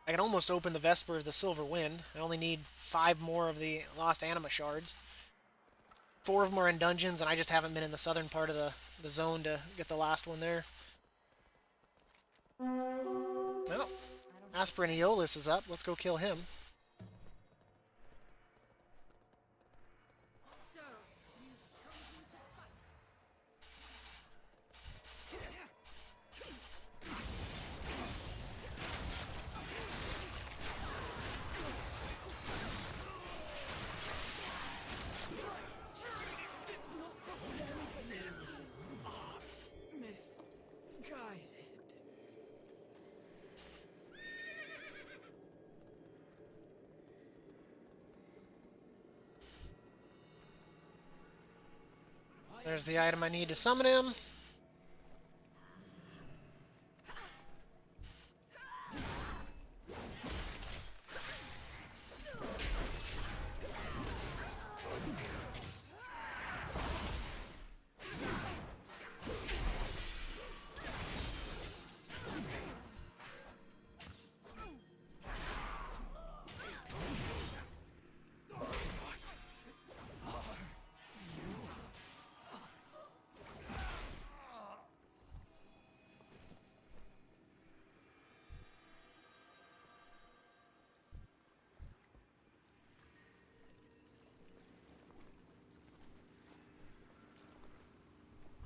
I can almost open the Vesper of the Silver Wind. I only need 5 more of the Lost Anima Shards. 4 of them are in dungeons, and I just haven't been in the southern part of the zone to get the last one there. Well, Aspirin Aeolus is up. Let's go kill him. There's the item I need to summon him.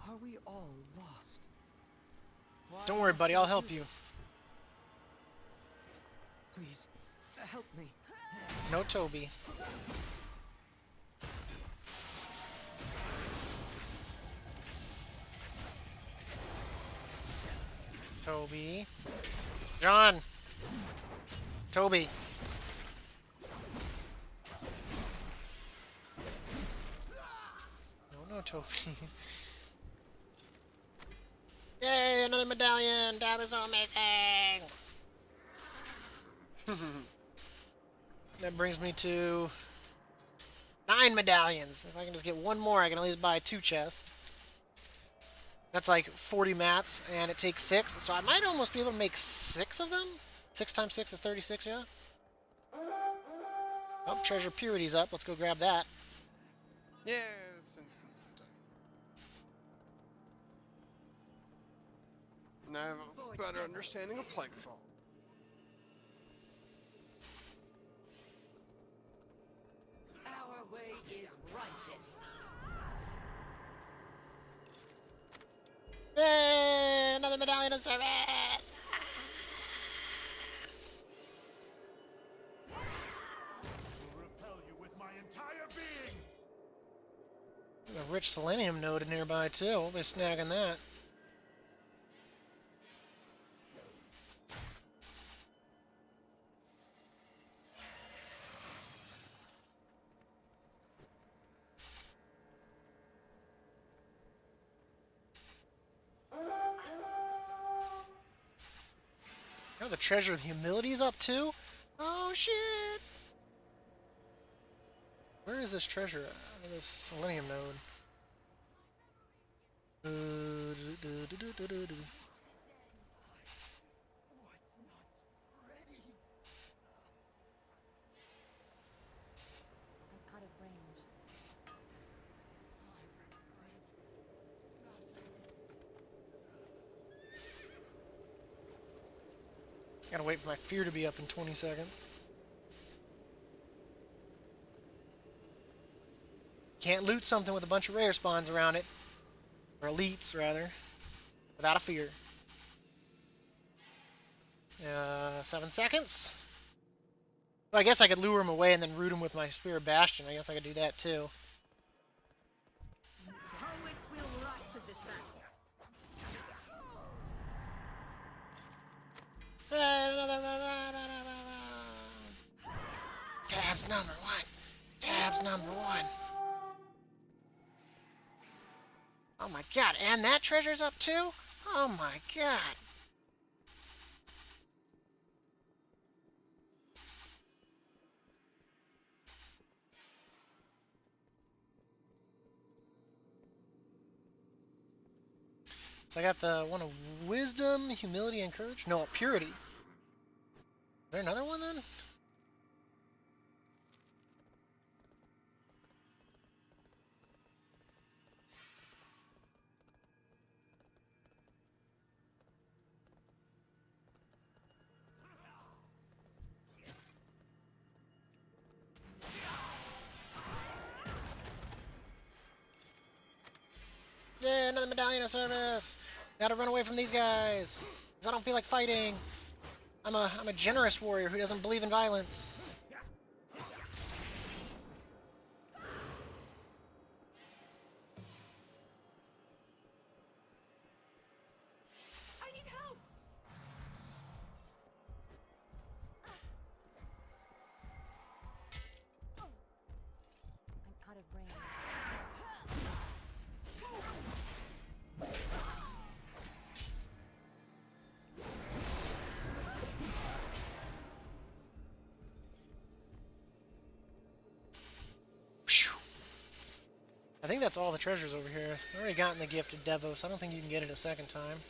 Are we all lost? Don't worry, buddy. I'll help you. Please, help me. No Toby. Toby. John! Toby. No Toby. Yay, another medallion! Dab is so amazing! That brings me to 9 medallions. If I can just get one more, I can at least buy 2 chests. That's like 40 mats, and it takes 6, so I might almost be able to make 6 of them? 6 times 6 is 36, yeah? Oh, Treasure Purity's up. Let's go grab that. Yeah, this instance is done. Now I have a better understanding of Plaguefall. Our way is righteous. Yay! Another medallion of service! Will repel you with my entire being. A rich selenium node nearby too. We'll be snagging that. The treasure of humility is up too? Oh shit! Where is this treasure? This selenium node. Out of range. Gotta wait for my fear to be up in 20 seconds. Can't loot something with a bunch of rare spawns around it. Or elites, rather. Without a fear. 7 seconds. Well, I guess I could lure him away and then root him with my Spear of Bastion. I guess I could do that too. Tabs number one. Tabs number one. Oh my god, and that treasure's up too? Oh my god. So I got the one of wisdom, humility, and courage? No, purity. Is there another one then? Yeah, another medallion of service. Gotta run away from these guys. 'Cause I don't feel like fighting. I'm a generous warrior who doesn't believe in violence. I need help. I'm out of range. Phew. I think that's all the treasures over here. I've already gotten the gift of Devos. I don't think you can get it a second time.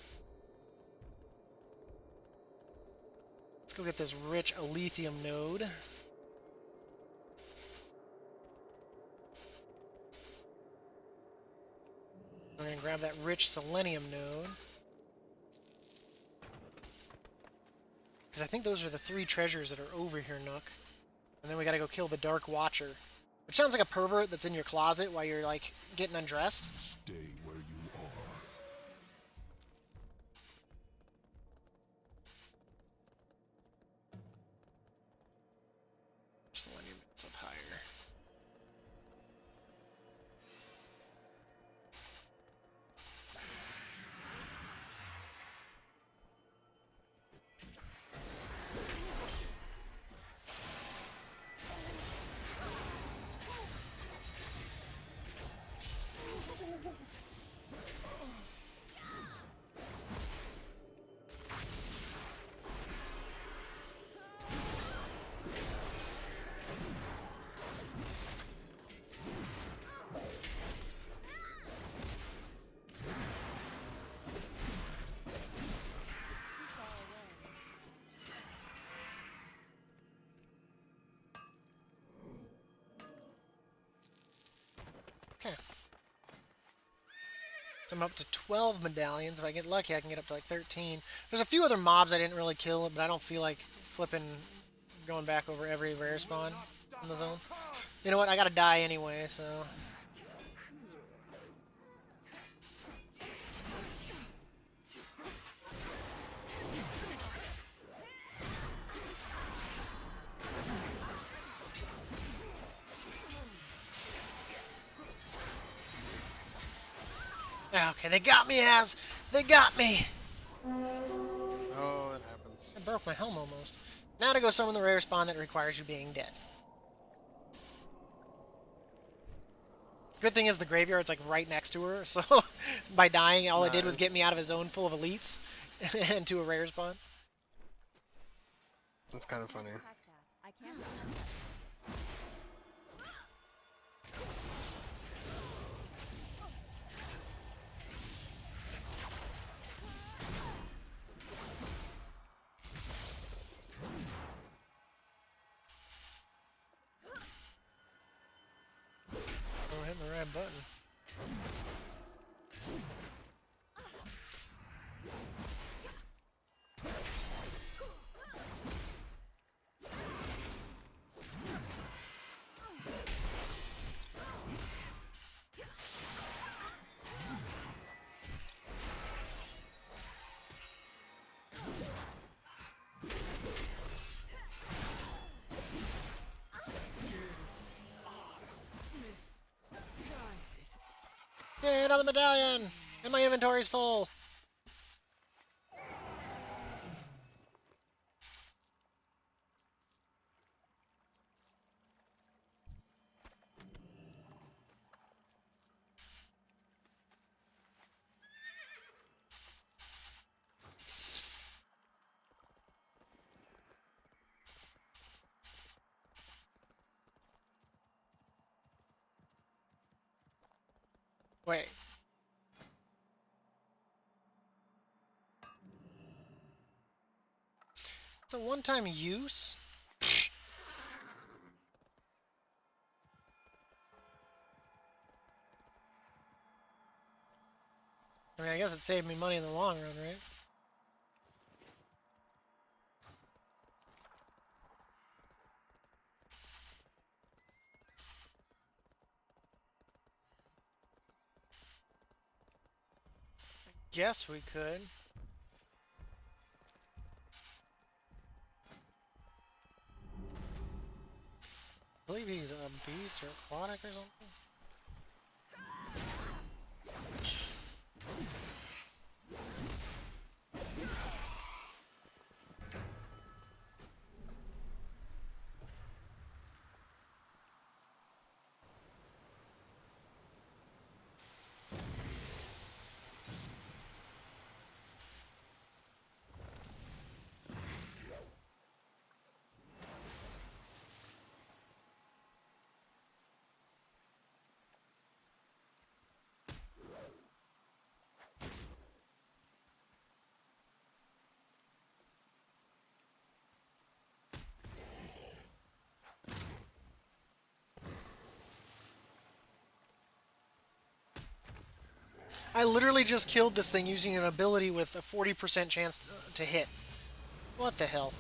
Let's go get this rich Alethioum node. We're gonna grab that rich Selenium node. Because I think those are the 3 treasures that are over here, Nook. And then we gotta go kill the Dark Watcher. Which sounds like a pervert that's in your closet while you're, like, getting undressed. Stay where you are. Selenium, it's up higher. Okay. So I'm up to 12 medallions. If I get lucky, I can get up to like 13. There's a few other mobs I didn't really kill, but I don't feel like flipping, going back over every rare spawn in the zone. You know what? I gotta die anyway, so... Okay, they got me, Az! They got me! Oh, that happens. I broke my helm almost. Now to go summon the rare spawn that requires you being dead. Good thing is the graveyard's like right next to her, so by dying, all it did was get me out of a zone full of elites and to a rare spawn. That's kind of funny. Crack that. I can't remember. I'm hitting the right button. Yay, another medallion! And my inventory's full! Wait. It's a one-time use? I mean, I guess it saved me money in the long run, right? Guess we could. I believe he's a beast or aquatic or something. I literally just killed this thing using an ability with a 40% chance to hit. What the hell?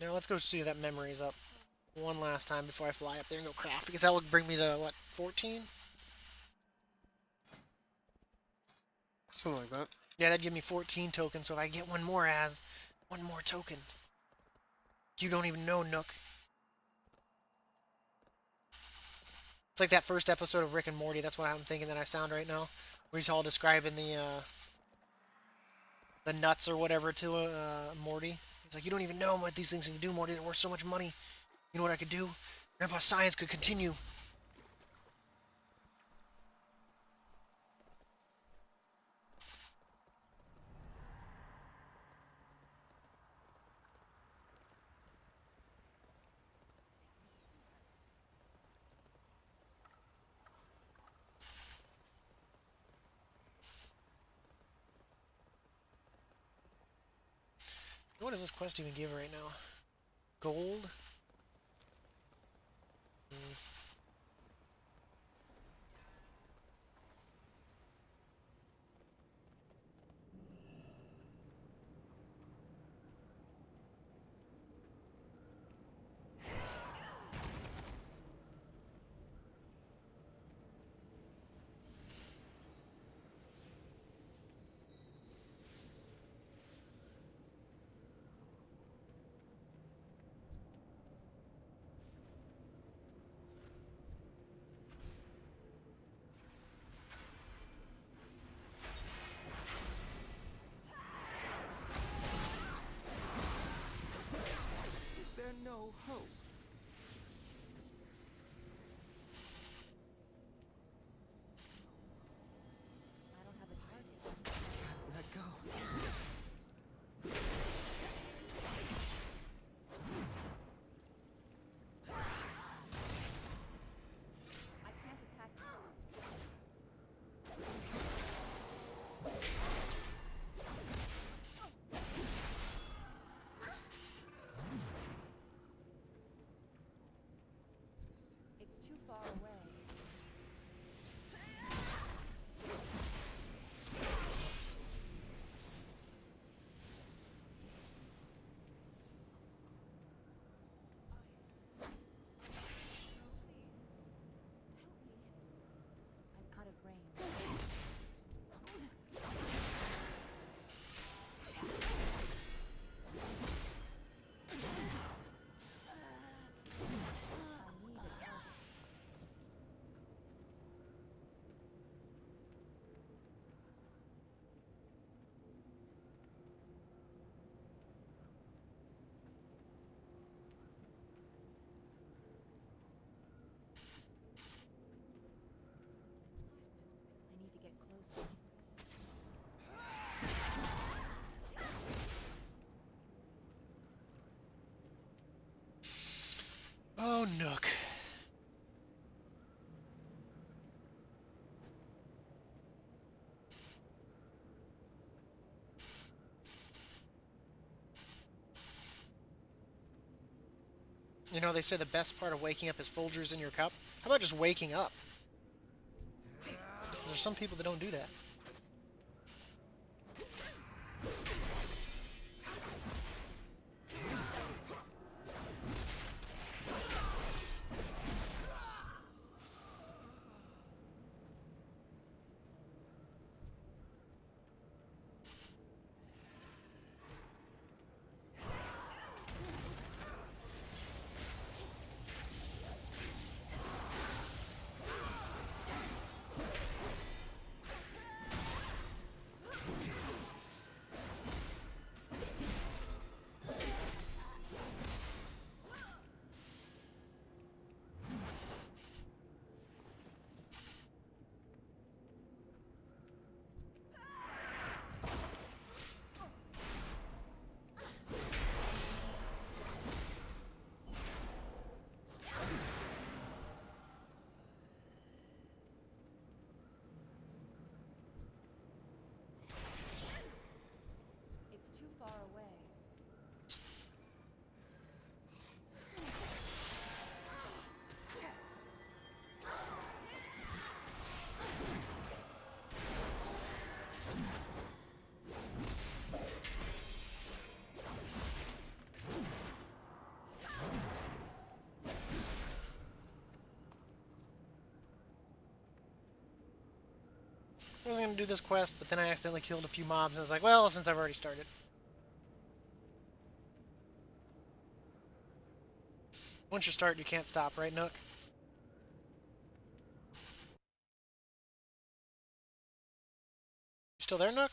Now let's go see that memory's up one last time before I fly up there and go craft, because that would bring me to, what, 14? Something like that. Yeah, that'd give me 14 tokens, so if I get one more as one more token. You don't even know, Nook. It's like that first episode of Rick and Morty, that's what I'm thinking that I sound right now. Where he's all describing the nuts or whatever to Morty. He's like, you don't even know what these things can do, Morty. They're worth so much money. You know what I could do? Grandpa Science could continue. What does this quest even give right now? Gold? close. Oh, Nook. You know, they say the best part of waking up is Folgers in your cup. How about just waking up? There's some people that don't do that. It's too far away. I was going to do this quest, but then I accidentally killed a few mobs, and I was like, well, since I've already started. Once you start, you can't stop, right, Nook? You still there, Nook?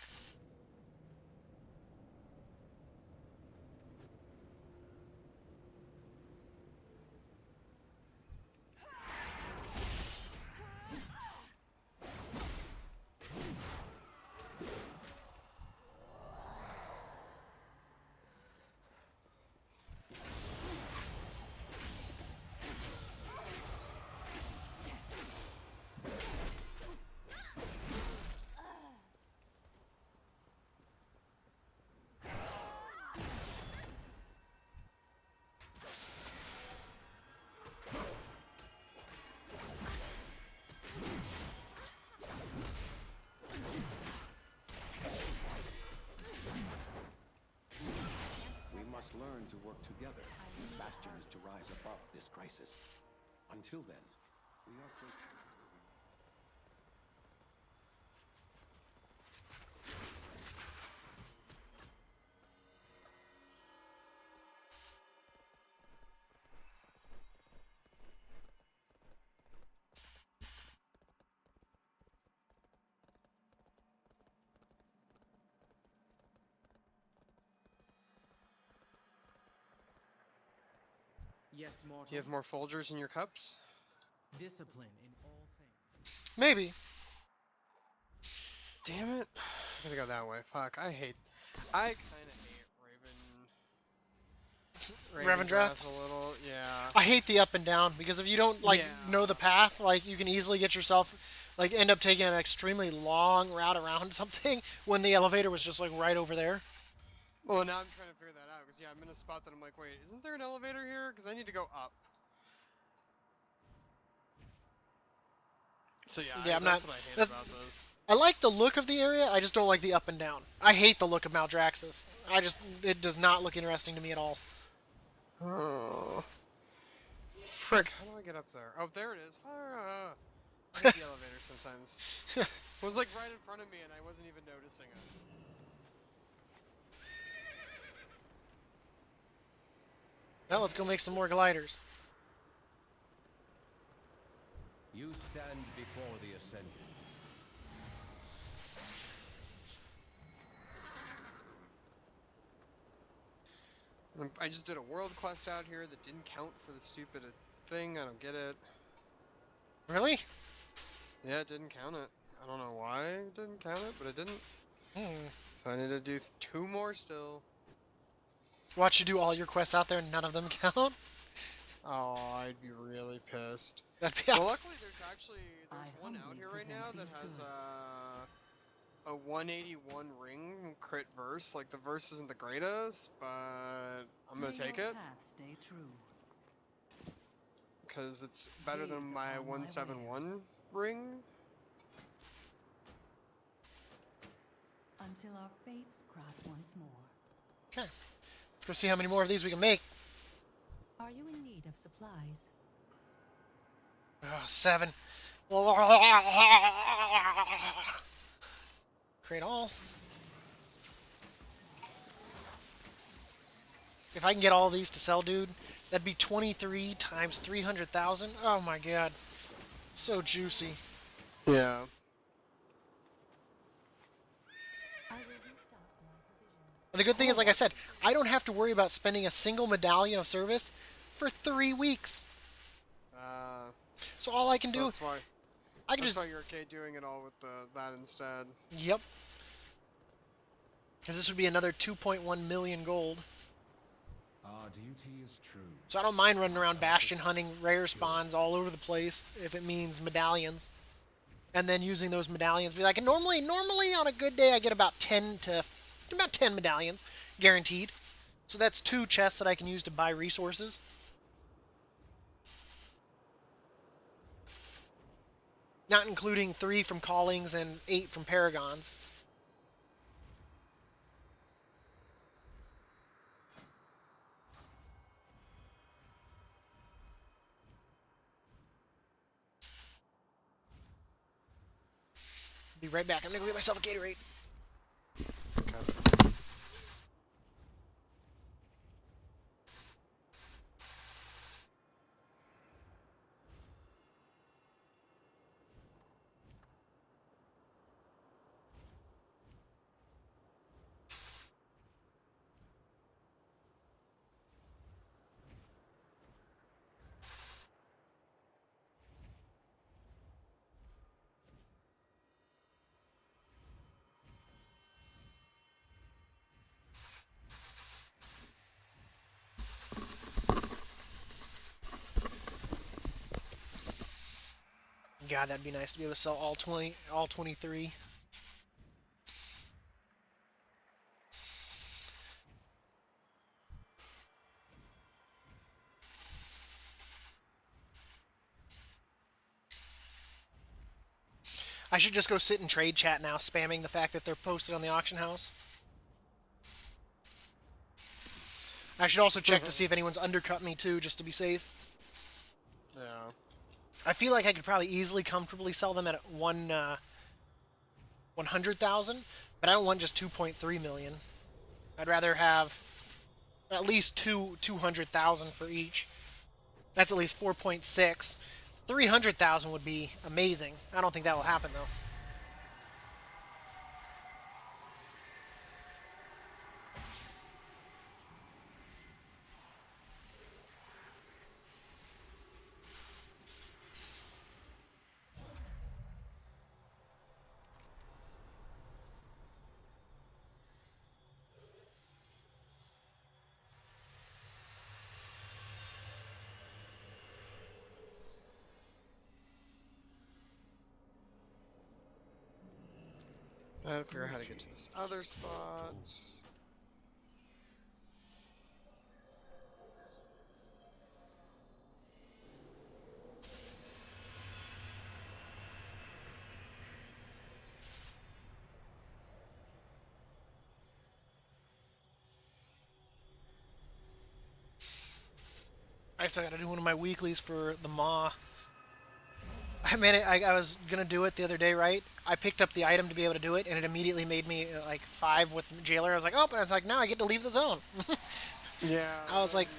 We must learn to work together. Bastion is to rise above this crisis. Until then, we are grateful. Yes, mortal. Do you have more Folgers in your cups? Discipline in all things. Maybe. Damn it. I'm gonna go that way. Fuck, I kind of hate Revendreth? a little, yeah. I hate the up and down, because if you don't, like, Yeah. know the path, like, you can easily get yourself, like, end up taking an extremely long route around something when the elevator was just, like, right over there. Well, now I'm trying to figure that out, because, yeah, I'm in a spot that I'm like, wait, isn't there an elevator here? Because I need to go up. So, yeah, Yeah, I'm that's not- what I hate that's- about this. I like the look of the area, I just don't like the up and down. I hate the look of Maldraxxus. It does not look interesting to me at all. Oh. Frick, how do I get up there? Oh, there it is. I hate the elevator sometimes. It was like right in front of me and I wasn't even noticing it. Now let's go make some more gliders. You stand before the ascendant. I just did a world quest out here that didn't count for the stupid thing. I don't get it. Really? Yeah, it didn't count it. I don't know why it didn't count it, but it didn't. Hmm. So I need to do 2 more still. Watch you do all your quests out there and none of them count. Oh, I'd be really pissed. That'd be Well, luckily there's one out humbly here right now that present has these a 181 ring crit verse. Like the verse isn't the greatest, but I'm gonna May take your it path stay true. because it's better than Gaze my upon my 171 wares. ring. Until our fates cross once more. Okay. Let's go see how many more of these we can make. Are you in need of supplies? Oh, 7. Create all. If I can get all these to sell, dude, that'd be 23 times 300,000. Oh my god. So juicy. Yeah. I will restock my provisions. The good thing is, like I said, I don't have to worry about spending a single medallion of service for 3 weeks. So all I can do, That's why. I can That's just, why you're okay doing it all with that instead. yep. Because this would be another 2.1 million gold. Our duty is true. So I don't mind running around Bastion hunting rare spawns all over the place if it means medallions. And then using those medallions. Be like, normally on a good day I get about 10 medallions guaranteed. So that's 2 chests that I can use to buy resources. Not including 3 from callings and 8 from paragons. Be right back. I'm gonna go get myself a Gatorade. God, that'd be nice to be able to sell all 23. I should just go sit in trade chat now, spamming the fact that they're posted on the auction house. I should also check to see if anyone's undercut me too, just to be safe. Yeah. I feel like I could probably easily, comfortably sell them at 100,000, but I don't want just 2.3 million. I'd rather have at least 200,000 for each. That's at least 4.6. 300,000 would be amazing. I don't think that will happen though. I have to figure out how to get to this other spot. I still gotta do one of my weeklies for the Maw. I made it. I was gonna do it the other day, right? I picked up the item to be able to do it, and it immediately made me like 5 with the jailer. I was like, oh, and I was like, now I get to leave the zone. Yeah. I was like,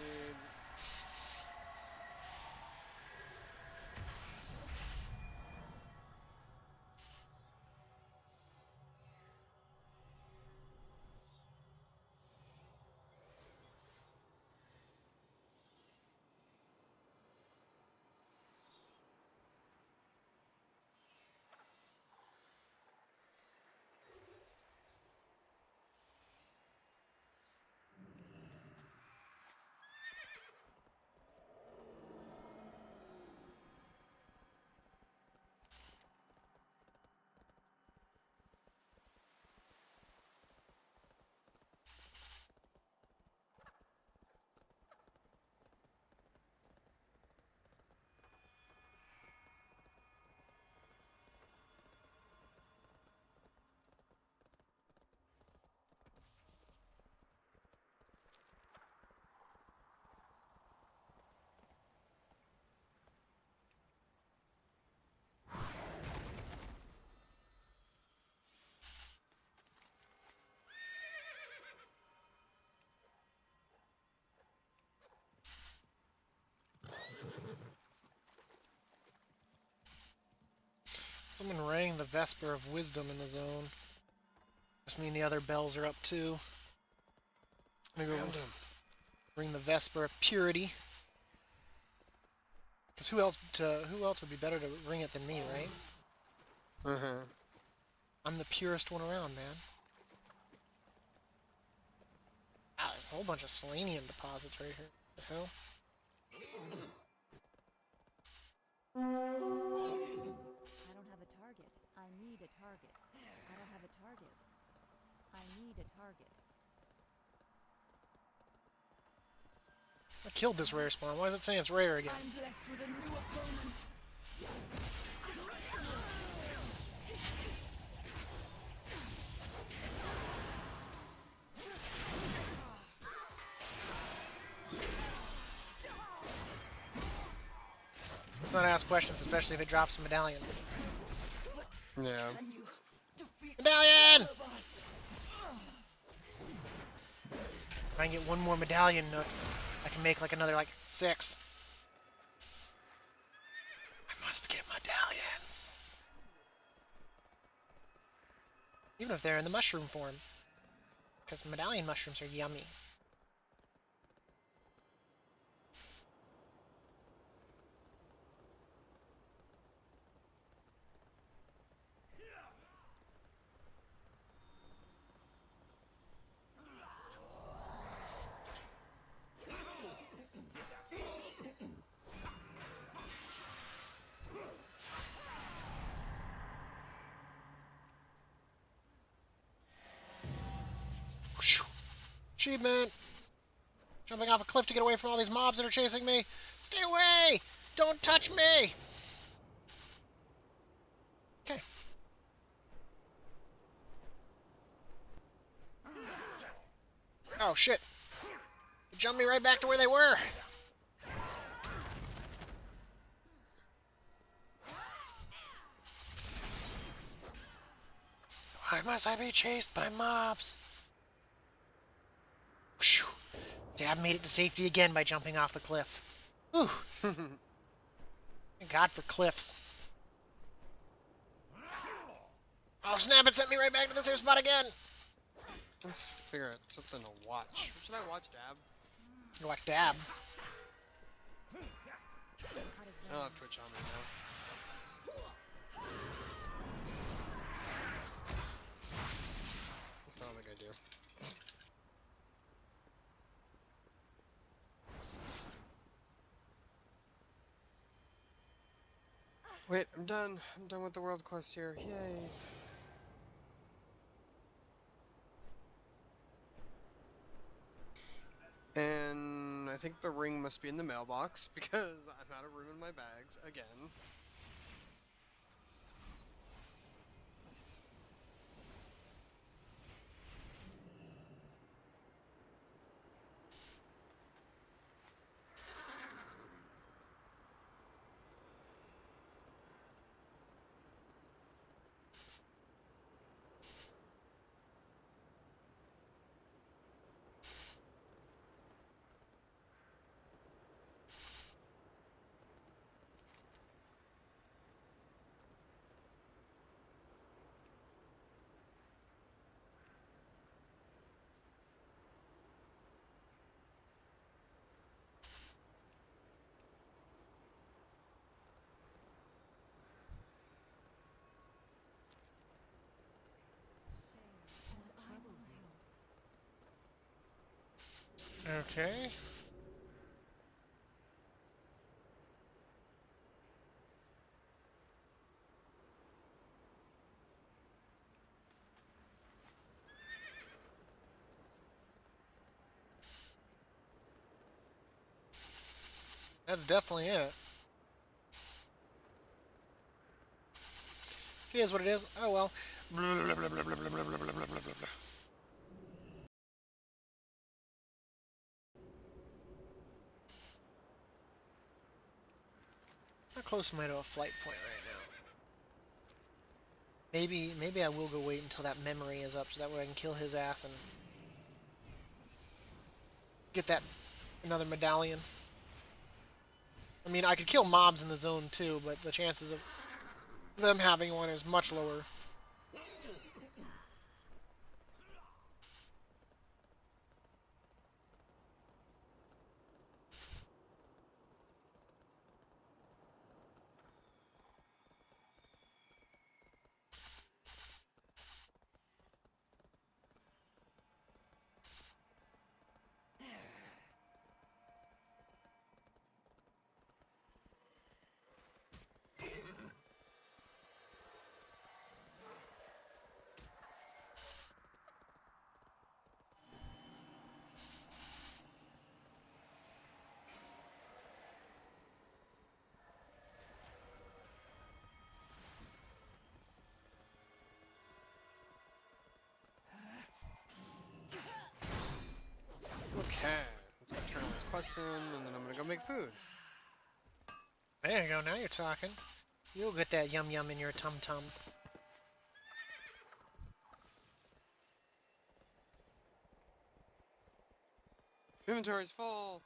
Someone rang the Vesper of Wisdom in the zone. Just mean the other bells are up too. I'm gonna go ring the Vesper of Purity. Because who else would be better to ring it than me, right? I'm the purest one around, man. Ah, there's a whole bunch of selenium deposits right here. What the hell? I don't have a target. I need a target. I don't have a target. I need a target. I killed this rare spawn. Why is it saying it's rare again? I'm blessed with a new opponent. Let's not ask questions, especially if it drops a medallion. Yeah. Medallion! If I can get one more medallion nook, I can make like another like 6. I must get medallions. Even if they're in the mushroom form. Because medallion mushrooms are yummy. Achievement! Jumping off a cliff to get away from all these mobs that are chasing me! Stay away! Don't touch me! Okay. Oh shit! They jumped me right back to where they were! Why must I be chased by mobs? Dab made it to safety again by jumping off the cliff. Ooh. Thank God for cliffs. Oh snap, it sent me right back to the same spot again! Let's figure out something to watch. Should I watch Dab? You watch Dab. I don't have Twitch on right now. That's not like I do. Wait, I'm done. I'm done with the world quest here. Yay. And I think the ring must be in the mailbox because I'm out of room in my bags again. Okay. That's definitely it. It is what it is. Oh well. Blah, blah, blah, blah, blah, blah, blah, blah, blah, blah, blah. How close am I to a flight point right now? Maybe I will go wait until that memory is up so that way I can kill his ass and get that another medallion. I mean, I could kill mobs in the zone too, but the chances of them having one is much lower. Okay, let's go turn all this quest in, and then I'm gonna go make food. There you go, now you're talking. You'll get that yum yum in your tum tum. Inventory's full.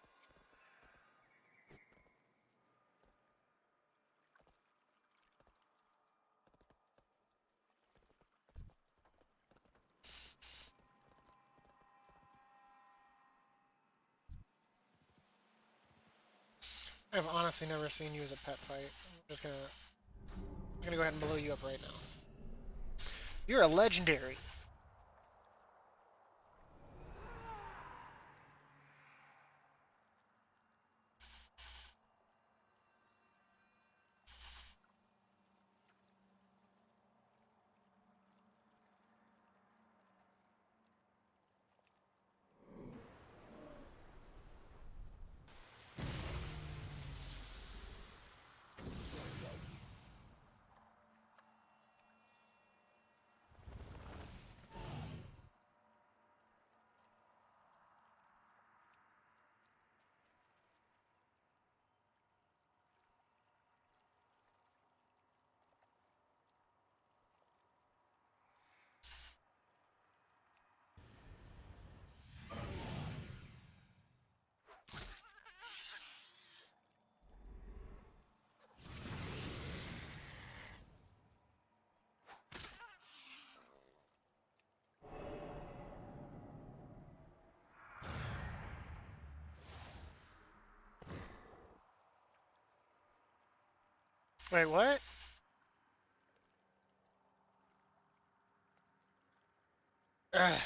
I've honestly never seen you as a pet fight. I'm gonna go ahead and blow you up right now. You're a legendary. Wait, what? Ugh.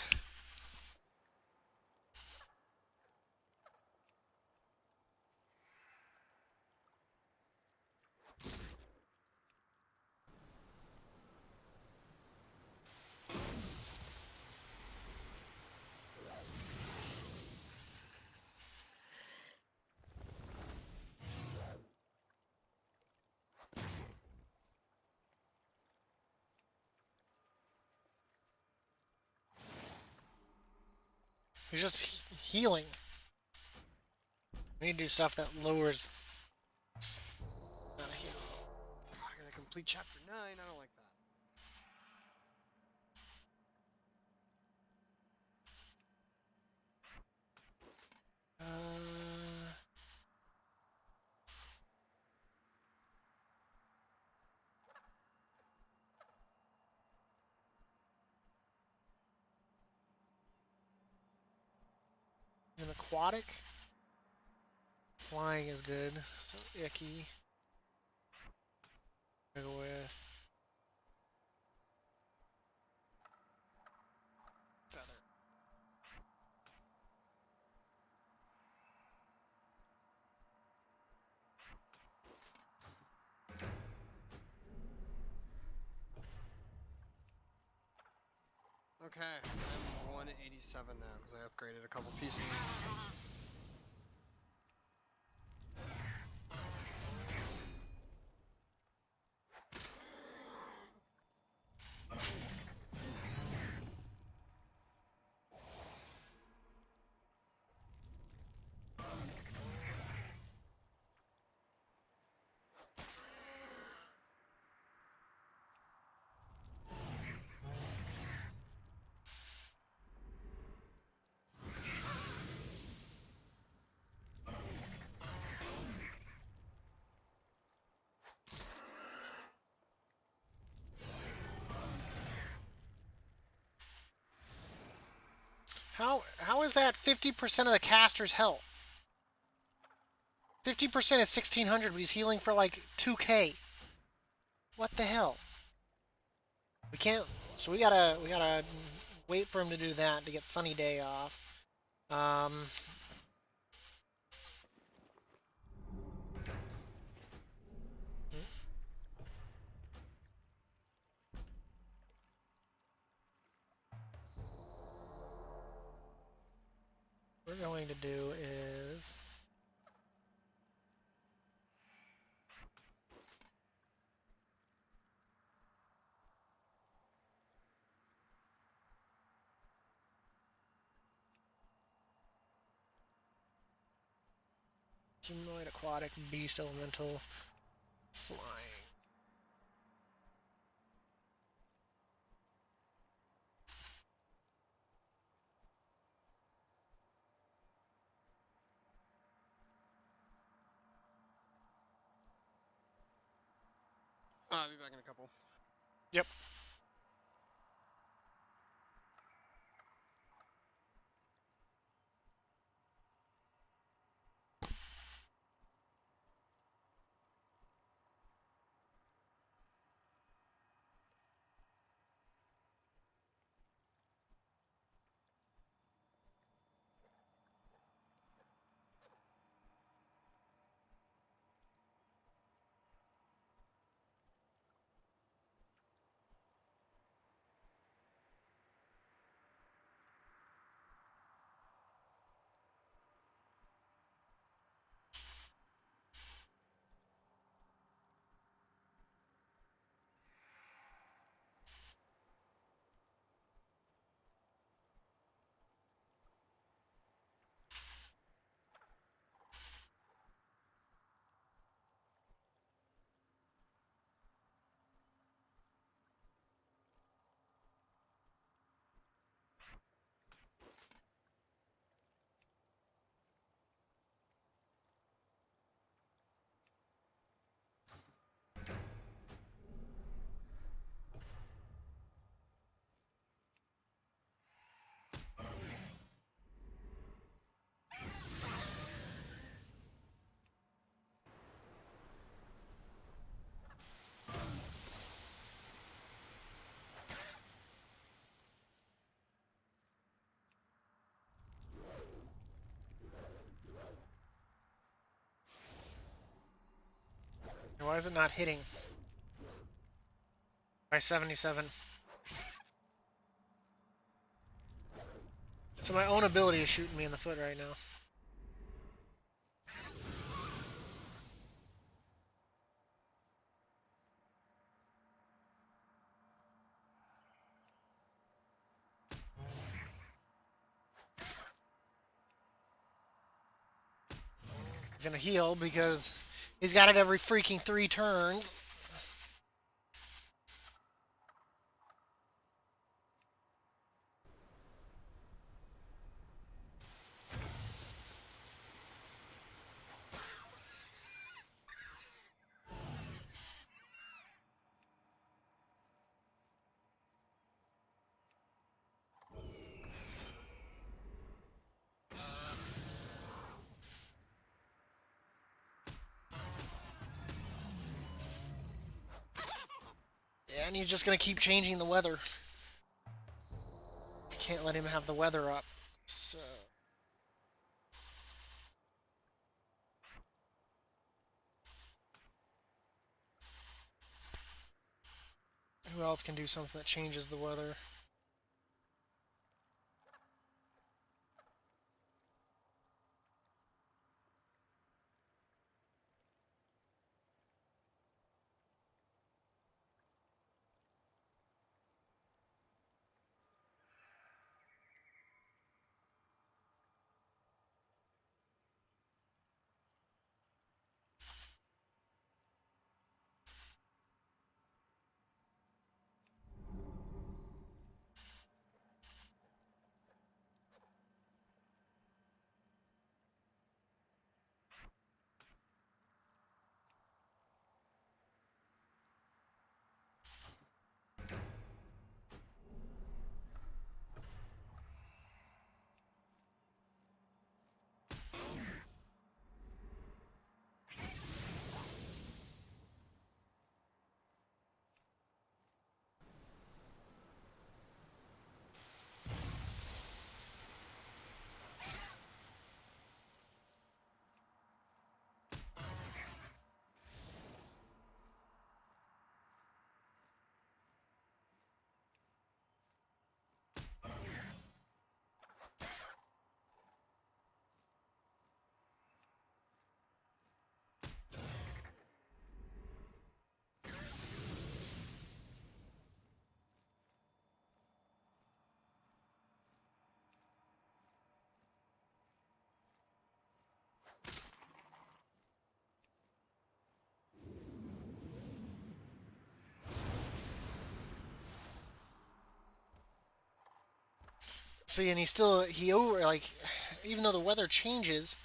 You're just healing. We need to do stuff that lowers. Not a heal. I gotta complete chapter 9. I don't like that. An aquatic. Flying is good. So icky. Go with feather. Okay, I'm 187 now because I upgraded a couple pieces. How is that 50% of the caster's health? 50% is 1600, but he's healing for like 2k. What the hell? We can't. So we gotta wait for him to do that to get Sunny Day off. What we're going to do is humanoid, aquatic, beast, elemental, flying. I'll be back in a couple. Yep. Why is it not hitting? By 77. So my own ability is shooting me in the foot right now. He's gonna heal because he's got it every freaking 3 turns. Yeah, and he's just gonna keep changing the weather. I can't let him have the weather up. So who else can do something that changes the weather? See, and he over like, even though the weather changes.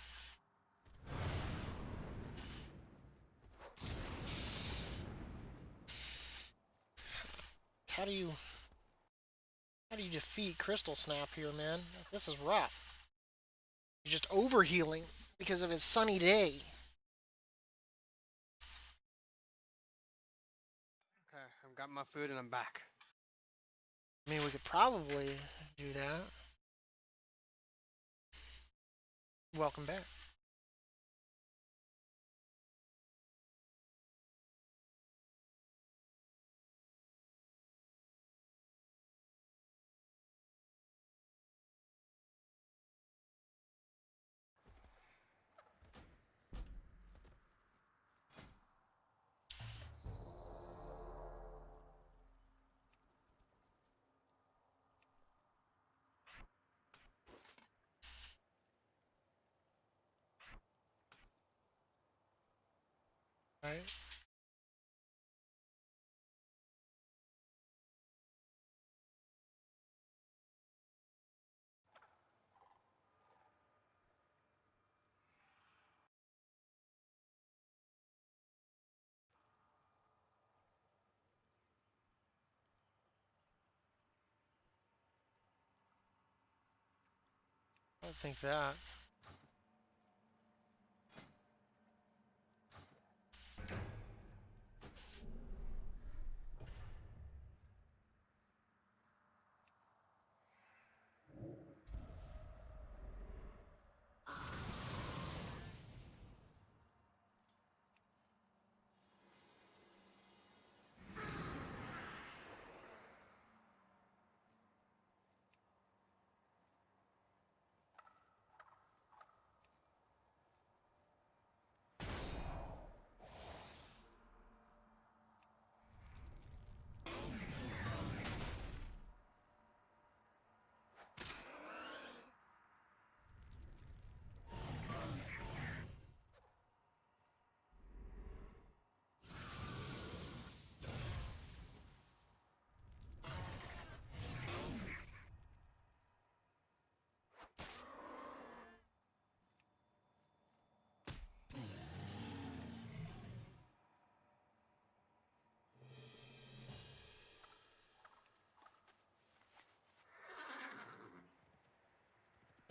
How do you defeat Crystal Snap here, man? This is rough. He's just overhealing because of his sunny day. Okay, I've got my food and I'm back. I mean, we could probably do that. Welcome back. All right. I don't think that.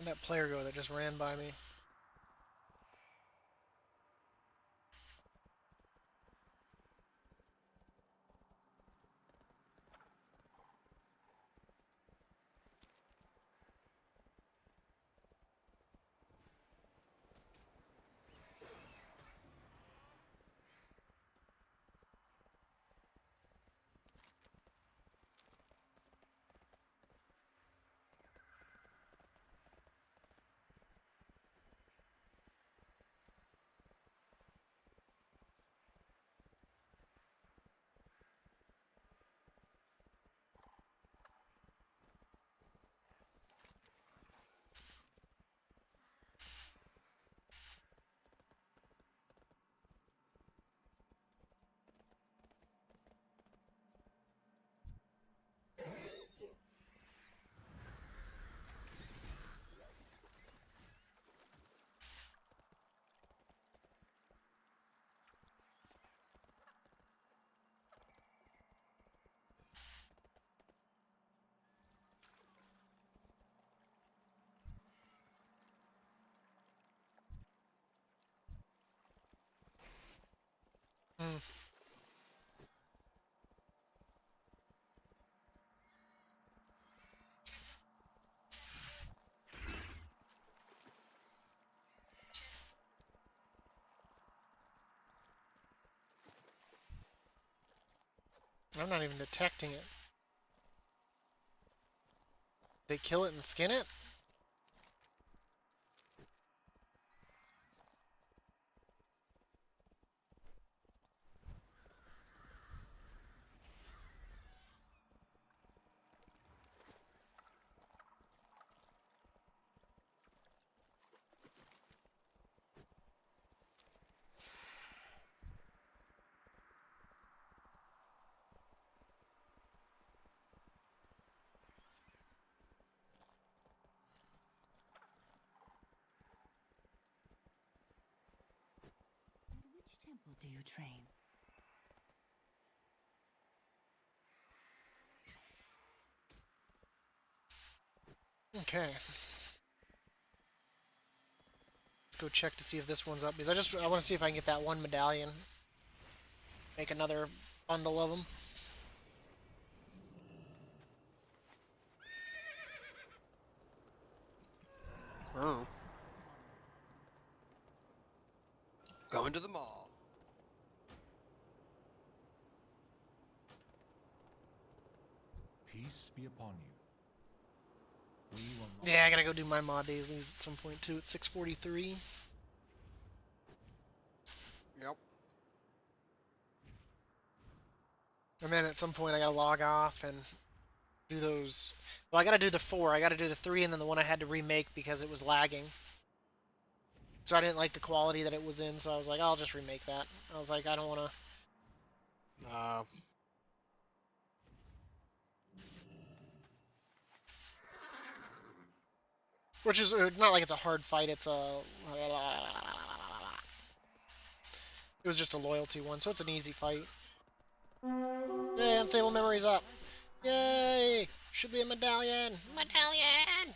Where'd that player go that just ran by me? Hmm. I'm not even detecting it. They kill it and skin it? temple do you train? Okay. Let's go check to see if this one's up because I want to see if I can get that one medallion. Make another bundle of them. Oh. Going to the mall. Peace be upon you. We will not. Yeah, I gotta go do my mod dailies at some point too. It's 6:43. Yep. And then at some point I gotta log off and do those. Well, I gotta do the 4. I gotta do the 3 and then the one I had to remake because it was lagging. So I didn't like the quality that it was in, so I was like, I'll just remake that. I was like, I don't want to. Which is not like it's a hard fight. It's a. It was just a loyalty one, so it's an easy fight. Yay, unstable memory's up. Yay! Should be a medallion. Medallion!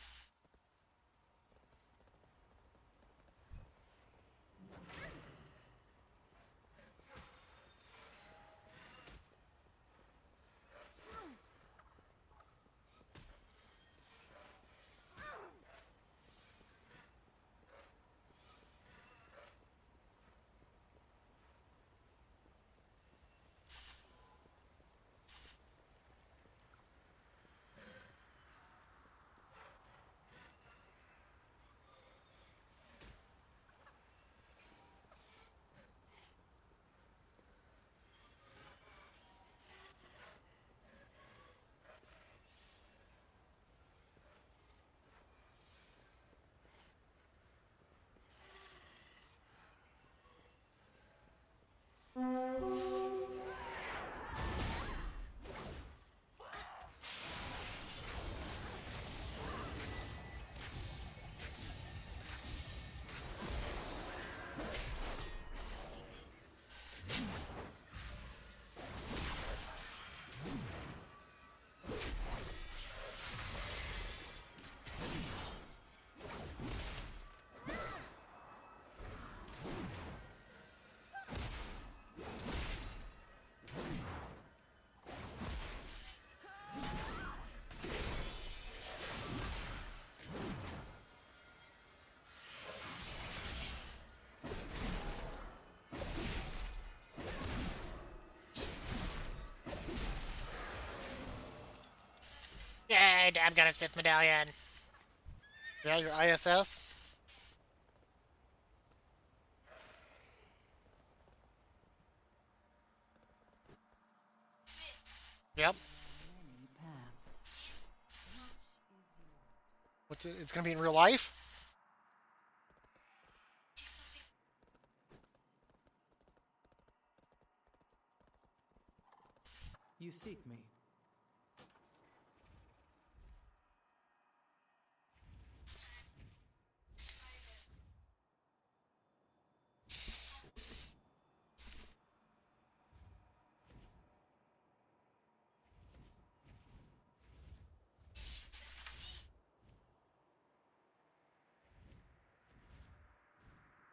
Yay, Dab got his 5th medallion. Yeah, your ISS? Yep. Many paths. Much is yours. What's it? It's gonna be in real life? You seek me.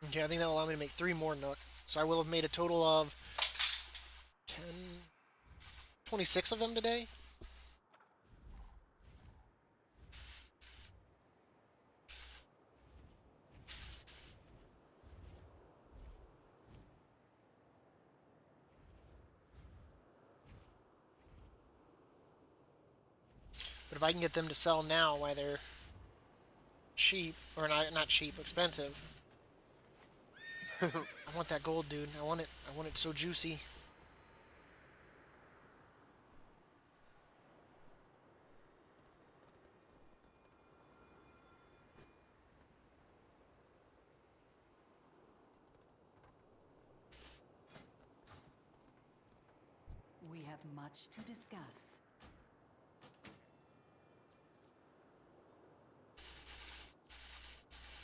Okay, I think that'll allow me to make 3 more Nook. So I will have made a total of 10, 26 of them today. But if I can get them to sell now while they're cheap, or not cheap, expensive. I want that gold, dude. I want it. I want it so juicy. We have much to discuss.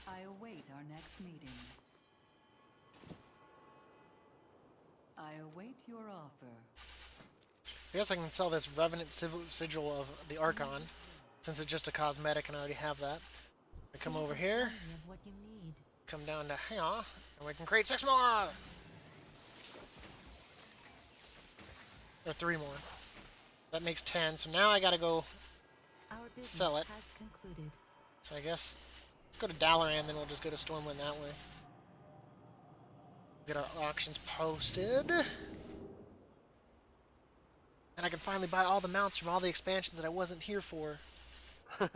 I await our next meeting. I await your offer. I guess I can sell this Revenant Sigil of the Archon, since it's just a cosmetic and I already have that. I come over here, Plenty of what you need. come down to here, and we can create 6 more! Or 3 more. That makes 10, so now I gotta go Our business sell it. has concluded. So I guess, let's go to Dalaran, then we'll just go to Stormwind that way. Get our auctions posted. And I can finally buy all the mounts from all the expansions that I wasn't here for. And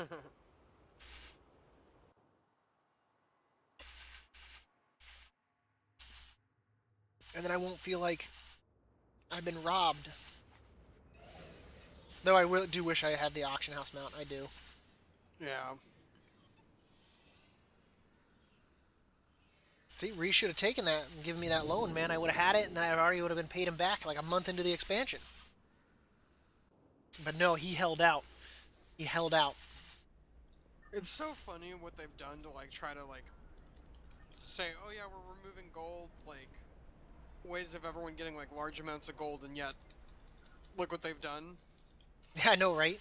then I won't feel like I've been robbed. Though I do wish I had the auction house mount, I do. Yeah. See, Reese should have taken that and given me that loan, man. I would have had it, and then I already would have been paid him back like a month into the expansion. But no, he held out. He held out. It's so funny what they've done to like try to like say, oh yeah, we're removing gold, like ways of everyone getting like large amounts of gold, and yet look what they've done. Yeah, I know, right?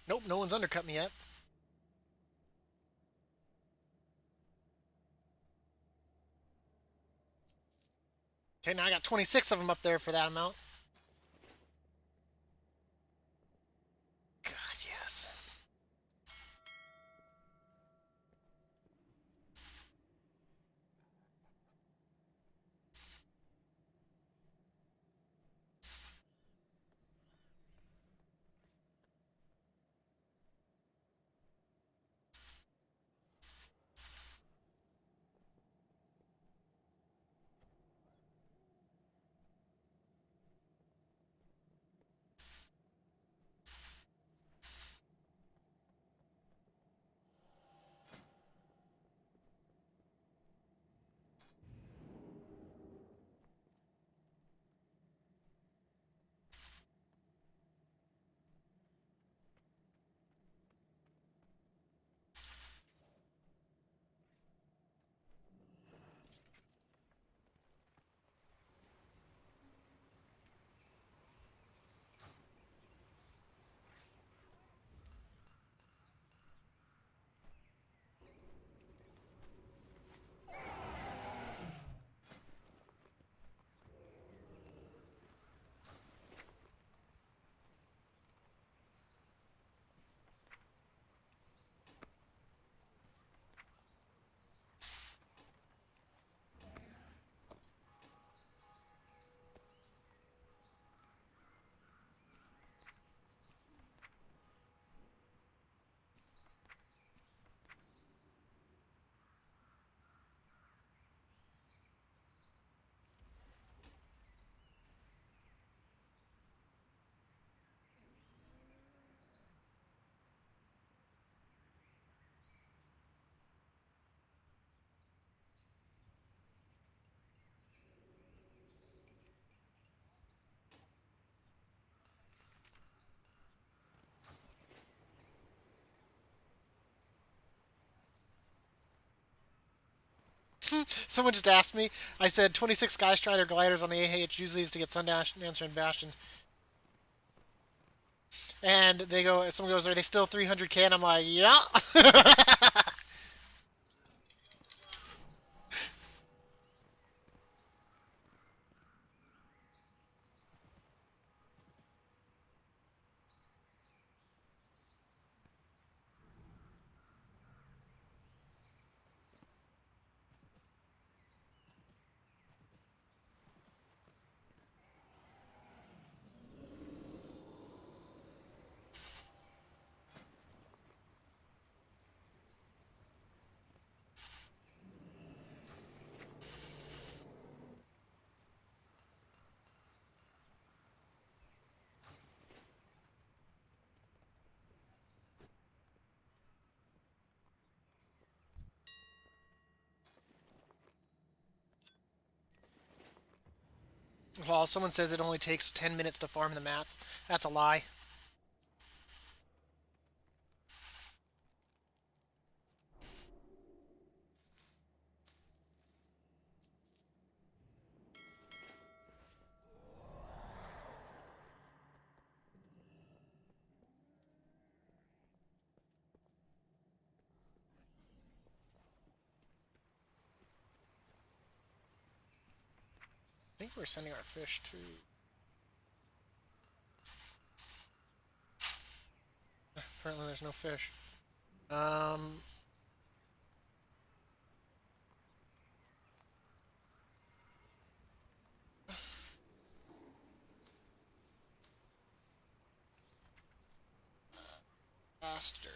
Nope, no one's undercut me yet. Okay, now I got 26 of them up there for that amount. God, yes. Someone just asked me. I said 26 Sky Strider gliders on the AH use these to get Sundancer and Bastion. And they go, someone goes, are they still 300k? And I'm like, yeah. Well, someone says it only takes 10 minutes to farm the mats. That's a lie. I think we're sending our fish to... Apparently there's no fish. Faster.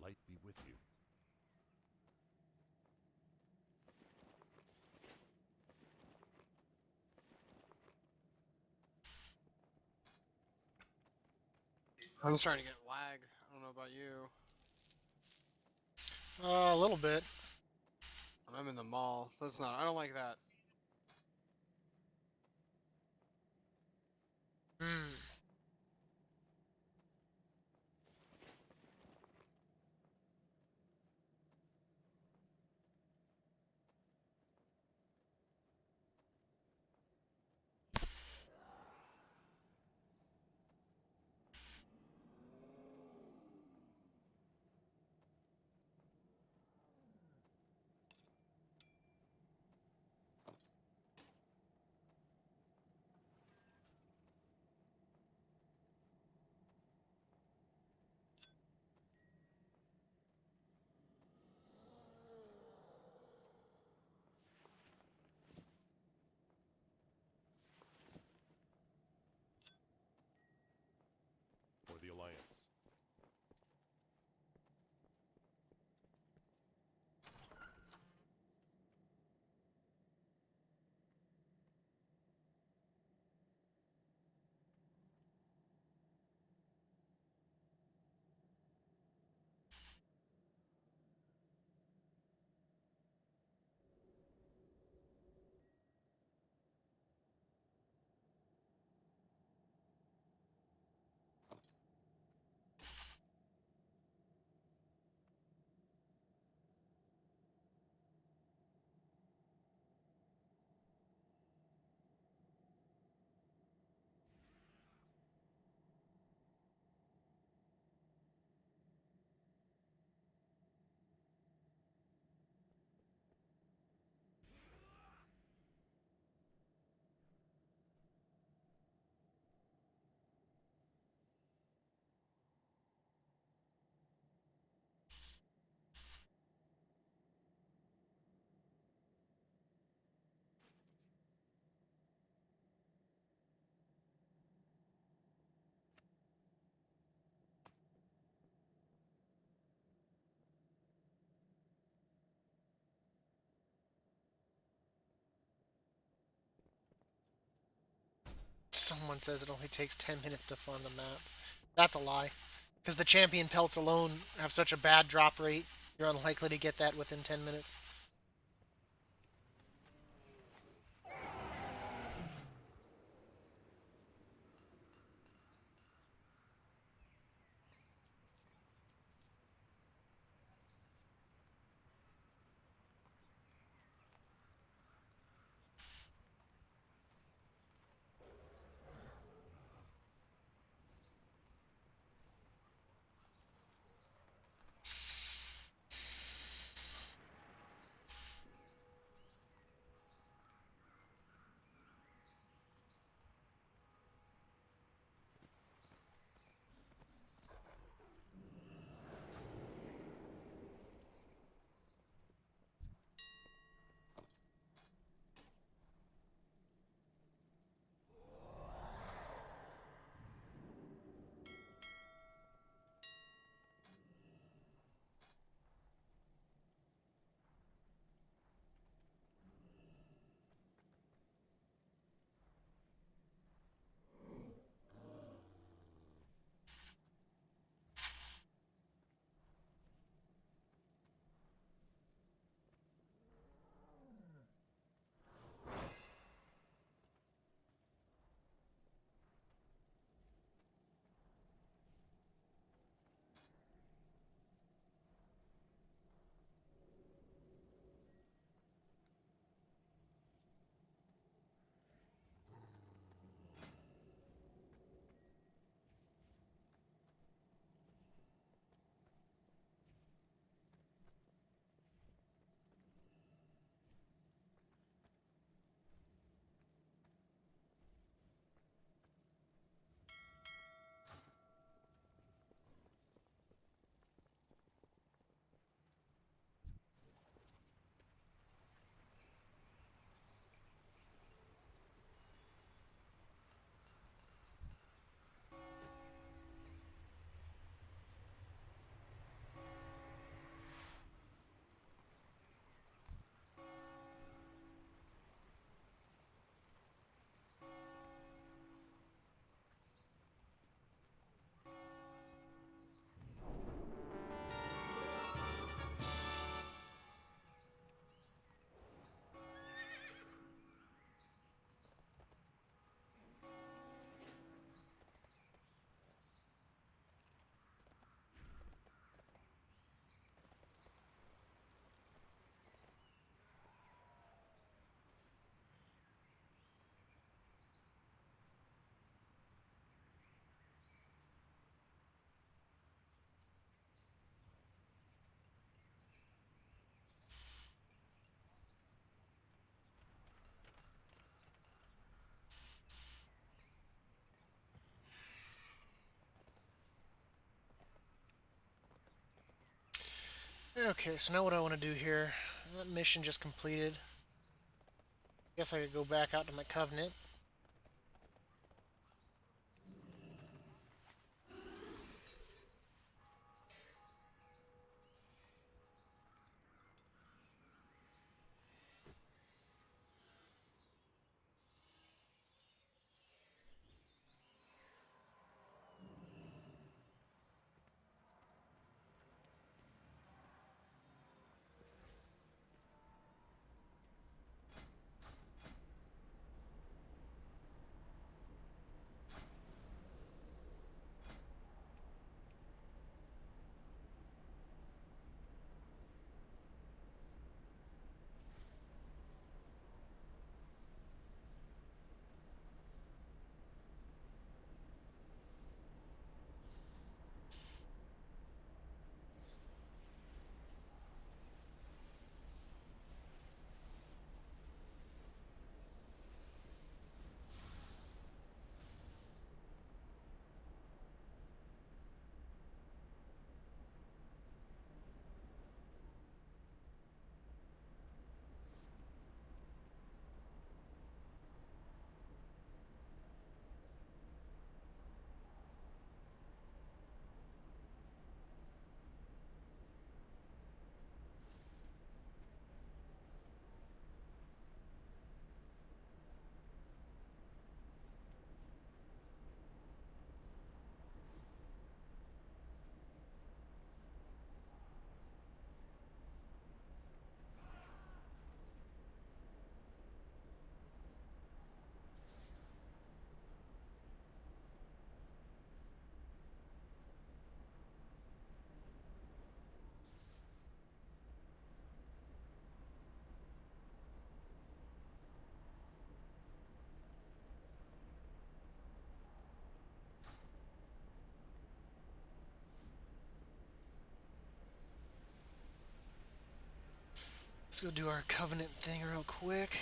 Light be with you. I'm starting to get lag. I don't know about you. A little bit. I'm in the mall. That's not. I don't like that. Hmm. For the Alliance. Someone says it only takes 10 minutes to farm the mats. That's a lie. Because the champion pelts alone have such a bad drop rate, you're unlikely to get that within 10 minutes. Okay, so now what do I want to do here? That mission just completed. Guess I could go back out to my covenant. Let's go do our covenant thing real quick.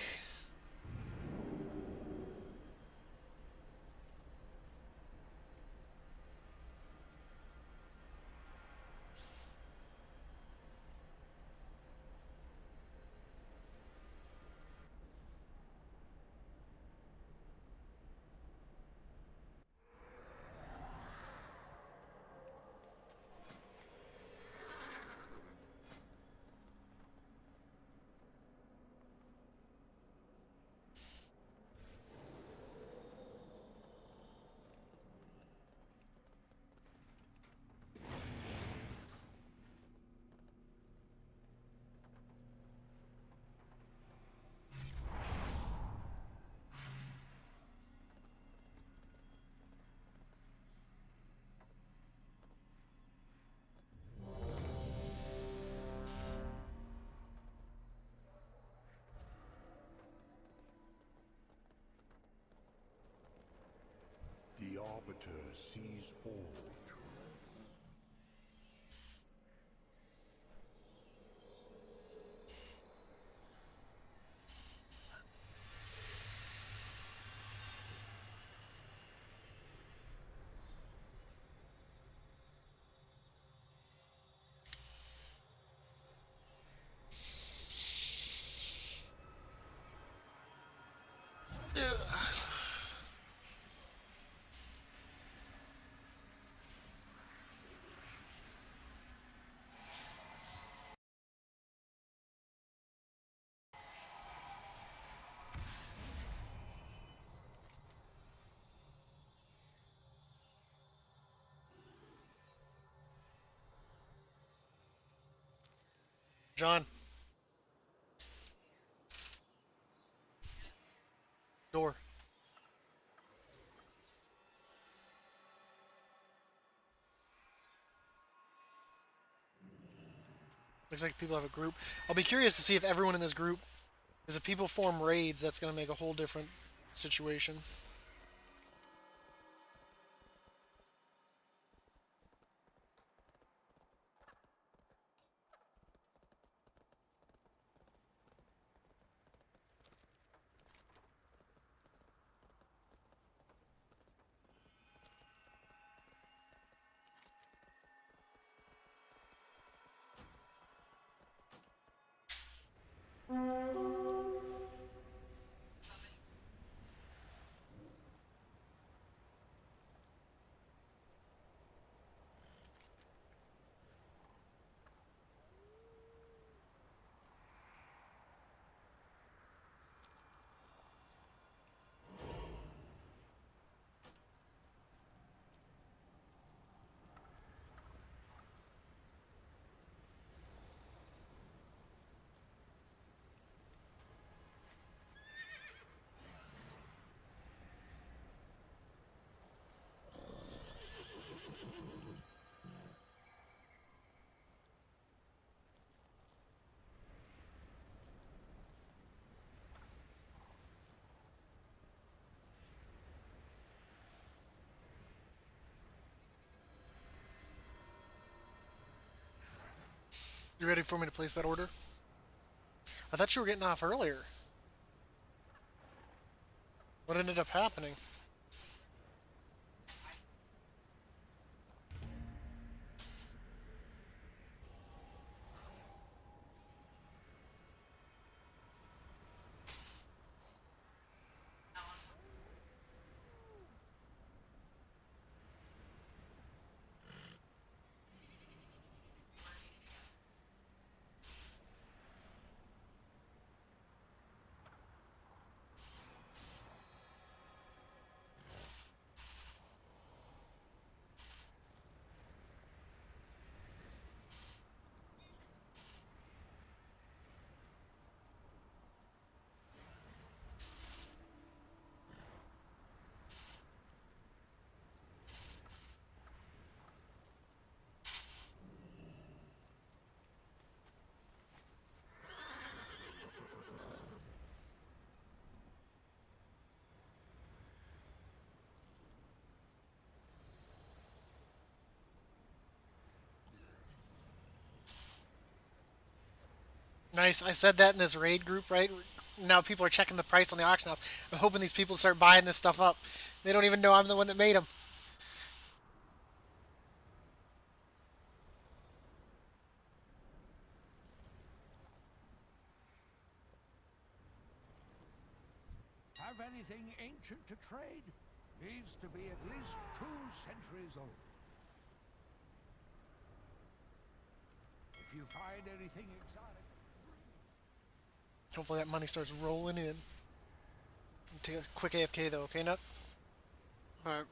The Arbiter sees all truths. John. Door. Looks like people have a group. I'll be curious to see if everyone in this group, because if people form raids, that's going to make a whole different situation. You ready for me to place that order? I thought you were getting off earlier. What ended up happening? Nice. I said that in this raid group, right? Now people are checking the price on the auction house. I'm hoping these people start buying this stuff up. They don't even know I'm the one that made them. Have anything ancient to trade? Needs to be at least 2 centuries old. If you find anything exotic, Hopefully that money starts rolling in. Take a quick AFK though, okay, Nut? Alright.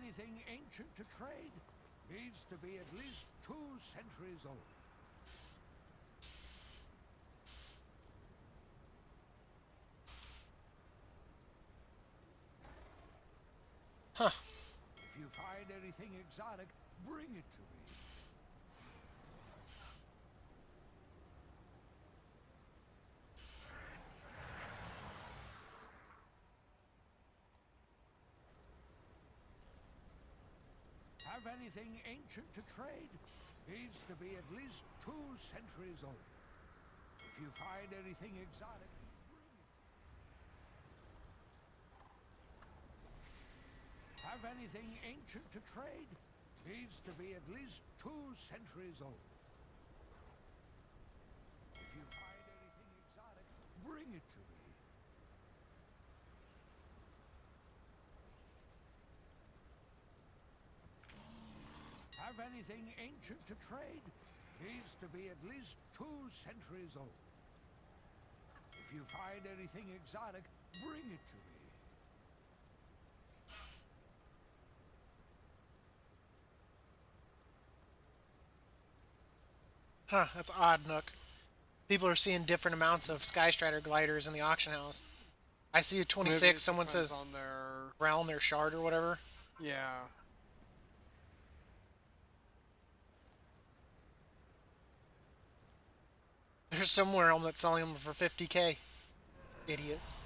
anything ancient to trade needs to be at least 2 centuries old. Huh. If you find anything exotic, bring it to me. Have anything ancient to trade needs to be at least 2 centuries old. If you find anything exotic, bring it to me. Have anything ancient to trade needs to be at least 2 centuries old. If you find anything exotic, bring it to me. Have anything ancient to trade needs to be at least 2 centuries old. If you find anything exotic, bring it to me. Huh, that's odd, Nook. People are seeing different amounts of Skystrider gliders in the auction house. I see a Maybe 26, it someone depends says on their realm their shard or whatever. yeah. There's some realm that's selling them for 50k. Idiots.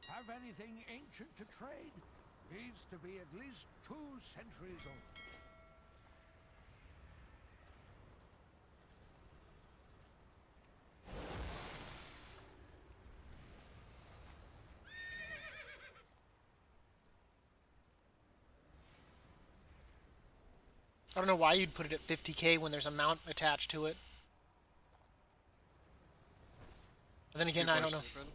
Have anything ancient to trade needs to be at least 2 centuries old. I don't know why you'd put it at 50k when there's a mount attached to it. But then again, People I are don't know. stupid.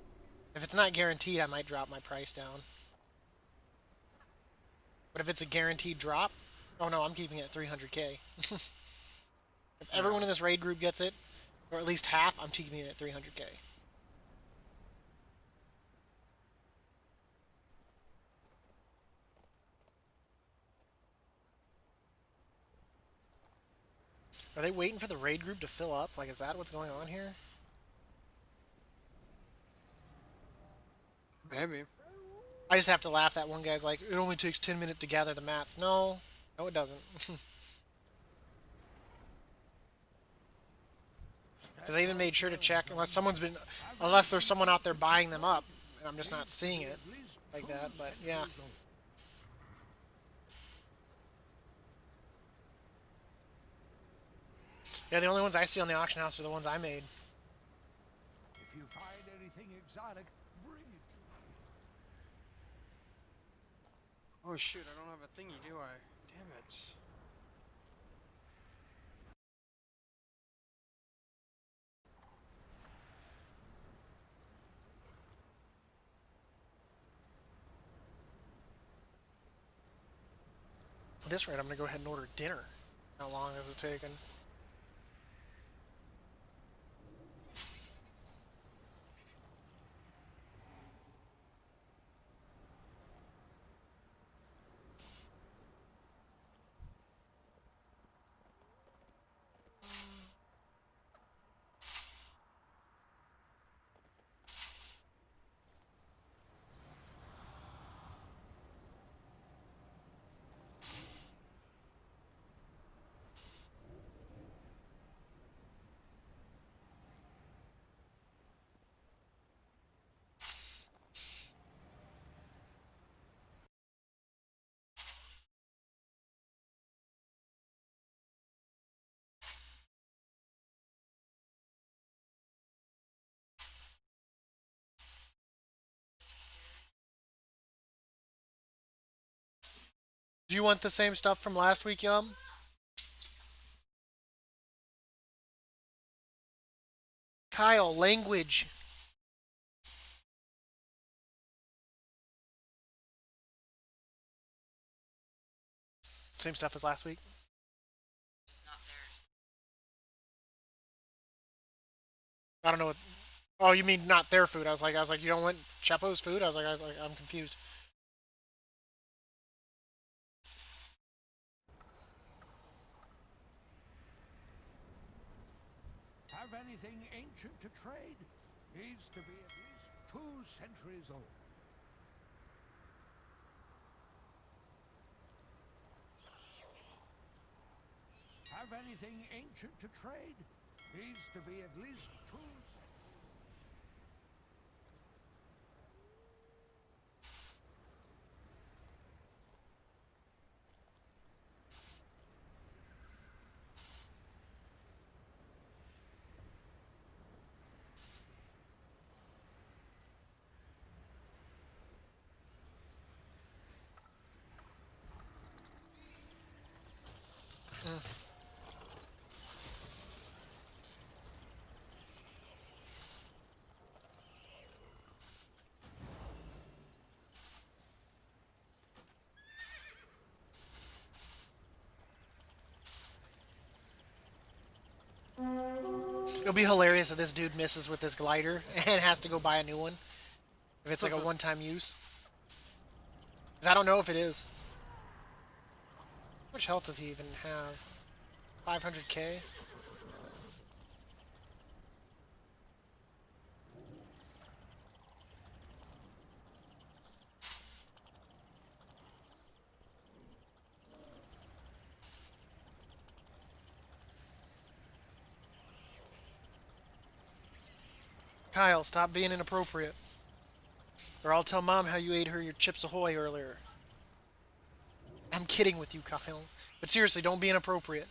If it's not guaranteed, I might drop my price down. But if it's a guaranteed drop, oh no, I'm keeping it at 300k. If everyone in this raid group gets it, or at least half, I'm keeping it at 300k. Are they waiting for the raid group to fill up? Like, is that what's going on here? Maybe. I just have to laugh that one guy's like, it only takes 10 minutes to gather the mats. No, no it doesn't. Because I even made sure to check, unless there's someone out there buying them up. And I'm just not seeing it like that, but yeah. Yeah, the only ones I see on the auction house are the ones I made. If you find anything exotic, bring it to me. Oh shoot, I don't have a thingy, do I? Damn it. At this rate, I'm going to go ahead and order dinner. How long has it taken? Do you want the same stuff from last week, Yum? Kyle, language. Same stuff as last week. Just not theirs. I don't know what. Oh, you mean not their food? I was like, you don't want Chepo's food? I was like, I'm confused. Have anything ancient to trade? Needs to be at least 2 centuries old. Have anything ancient to trade? Needs to be at least 2 centuries. It'll be hilarious if this dude misses with this glider and has to go buy a new one. If it's like a one-time use. 'Cause I don't know if it is. How much health does he even have? 500k? Kyle, stop being inappropriate. Or I'll tell Mom how you ate her your Chips Ahoy earlier. I'm kidding with you, Kyle. But seriously, don't be inappropriate.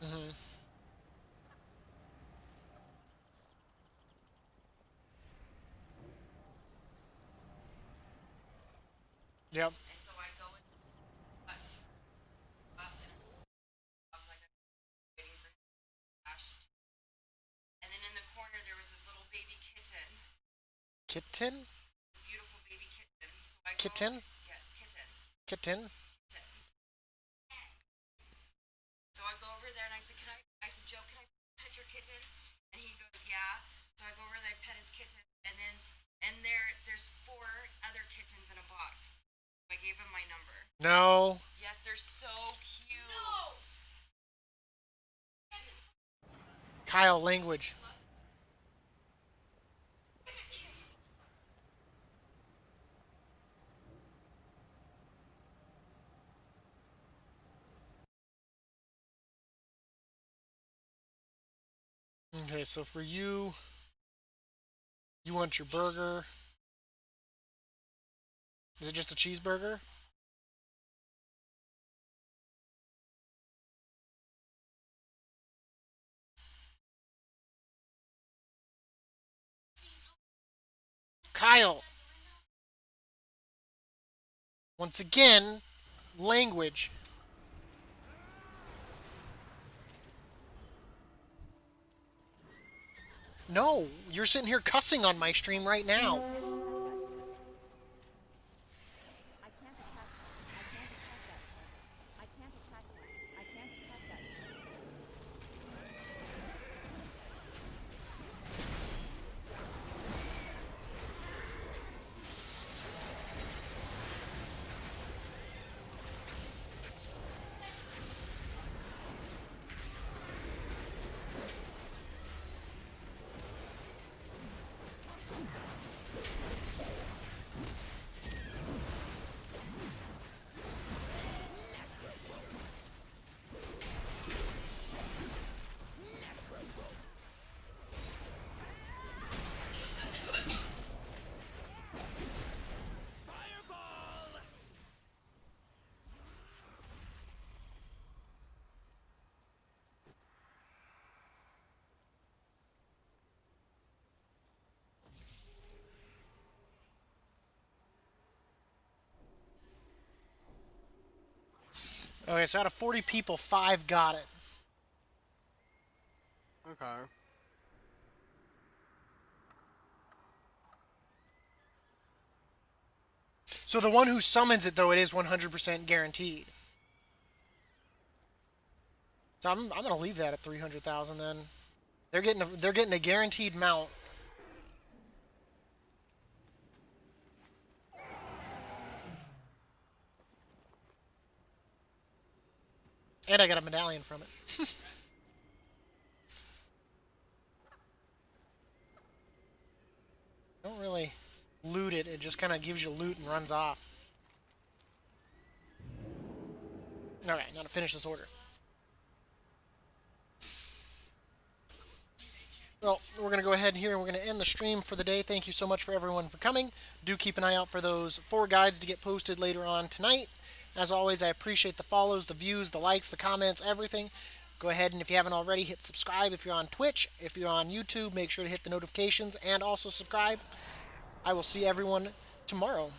Mm-hmm. Yep. And so I go and touch up and I was like waiting for Ash. And then in the corner there was this little baby kitten. Kitten? This beautiful baby kitten. So I Kitten? Go, yes, kitten. Kitten? Kitten. So I go over there and I said, I said, Joe, can I pet your kitten? And he goes, yeah. So I go over there, I pet his kitten, and there's 4 other kittens in a box. I gave him my number. No. Yes, they're so cute. No. Kyle, language. Okay, so for you, you want your burger. Is it just a cheeseburger? Kyle! Once again, language. No, you're sitting here cussing on my stream right now. I can't attack that. I can't attack that. I can't attack that. Okay, so out of 40 people, 5 got it. Okay. So the one who summons it, though, it is 100% guaranteed. So I'm gonna leave that at 300,000 then. They're getting a guaranteed mount. And I got a medallion from it. Don't really loot it. It just kind of gives you loot and runs off. Alright, now to finish this order. Well, we're going to go ahead here and we're going to end the stream for the day. Thank you so much for everyone for coming. Do keep an eye out for those 4 guides to get posted later on tonight. As always, I appreciate the follows, the views, the likes, the comments, everything. Go ahead and if you haven't already, hit subscribe if you're on Twitch. If you're on YouTube, make sure to hit the notifications and also subscribe. I will see everyone tomorrow.